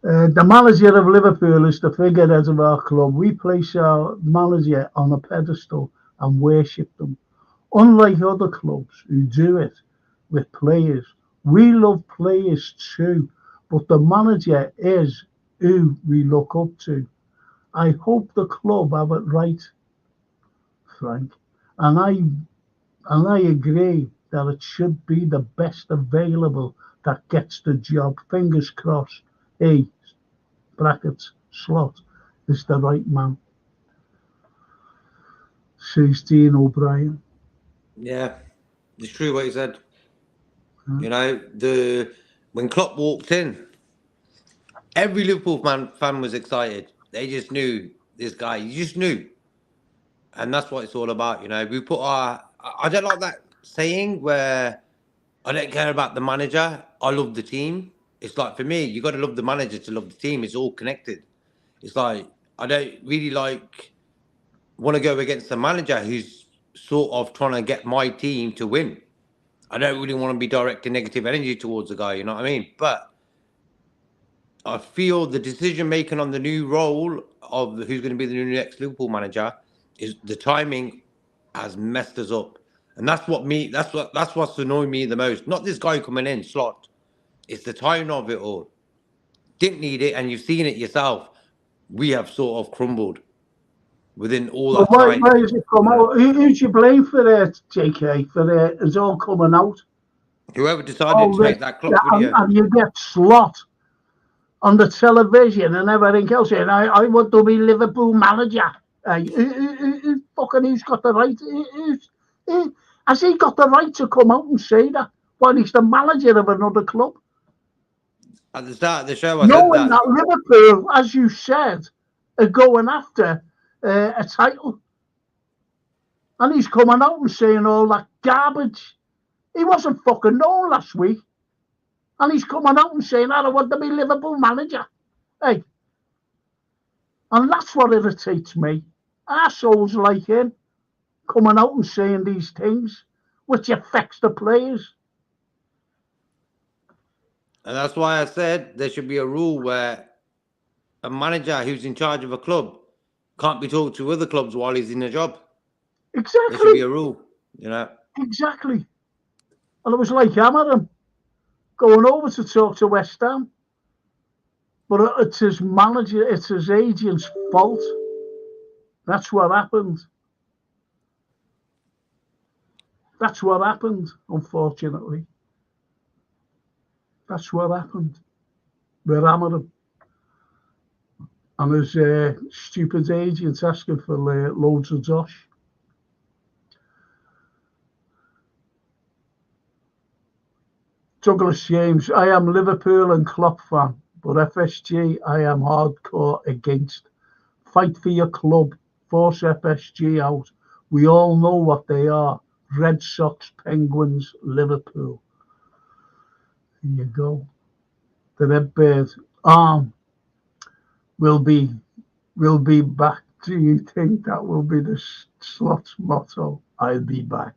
The manager of Liverpool is the figurehead of our club. We place our manager on a pedestal and worship them. Unlike other clubs who do it with players, we love players too, but the manager is who we look up to. I hope the club have it right, Frank, and I agree that it should be the best available that gets the job. Fingers crossed. Hey, brackets, Slot is the right man, says Dean O'Brien. Yeah, it's true what he said. Hmm. You know, when Klopp walked in, every Liverpool fan was excited. They just knew this guy. You just knew, and that's what it's all about. You know, we put our. I don't like that saying where I don't care about the manager. I love the team. It's like for me, you got to love the manager to love the team. It's all connected. It's like I don't really want to go against the manager who's sort of trying to get my team to win. I don't really want to be directing negative energy towards the guy. You know what I mean? But I feel the decision making on the new role of who's going to be the new next Liverpool manager is the timing has messed us up, and that's what's annoying me the most. Not this guy coming in Slot. It's the timing of it all. Didn't need it, and you've seen it yourself. We have sort of crumbled within all Well, that time. why does it come You know, out? Who's you blame for that, JK? For that, it's all coming out. whoever decided All to this, make that Klopp and, video. and you get Slot on the television and everything else. And I want to be Liverpool manager. Who's got the right? Has he got the right to come out and say that while he's the manager of another club? At the start of the show, I said Knowing that. that Liverpool, as you said, are going after a title. And he's coming out and saying all that garbage. He wasn't fucking known last week. And he's coming out and saying, I don't want to be Liverpool manager. Hey. And that's what irritates me. Arseholes like him coming out and saying these things, which affects the players. And that's why I said there should be a rule where a manager who's in charge of a club can't be talked to other clubs while he's in a job. There should be Exactly. a rule, you know. Exactly. And it was like Amarim going over to talk to West Ham. But it's his manager, it's his agent's fault. That's what happened. That's what happened, unfortunately. That's what happened. With Amarim. And his stupid agents asking for loads of dosh. Douglas James, I am Liverpool and Klopp fan, but FSG I am hardcore against. Fight for your club, force FSG out. We all know what they are. Red Sox, Penguins, Liverpool. There you go. The Redbird arm will be back. Do you think that will be the Slot's motto? I'll be back.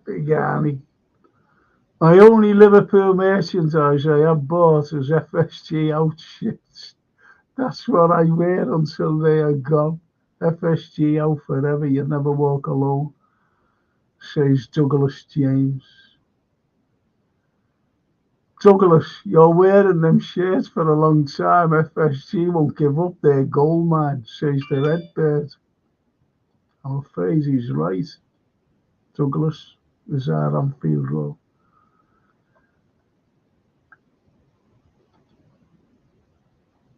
Big Arnie. My only Liverpool merchandise I have bought is FSG outfits. That's what I wear until they are gone. FSG out forever. You never walk alone, says Douglas James. Douglas, you're wearing them shirts for a long time. FSG won't give up their gold mine, says the Redbird. I'm afraid he's right. Douglas is our Anfield Road.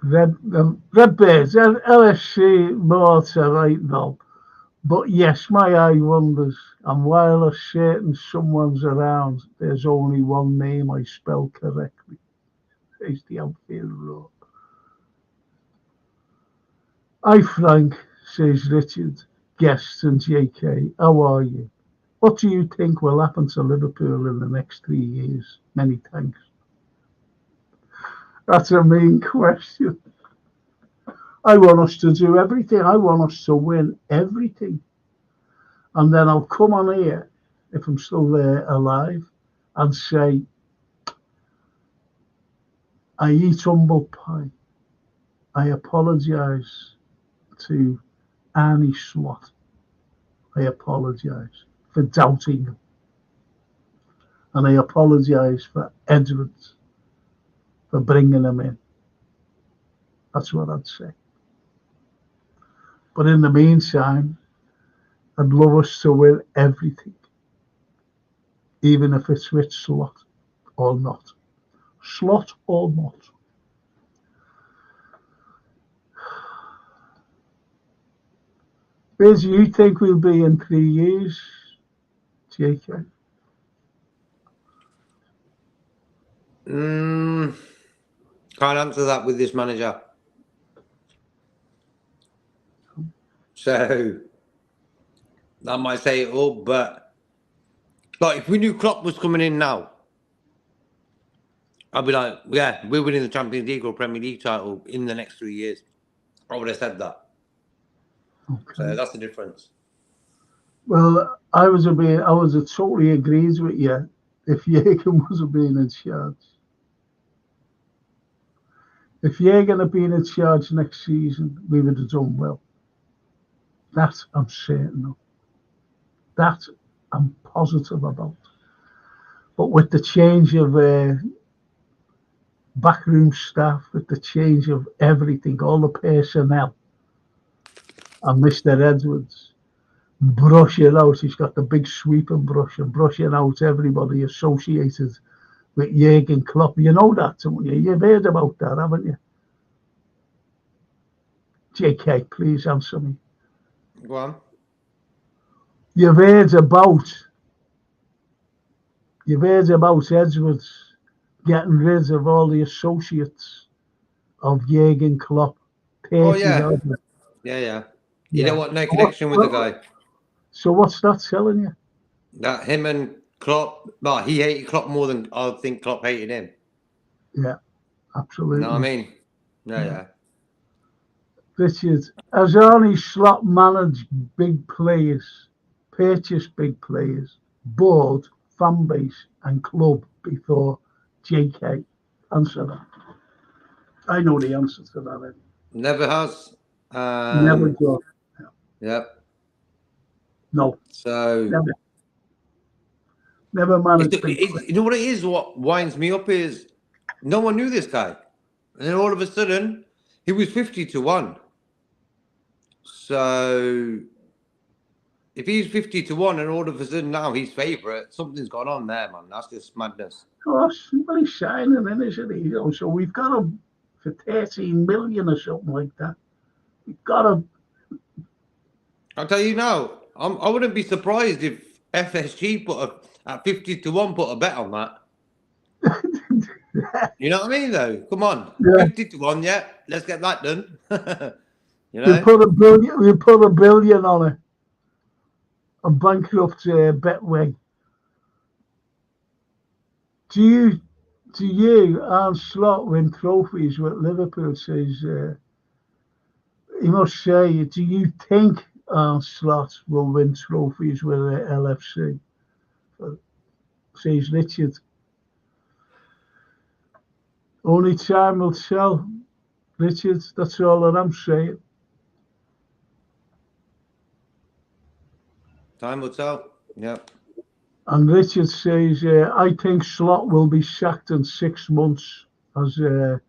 Redbirds, LSC more to right now. But yes, my eye wanders, and while a certain someone's around, there's only one name I spell correctly. It's the Anfield Road. Hi Frank, says Richard, guests and JK, how are you? What do you think will happen to Liverpool in the next 3 years? Many thanks. That's a main question. I want us to do everything. I want us to win everything. And then I'll come on here, if I'm still there alive, and say, I eat humble pie. I apologise to Arnie Slot. I apologise for doubting him. and I apologise for Edwards for bringing him in. That's what I'd say. But in the meantime, I'd love us to win everything, even if it's with Slot or not. Slot or not. Where do you think we'll be in 3 years, JK? Can't answer that with this manager. So that might say it all, but like if we knew Klopp was coming in now, I'd be like, yeah, we're winning the Champions League or Premier League title in the next 3 years. I would have said that. Okay. So that's the difference. Well, I was totally agrees with you if Jurgen wasn't being in charge. If Jurgen had been in charge next season, we would have done well. That I'm certain of. That I'm positive about. But with the change of backroom staff, with the change of everything, all the personnel, and Mr. Edwards brushing out, he's got the big sweeping brush and brushing out everybody associated with Jurgen Klopp. You know that, don't you? You've heard about that, haven't you? JK, please answer me. Go on. You've heard about Edwards getting rid of all the associates of Jurgen Klopp. Oh, yeah. Yeah. You don't want no connection with the guy. So what's that telling you? That him and Klopp, well, he hated Klopp more than I think Klopp hated him. Yeah, absolutely. You know what I mean? Yeah. Richard, has Arne Slot managed big players, purchased big players, board, fan base and club before? JK, answer that. I know the answer to that. Eddie. Never has. Never got. Yep. No. So never managed. You know what it is? What winds me up is no one knew this guy, and then all of a sudden he was 50-1. So if he's 50-1, and all of a sudden now he's favourite, something's gone on there, man. That's just madness. Oh, he's shining in, isn't he? You know, so we've got him for 13 million or something like that. We've got him. I'll tell you now, I wouldn't be surprised if FSG at 50-1 put a bet on that. You know what I mean, though? Come on, 50-1, yeah. Let's get that done. You know, we put a billion on it. A bankrupt Betway. Do you, Arne Slot, win trophies with Liverpool? Says he must say. Do you think Arne Slot will win trophies with LFC? Says Richard. Only time will tell, Richard. That's all that I'm saying. Time will tell. Yep. And Richard says, I think Slot will be sacked in 6 months. As that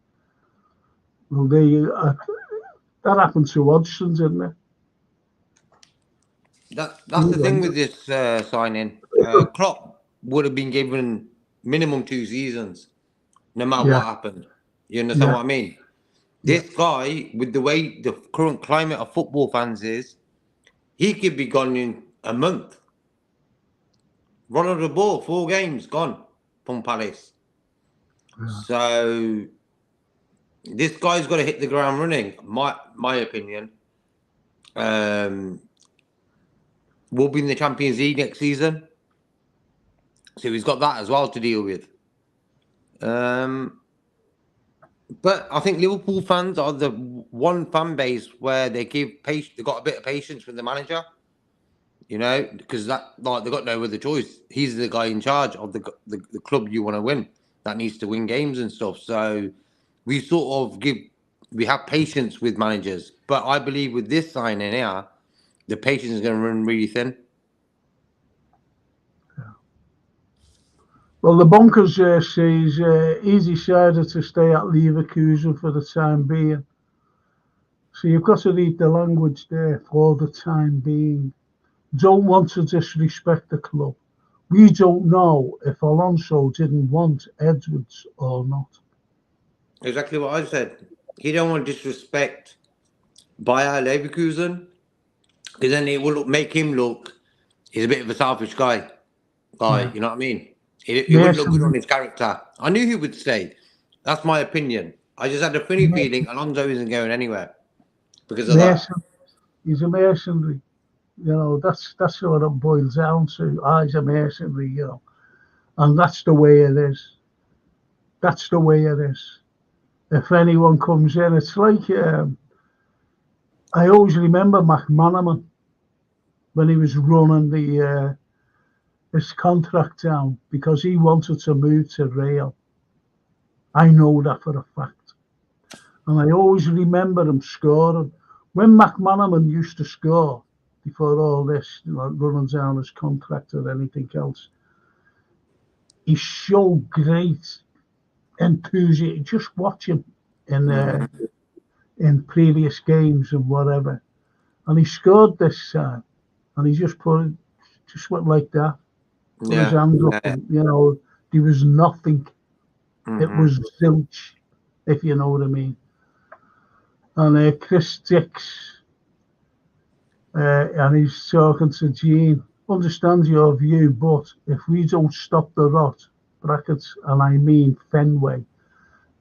happened to Hodgson, didn't it? That's the thing with this signing. Klopp would have been given minimum 2 seasons, no matter what happened. You understand what I mean? This guy, with the way the current climate of football fans is, he could be gone in a month. Run on the ball, 4 games, gone from Palace. Yeah. So this guy's got to hit the ground running. My opinion. We'll be in the Champions League next season. So he's got that as well to deal with. But I think Liverpool fans are the one fan base where they got a bit of patience with the manager. You know, because they've got no other choice. He's the guy in charge of the club you want to win. That needs to win games and stuff. So we we have patience with managers. But I believe with this signing here, the patience is going to run really thin. Well, the bunkers says he decided to stay at Leverkusen for the time being. So you've got to read the language there, for the time being. Don't want to disrespect the club. We don't know if Alonso didn't want Edwards or not. Exactly what I said. He don't want to disrespect Bayer Leverkusen, because then it will make him look he's a bit of a selfish guy. Yeah. You know what I mean? It wouldn't look good on Mason, his character. I knew he would stay. That's my opinion. I just had a funny feeling Alonso isn't going anywhere because of that. Mason, he's a mercenary. You know, that's what it boils down to. He's a mercenary, you know. And that's the way it is. That's the way it is. If anyone comes in, it's like I always remember McManaman when he was running the his contract down because he wanted to move to Real. I know that for a fact. And I always remember him scoring. When McManaman used to score before all this, you know, running down his contract or anything else, he showed great enthusiasm. Just watch him in previous games and whatever. And he scored this time. And he just went like that, put his Yeah. hand up, Yeah. and, you know, there was nothing. It Mm-hmm. was zilch, if you know what I mean. And Chris Dix, and he's talking to Gene, understands your view, but if we don't stop the rot, brackets, and I mean Fenway,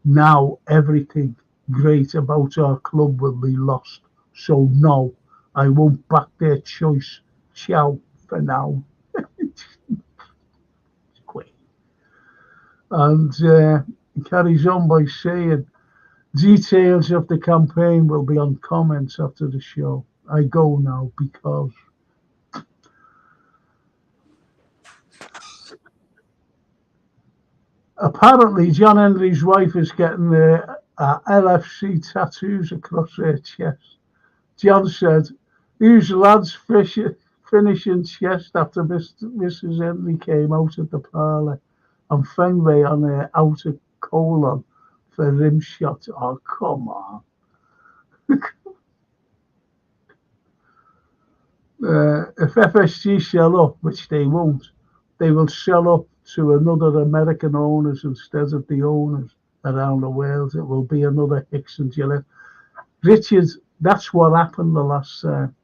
now everything great about our club will be lost. So no, I won't back their choice. Ciao for now. And he carries on by saying, details of the campaign will be on comments after the show. I go now because apparently John Henry's wife is getting LFC tattoos across her chest. John said, whose lads finishing chest after Mrs. Henry came out of the parlour and Fenway on her outer colon for rim shot. Oh, come on. If FSG sell up, which they won't, they will sell up to another American owners instead of the owners around the world. It will be another Hicks and Gillett. Richard, that's what happened the last time.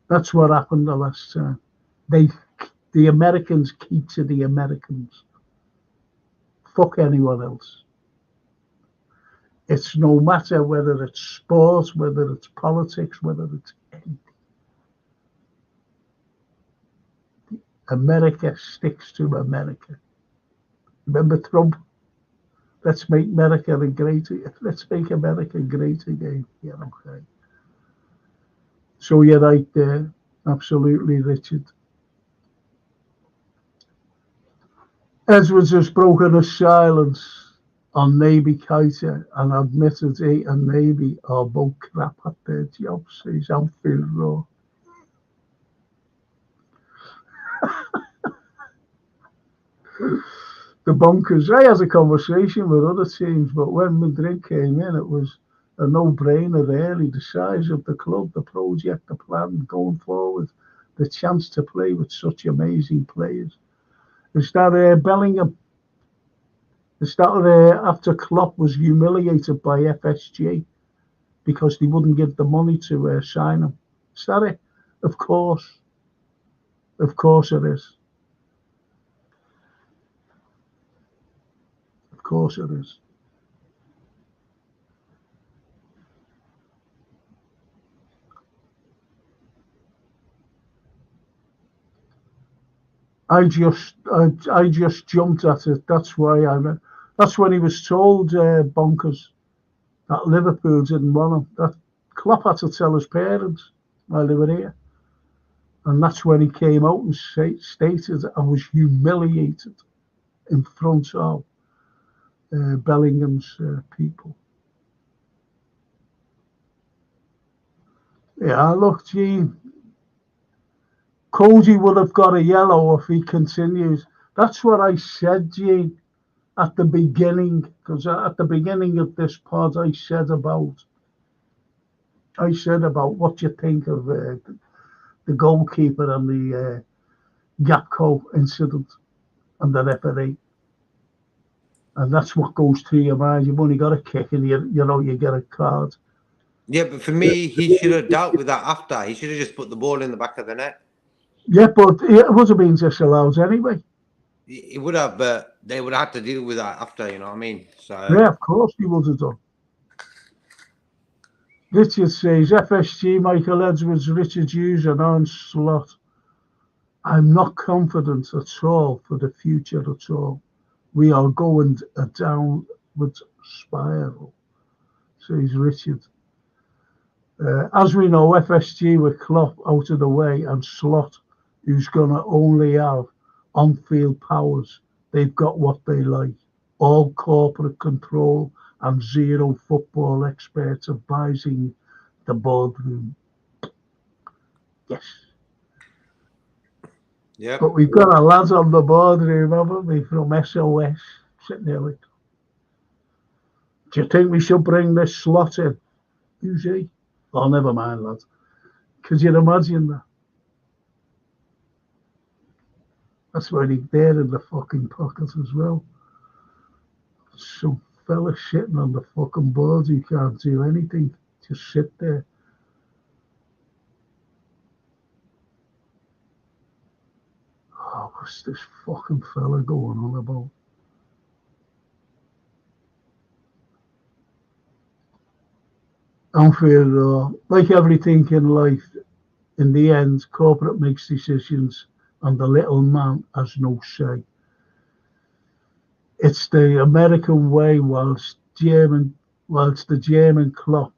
That's what happened the last time. The Americans keep to the Americans. Fuck anyone else. It's no matter whether it's sports, whether it's politics, whether it's anything. America sticks to America. Remember Trump? Let's make America great. Let's make America great again. Yeah, okay. So you're right there, absolutely, Richard. Edwards has broken his silence on Naby Keita and admitted he and Naby are both crap at their jobs. He's on field raw. The Bonkers. I had a conversation with other teams, but when Madrid came in, it was a no-brainer, really. The size of the club, the project, the plan going forward, the chance to play with such amazing players. Is that Bellingham? Is that after Klopp was humiliated by FSG because they wouldn't give the money to sign him? Is that it? Of course. Of course it is. Of course it is. I just jumped at it. That's why that's when he was told bonkers that Liverpool didn't want him. That Klopp had to tell his parents while they were here, and that's when he came out and stated I was humiliated in front of Bellingham's people. Yeah, look, gee, Cody would have got a yellow if he continues. That's what I said, Gene, at the beginning. Because at the beginning of this pod, I said about what you think of the goalkeeper and the Gapco incident and the referee. And that's what goes through your mind. You've only got a kick and you get a card. Yeah, but for me, he should have dealt with that after. He should have just put the ball in the back of the net. Yeah, but it would have been disallowed anyway. He would have, but they would have had to deal with that after, you know what I mean? So Yeah, of course he would have done. Richard says, FSG, Michael Edwards, Richard Hughes and Arne Slot. I'm not confident at all for the future at all. We are going a downward spiral, says Richard. As we know, FSG with Klopp out of the way and Slot, who's going to only have on-field powers, they've got what they like. All corporate control and zero football experts advising the boardroom. Yes. yeah. But we've got a lads on the boardroom, haven't we, from SOS sitting there like, do you think we should bring this Slot in? Who's he? Oh, never mind, lads. Could you imagine that? That's why he's there in the fucking pocket as well. Some fella sitting on the fucking board who can't do anything. Just sit there. Oh, what's this fucking fella going on about? Unfair, like everything in life, in the end, corporate makes decisions and the little man has no say. It's the American way, whilst the German club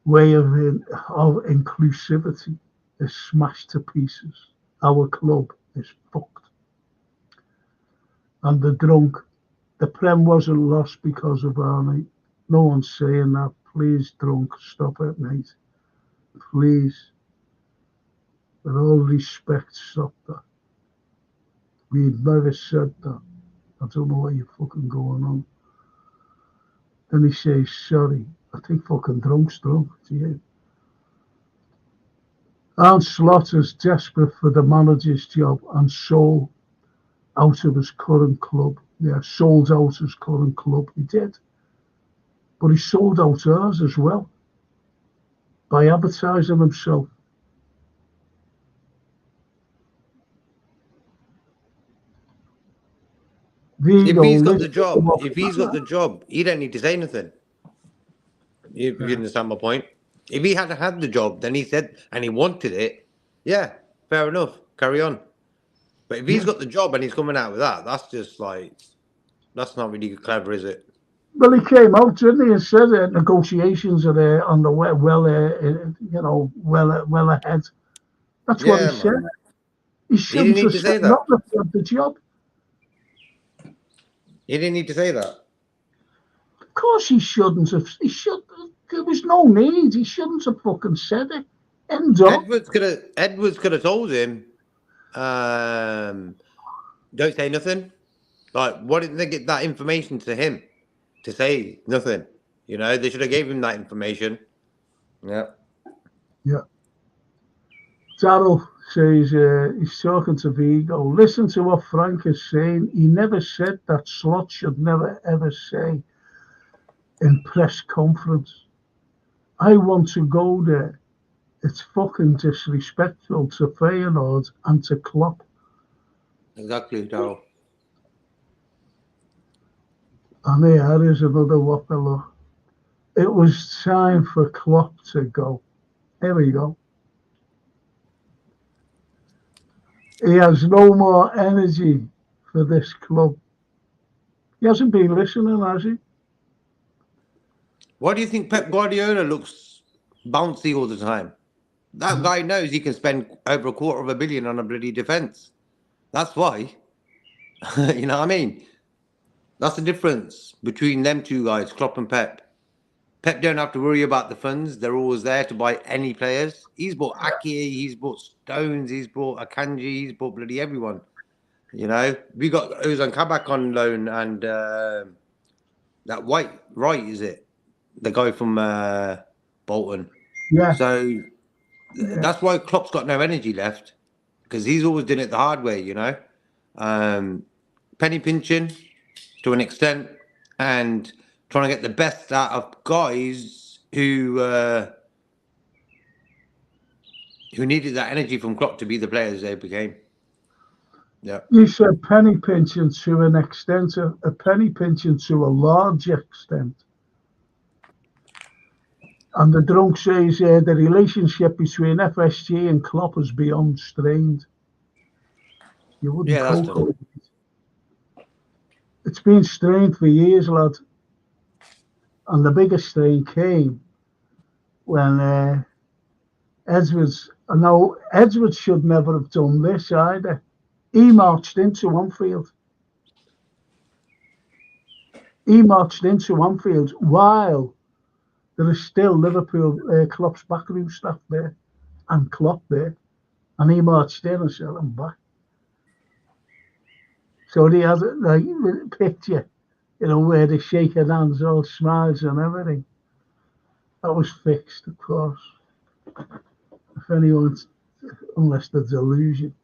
way of inclusivity is smashed to pieces. Our club is fucked. And the Prem wasn't lost because of Arnie. No one's saying that. Please, drunk, stop it, mate. Please. With all respect, stop that. We've never said that. I don't know what you're fucking going on. Then he says, sorry. I think fucking drunk's drunk. Yeah. Arne Slot is desperate for the manager's job and sold out of his current club. Yeah, sold out his current club. He did. But he sold out ours as well by advertising himself. If he's got the job, he don't need to say nothing. If you understand my point. If he had had the job, then he said, and he wanted it, yeah, fair enough, carry on. But if he's got the job and he's coming out with that, that's just like, that's not really clever, is it? Well, he came out, didn't he, and said negotiations are on the way, well ahead. That's what he said. He shouldn't didn't need to say that. Not the job. He didn't need to say that. Of course he shouldn't have. He should. There was no need. He shouldn't have fucking said it. End up. Edwards could have told him, don't say nothing. Like, why didn't they get that information to him to say nothing? You know, they should have gave him that information. Yeah. Yeah. Darryl says he's talking to Vigo. Listen to what Frank is saying. He never said that Slot should never ever say in press conference, I want to go there. It's fucking disrespectful to Feyenoord and to Klopp. Exactly, Darryl. And here is another whopper look. It was time for Klopp to go. Here we go. He has no more energy for this club. He hasn't been listening, has he? Why do you think Pep Guardiola looks bouncy all the time? That guy knows he can spend over $250 million on a bloody defence. That's why. You know what I mean? That's the difference between them two guys, Klopp and Pep. Pep don't have to worry about the funds. They're always there to buy any players. He's bought Ake, he's bought Stones, he's bought Akanji, he's bought bloody everyone. You know, we got Ozan Kabak on loan, and that White, right? Is it the guy from Bolton? Yeah, So yeah. that's why Klopp's got no energy left, because he's always done it the hard way. You know, penny pinching to an extent, and trying to get the best out of guys who needed that energy from Klopp to be the players they became. Yeah. You said penny pinching to an extent, a penny pinching to a large extent. And the drunk says the relationship between FSG and Klopp is beyond strained. You wouldn't Yeah, that's done. cope. It's been strained for years, lad. And the biggest strain came when Edwards, no, Edwards should never have done this either. He marched into Anfield. He marched into Anfield while there is still Liverpool Klopp's backroom staff there and Klopp there. And he marched in and said, I'm back. So he has like a picture, where they're shaking hands, all smiles and everything. That was fixed, of course. If anyone's, unless the delusion.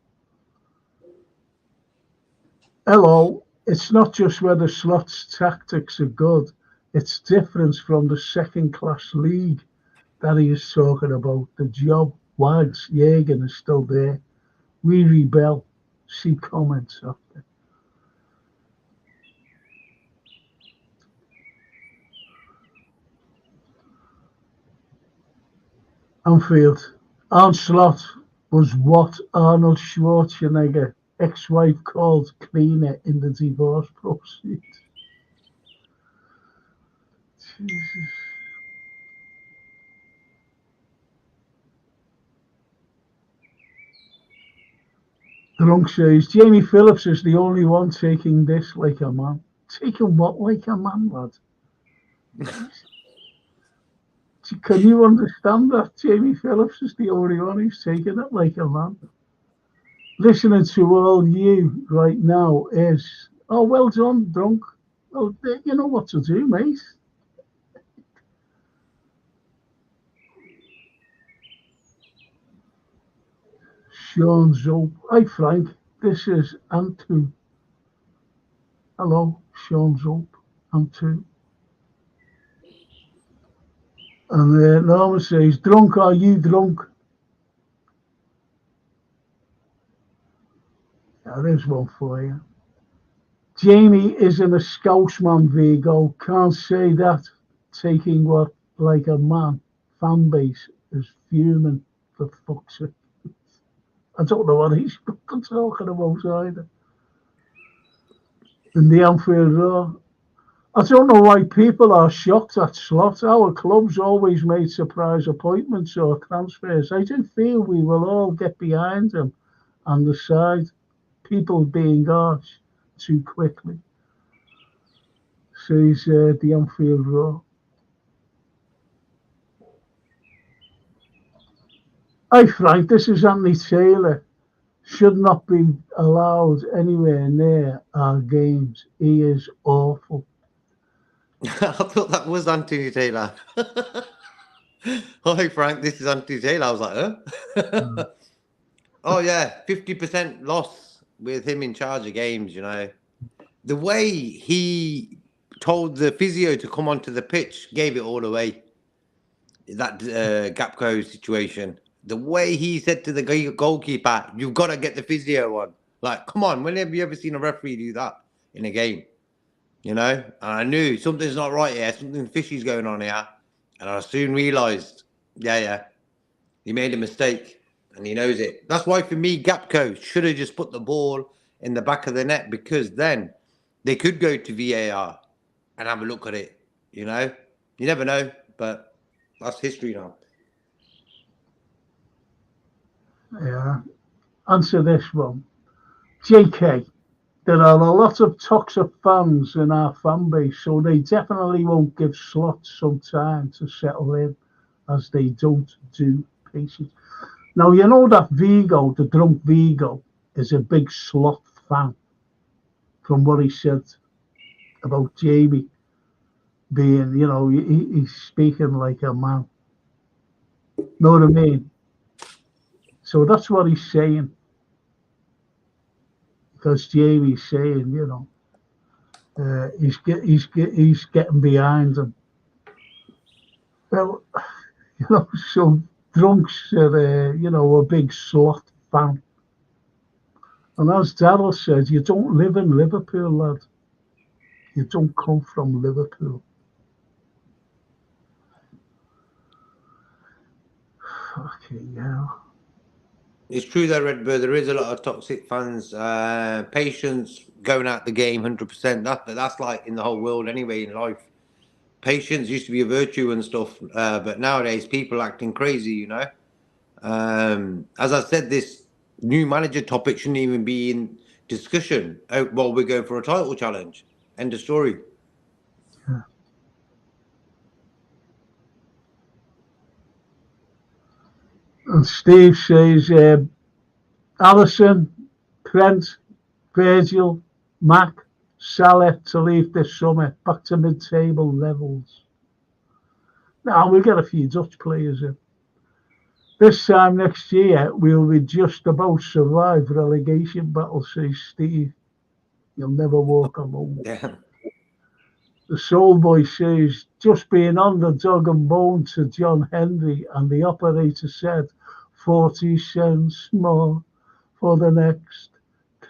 Hello, it's not just whether Slot's tactics are good, it's different from the second-class league that he is talking about. The job, Wags, Jürgen is still there. We rebel. See comments after. Anfield. Arne Slot was what Arnold Schwarzenegger ex-wife called cleaner in the divorce proceedings. Jesus. Drunk says Jamie Phillips is the only one taking this like a man. Taking what like a man, lad? Can you understand that? Jamie Phillips is the only one who's taking it like a man. Listening to all you right now is, oh, well done, drunk. Well, you know what to do, mate. Sean Zope. Hi, Frank. This is Antu. Hello, Sean Zope. Antu. And Norman says, drunk, are you drunk? Yeah, there's one for you. Jamie isn't a Scousman, Vigo. Can't say that. Taking what like a man. Fan base is fuming, for fuck's sake. I don't know what he's talking about either. In the Anfield Roar. I don't know why people are shocked at Slot. Our club's always made surprise appointments or transfers. I do feel we will all get behind him and the side. People being harsh too quickly. Says the Anfield Roar. Hi Frank, this is Anthony Taylor. Should not be allowed anywhere near our games. He is awful. I thought that was Anthony Taylor. Hi Frank, this is Anthony Taylor. I was like, huh? Oh yeah, 50% loss with him in charge of games, The way he told the physio to come onto the pitch gave it all away. That Gapco situation. The way he said to the goalkeeper, you've got to get the physio on. Like, come on, when have you ever seen a referee do that in a game? And I knew something's not right here. Something fishy's going on here. And I soon realised, yeah, he made a mistake and he knows it. That's why, for me, Gapco should have just put the ball in the back of the net, because then they could go to VAR and have a look at it. You never know, but that's history now. Yeah. Answer this one. JK, there are a lot of toxic fans in our fan base, so they definitely won't give Slot some time to settle in, as they don't do patience. Now, you know that Vigo, the drunk Vigo, is a big Slot fan from what he said about Jamie being, you know, he's speaking like a man. Know what I mean? So that's what he's saying. Because Jamie's saying, you know, he's getting behind him. Well, you know, so Drunks are, you know, a big slot fan. And as Darryl said, you don't live in Liverpool, lad. You don't come from Liverpool. Fucking hell. It's true though, Redbird. There is a lot of toxic fans. Patience going out the game, 100%. That's like in the whole world anyway in life. Patience used to be a virtue and stuff, but nowadays people acting crazy. You know. As I said, this new manager topic shouldn't even be in discussion. Well, we're going for a title challenge. End of story. Yeah. And Steve says, Allison, Trent, Virgil, Mac, Salah to leave this summer, back to mid-table levels. Now, we'll get a few Dutch players in. This time next year, we'll be just about survive relegation battle, says Steve. You'll never walk alone. Yeah. The Soul Boy says, just being on the dog and bone to John Henry, and the operator said, 40 cents more for the next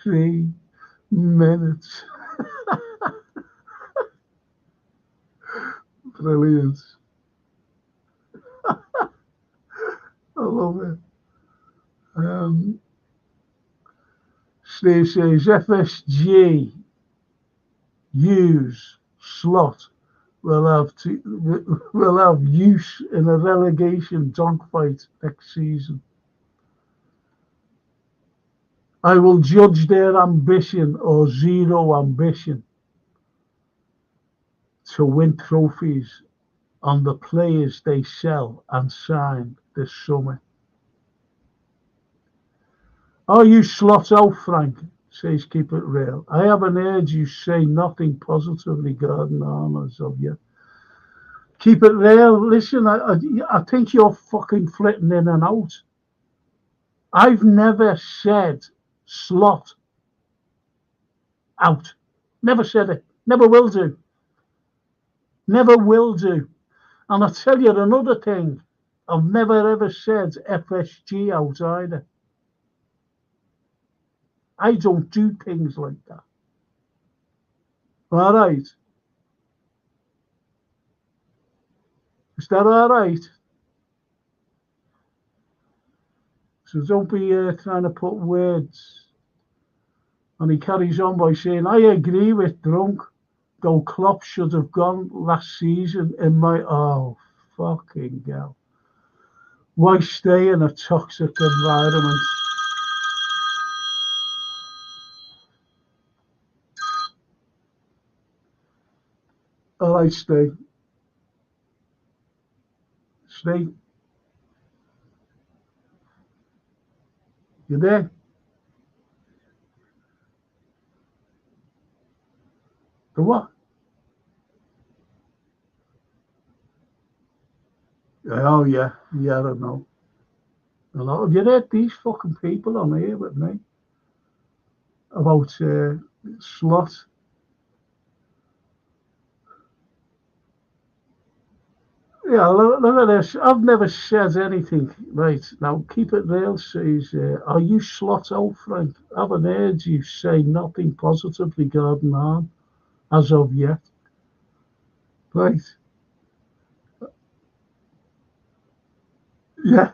3 minutes. Brilliant. I love it. Steve says, FSG use slot will have use in a relegation dogfight next season. I will judge their ambition or zero ambition to win trophies on the players they sell and sign this summer. Are you slot out, Frank? Says keep it real. I haven't heard you say nothing positive regarding Arnold of you. Keep it real. Listen, I think you're fucking flitting in and out. I've never said slot out. Never said it. Never will do. Never will do. And I'll tell you another thing. I've never ever said FSG out either. I don't do things like that. All right. Is that all right? So don't be trying to put words. And he carries on by saying, I agree with Drunk, though Klopp should have gone last season in my... Oh, fucking hell. Why stay in a toxic environment? All right, stay. Stay. You there? The what? Oh, yeah. Yeah, I don't know. Have you heard these fucking people on here with me about slot? Yeah, look at this. I've never said anything. Right, now keep it real, says, are you slot out, Frank? I haven't heard you say nothing positive regarding Arn as of yet. Right. Yeah.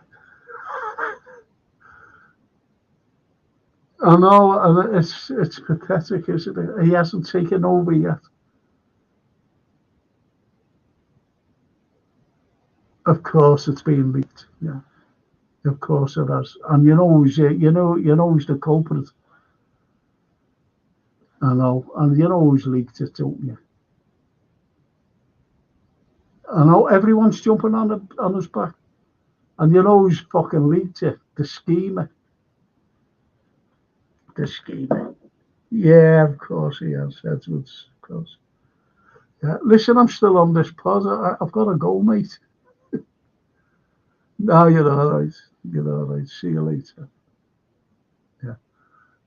I know, and it's pathetic, isn't it? He hasn't taken over yet. Of course, it's been leaked. Yeah, of course it has. And you know who's the culprit. I know, and you know who's leaked it, don't you? I know everyone's jumping on his back, and you know who's fucking leaked it? The schemer. The schemer. Yeah, of course he has, Edwards, of course. Yeah, listen, I'm still on this pod. I've got to go, mate. No, you're all right. You're all right. See you later. Yeah.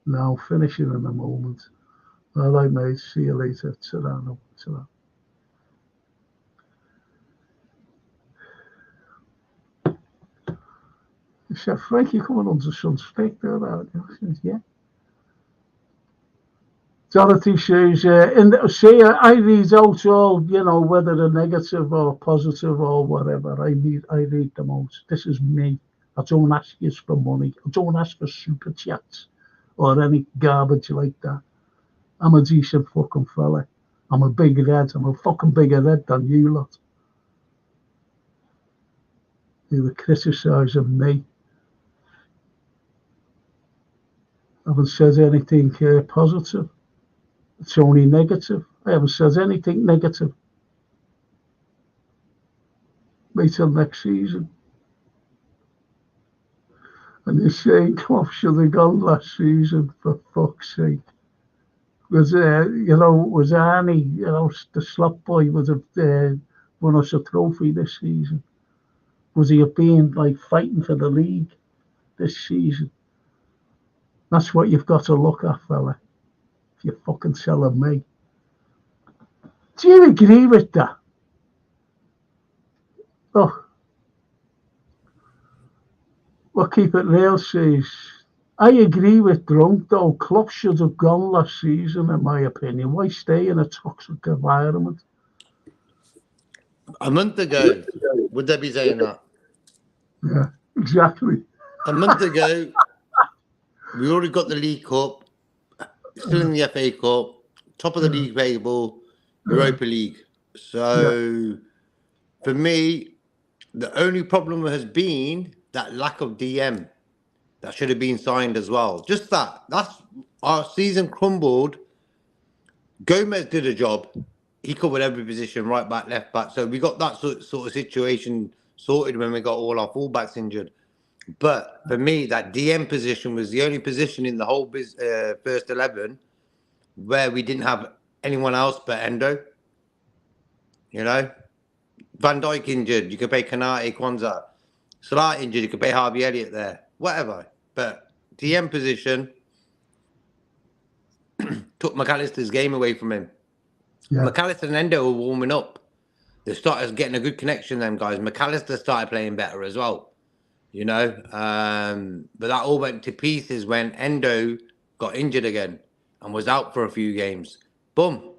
Now, finishing in a moment. All right, mate. See you later. Ta-ra now. Ta-ra. He said, Frank, you're coming under some stick there, aren't you? I said, yeah. Dorothy says, I read out all, whether they're negative or positive or whatever. I read them out. This is me. I don't ask you for money. I don't ask for super chats or any garbage like that. I'm a decent fucking fella. I'm a big red. I'm a fucking bigger red than you lot. You were criticising me. I haven't said anything positive. It's only negative. I haven't said anything negative. Wait till next season. And you're saying Klopp should have gone last season, for fuck's sake. Was Arnie, the slot boy, would have won us a trophy this season? Was he been like fighting for the league this season? That's what you've got to look at, fella. If you're fucking telling me. Do you agree with that? Oh, well, keep it real, says. I agree with Drunk, though. Klopp should have gone last season, in my opinion. Why stay in a toxic environment? A month ago, would they be saying that? Yeah, exactly. A month ago, we already got the League Cup, still in the FA Cup, top of the league table, Europa League. So, for me, the only problem has been that lack of DM. That should have been signed as well. Just that. That's our season crumbled. Gomez did a job. He covered every position, right back, left back. So we got that sort of situation sorted when we got all our fullbacks injured. But for me, that DM position was the only position in the whole first 11 where we didn't have anyone else but Endo. Van Dijk injured, you could pay Kanate, Kwanzaa. Salah injured, you could pay Harvey Elliott there. Whatever. But DM position took McAllister's game away from him. Yeah. McAllister and Endo were warming up. They started getting a good connection, them guys. McAllister started playing better as well. But that all went to pieces when Endo got injured again and was out for a few games. Boom.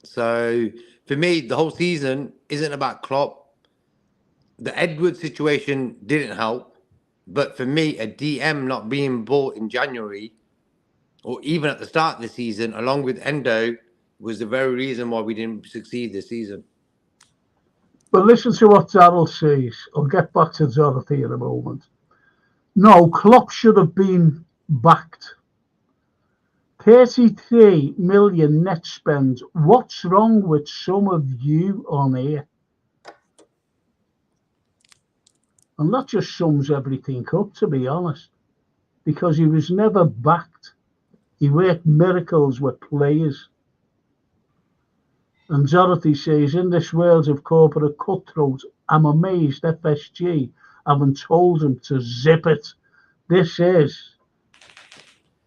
So, for me, the whole season isn't about Klopp. The Edwards situation didn't help. But for me, a DM not being bought in January or even at the start of the season, along with Endo, was the very reason why we didn't succeed this season. But listen to what Darryl says. I'll get back to Dorothy in a moment. No, Klopp should have been backed. 33 million net spend. What's wrong with some of you on here? And that just sums everything up, to be honest. Because he was never backed. He worked miracles with players. And Dorothy says, in this world of corporate cutthroat, I'm amazed FSG haven't told him to zip it. This is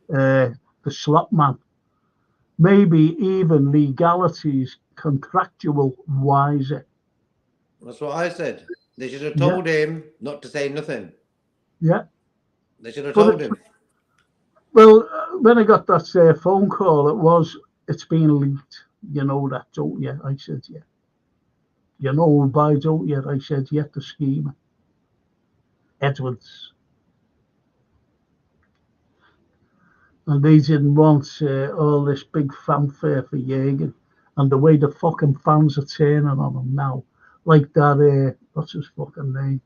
the slot man. Maybe even legalities, contractual wiser. That's what I said. They should have told him not to say nothing. Yeah. They should have told him. Well, when I got that phone call, it's been leaked. You know that, don't you? I said, yeah. You know why, don't you? I said, yeah, the scheme. Edwards. And they didn't want all this big fanfare for Jürgen. And the way the fucking fans are turning on him now. Like that, what's his fucking name?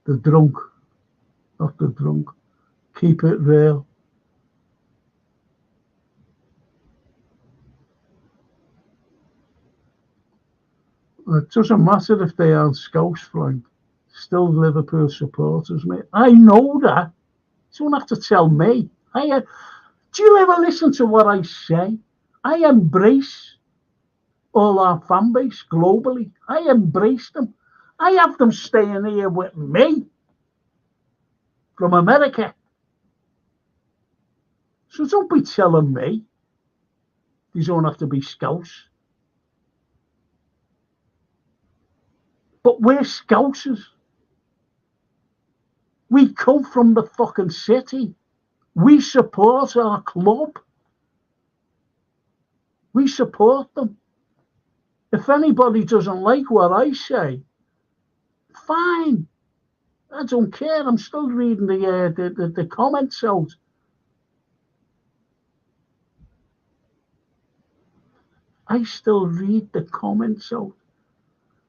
The drunk. Not the drunk. Keep it real. It doesn't matter if they aren't Scouts, Frank. Still Liverpool supporters, mate. I know that. You don't have to tell me. Do you ever listen to what I say? I embrace all our fan base globally. I embrace them. I have them staying here with me from America. So don't be telling me these don't have to be scouts. But we're scousers. We come from the fucking city. We support our club. We support them. If anybody doesn't like what I say, fine. I don't care. I'm still reading the comments out. I still read the comments out.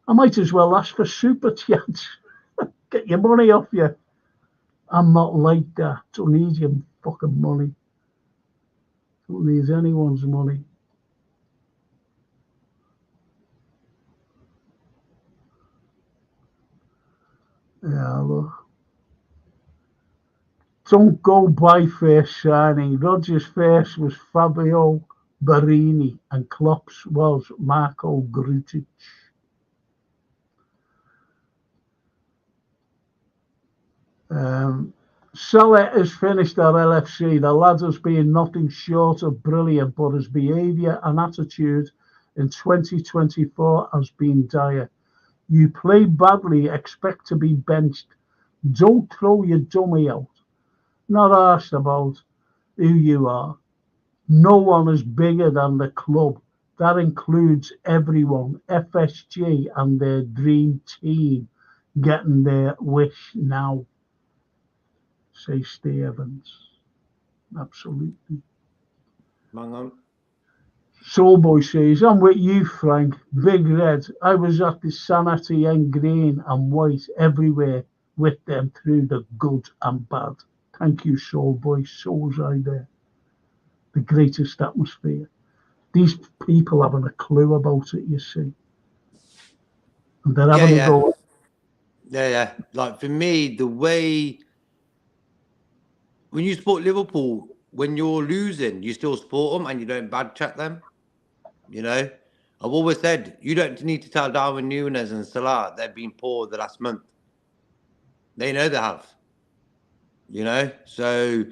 I might as well ask for super chats. Get your money off you. I'm not like that. Don't need your fucking money. Don't need anyone's money. Yeah, look. Don't go by first signing. Rodgers' first was Fabio Barini and Klopp's was Marco Grujic. Salah has finished at LFC. The lad has been nothing short of brilliant, but his behaviour and attitude in 2024 has been dire. You play badly, expect to be benched. Don't throw your dummy out. Not asked about who you are. No one is bigger than the club. That includes everyone, FSG and their dream team getting their wish now. Say Stevens. Absolutely. Hang on. Soulboy says, I'm with you, Frank. Big Red. I was at the San Etienne green and white everywhere with them through the good and bad. Thank you, Soulboy. So was I there. The greatest atmosphere. These people haven't a clue about it, you see. And they're having to go. Yeah. Like for me, the way when you support Liverpool, when you're losing, you still support them and you don't bad chat them. You know, I've always said you don't need to tell Darwin Núñez and Salah they've been poor the last month. They know they have. You know, so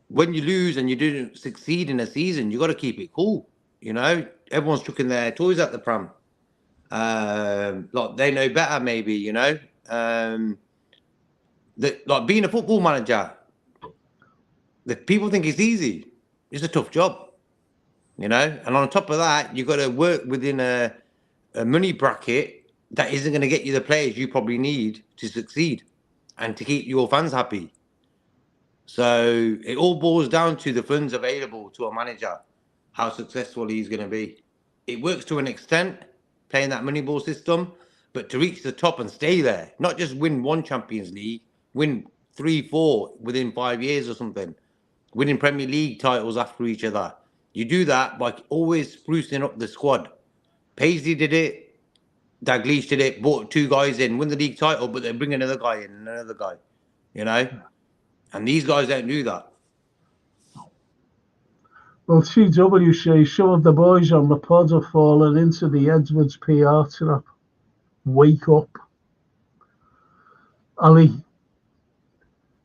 when you lose and you didn't succeed in a season, you got to keep it cool. You know, everyone's chucking their toys at the pram. Like they know better, maybe. You know, like being a football manager. The people think it's easy. It's a tough job. You know, and on top of that, you've got to work within a money bracket that isn't going to get you the players you probably need to succeed and to keep your fans happy. So it all boils down to the funds available to a manager, how successful he's going to be. It works to an extent, playing that money ball system, but to reach the top and stay there, not just win one Champions League, win 3, 4 within 5 years or something, winning Premier League titles after each other. You do that by always sprucing up the squad. Paisley did it, Dalglish did it, brought 2 guys in, win the league title, but they bring another guy in, another guy, you know? And these guys don't do that. Well, TW says some of the boys on the pod are falling into the Edwards PR trap. Wake up. Ali.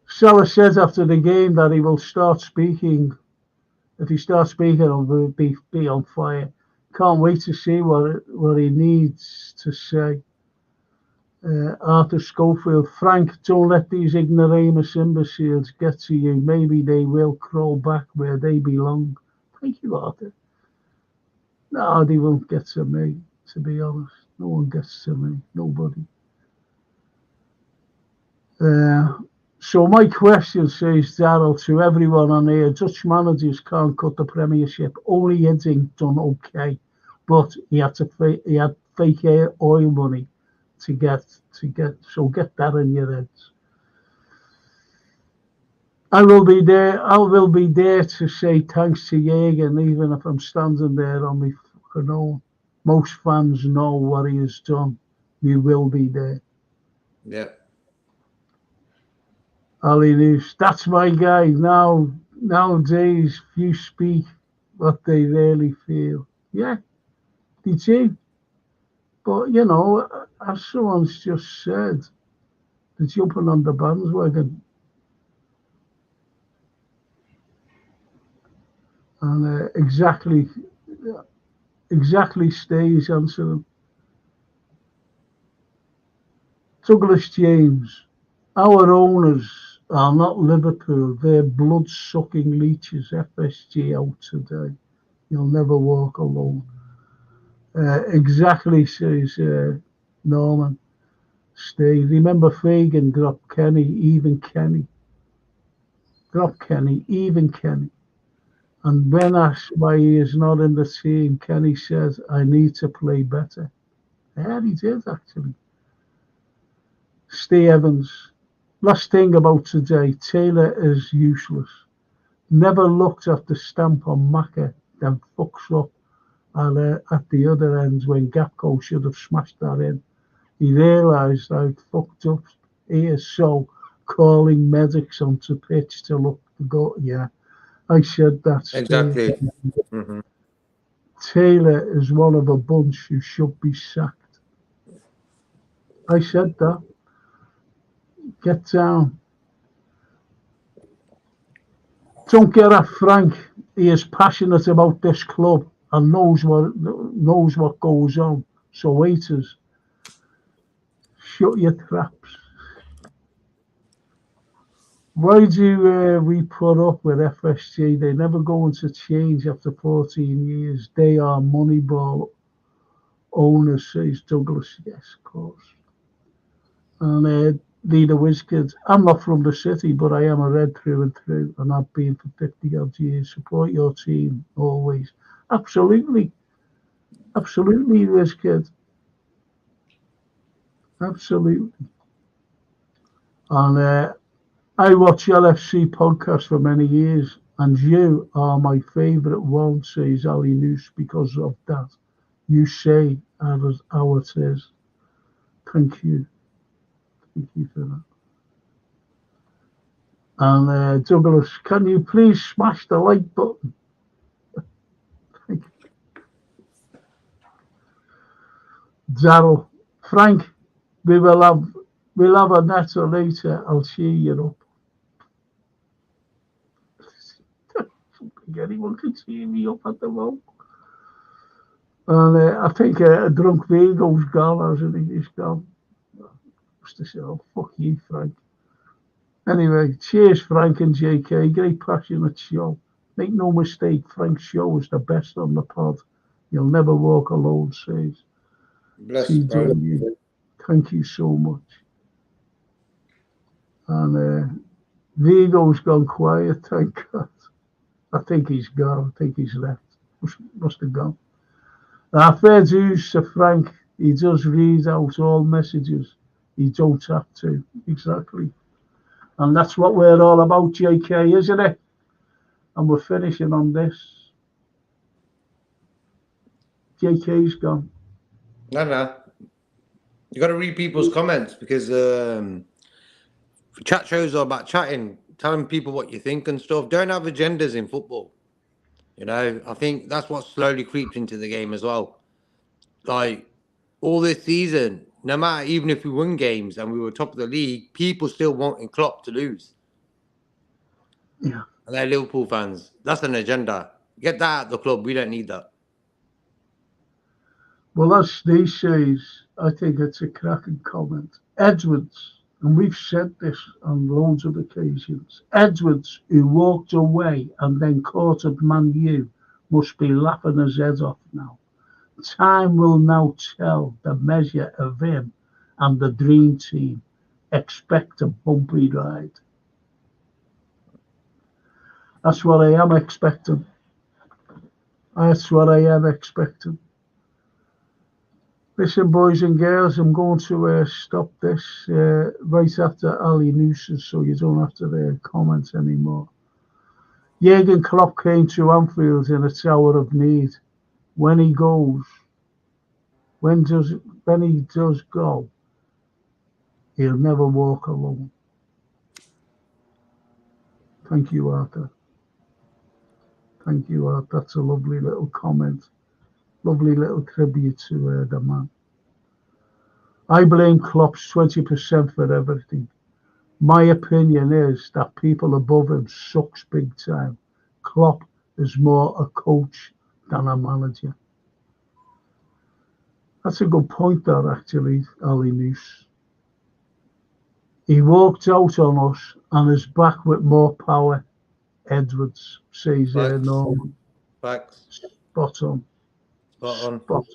Salah said after the game that he will start speaking. If he starts speaking, he'll be on fire. Can't wait to see what he needs to say. Arthur Schofield, Frank, don't let these ignoramus imbeciles get to you. Maybe they will crawl back where they belong. Thank you, Arthur. No, they won't get to me, to be honest. No one gets to me. Nobody. So my question, says Darryl, to everyone on here, Dutch managers can't cut the Premiership. Only Hiddink done okay, but he had fake oil money to get. So get that in your heads. I will be there to say thanks to Jürgen, even if I'm standing there on my fucking own. Most fans know what he has done. We will be there. Yeah. Ali News, that's my guy. Now nowadays few speak what they really feel. Yeah, they do. But, as someone's just said, they're jumping on the bandwagon. And exactly stays answering. Douglas James, our owners are not Liverpool. They're blood-sucking leeches. FSG out today. You'll never walk alone. Exactly, says Norman. Stay. Remember Fagan dropped Kenny, even Kenny. Dropped Kenny, even Kenny. And when asked why he is not in the team, Kenny says, I need to play better. Yeah, he did actually. Steve Evans. Last thing about today, Taylor is useless. Never looked at the stamp on Macca, then fucks up at the other end when Gapco should have smashed that in. He realised I'd fucked up here, so calling medics onto pitch to look to go. Yeah, I said that. Exactly. Mm-hmm. Taylor is one of a bunch who should be sacked. I said that. Get down. Don't get at Frank. He is passionate about this club and knows what goes on. So waiters, shut your traps. Why do we put up with FSG? They're never going to change after 14 years. They are Moneyball owners, says Douglas. Yes, of course. And Leader Wizkid, I'm not from the city, but I am a Red through and through, and I've been for 50 odd years. Support your team always. Absolutely. Absolutely, Wizkid. Absolutely. And I watch LFC podcast for many years, and you are my favourite one, says Ali Noose, because of that. You say how it is. Thank you. Thank you for that. And Douglas, can you please smash the like button? Thank you. Daryl, Frank, we'll have a natter later. I'll cheer you up. I don't think anyone can cheer me up at the moment. And I think a drunk Vigo's gone, hasn't he? He's gone. Must have said, oh, fuck you, Frank. Anyway, cheers, Frank and JK. Great passionate show. Make no mistake, Frank's show is the best on the pod. You'll never walk alone, says TW. Thank you so much. And Vigo's gone quiet, thank God. I think he's gone. I think he's left. Must have gone. Fair dues to Frank. He does read out all messages. He don't have to. Exactly. And that's what we're all about, JK, isn't it? And we're finishing on this. JK's gone. No. You got to read people's comments because chat shows are about chatting, telling people what you think and stuff. Don't have agendas in football. I think that's what slowly creeps into the game as well. Like all this season, no matter even if we won games and we were top of the league, people still wanting Klopp to lose. Yeah. And they're Liverpool fans. That's an agenda. Get that at the club. We don't need that. Well, as Steve says, I think it's a cracking comment. Edwards, and we've said this on loads of occasions, Edwards, who walked away and then caught at Man U, must be laughing his head off now. Time will now tell the measure of him and the dream team. Expect a bumpy ride. That's what I am expecting. That's what I am expecting. Listen, boys and girls, I'm going to stop this right after Ali Noosa, so you don't have to comment anymore. Jurgen Klopp came to Anfield in its hour of need. When he goes, when he does go, he'll never walk alone. Thank you, Arthur. Thank you, Art. That's a lovely little comment. Lovely little tribute to the man. I blame Klopp's 20% for everything. My opinion is that people above him sucks big time. Klopp is more a coach than a manager. That's a good point there, actually, Ali Noose. He walked out on us and is back with more power. Edwards says Norman. Facts. Spot on. Spot on. Spot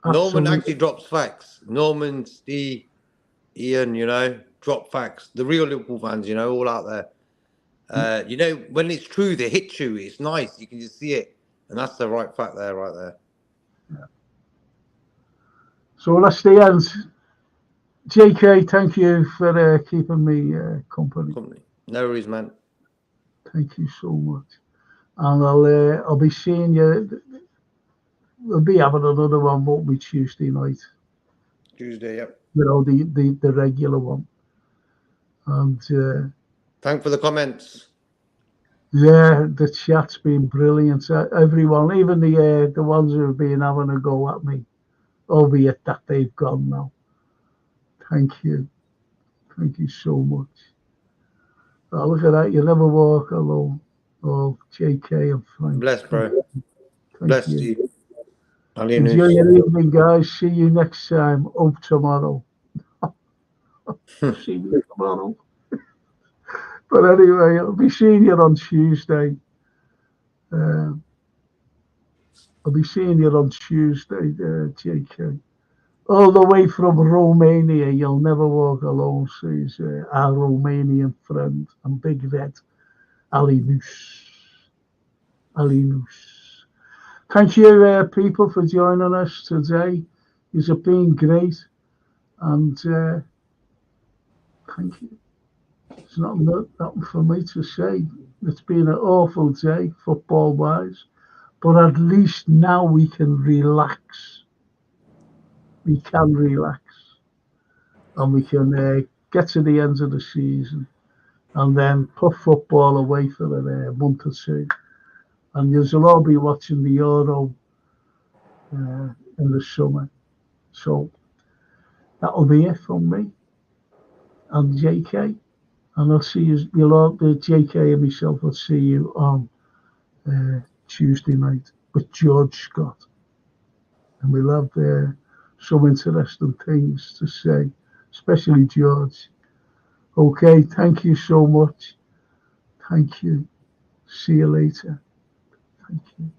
on. Norman Absolutely. actually drops facts. Norman, Steve, Ian, drop facts. The real Liverpool fans, all out there. When it's true, they hit you. It's nice. You can just see it. And that's the right fact there, right there. Yeah. So that's the end. JK, thank you for keeping me company. No worries, man. Thank you so much. And I'll be seeing you. We'll be having another one, won't we, Tuesday night? Tuesday, yep. The regular one. And thanks for the comments. Yeah, the chat's been brilliant. Everyone, even the ones who have been having a go at me, albeit that they've gone now. Thank you. Thank you so much. Oh, look at that. You never walk alone. Oh, JK and Frank. Bless, bro. Bless you. Enjoy your evening, guys. See you next time. Hope tomorrow. See you tomorrow. But anyway, I'll be seeing you on Tuesday. I'll be seeing you on Tuesday, JK. All the way from Romania. You'll never walk alone, says our Romanian friend and big red, Ali Noose. Ali Noose. Thank you, people, for joining us today. You've been great. And thank you. There's nothing for me to say. It's been an awful day, football-wise. But at least now we can relax. We can relax. And we can get to the end of the season. And then put football away for a month or two. And you'll all be watching the Euro in the summer. So that'll be it from me and JK. And I'll see you, JK and myself will see you on Tuesday night with George Scott. And we'll have some interesting things to say, especially George. Okay, thank you so much. Thank you. See you later. Thank you.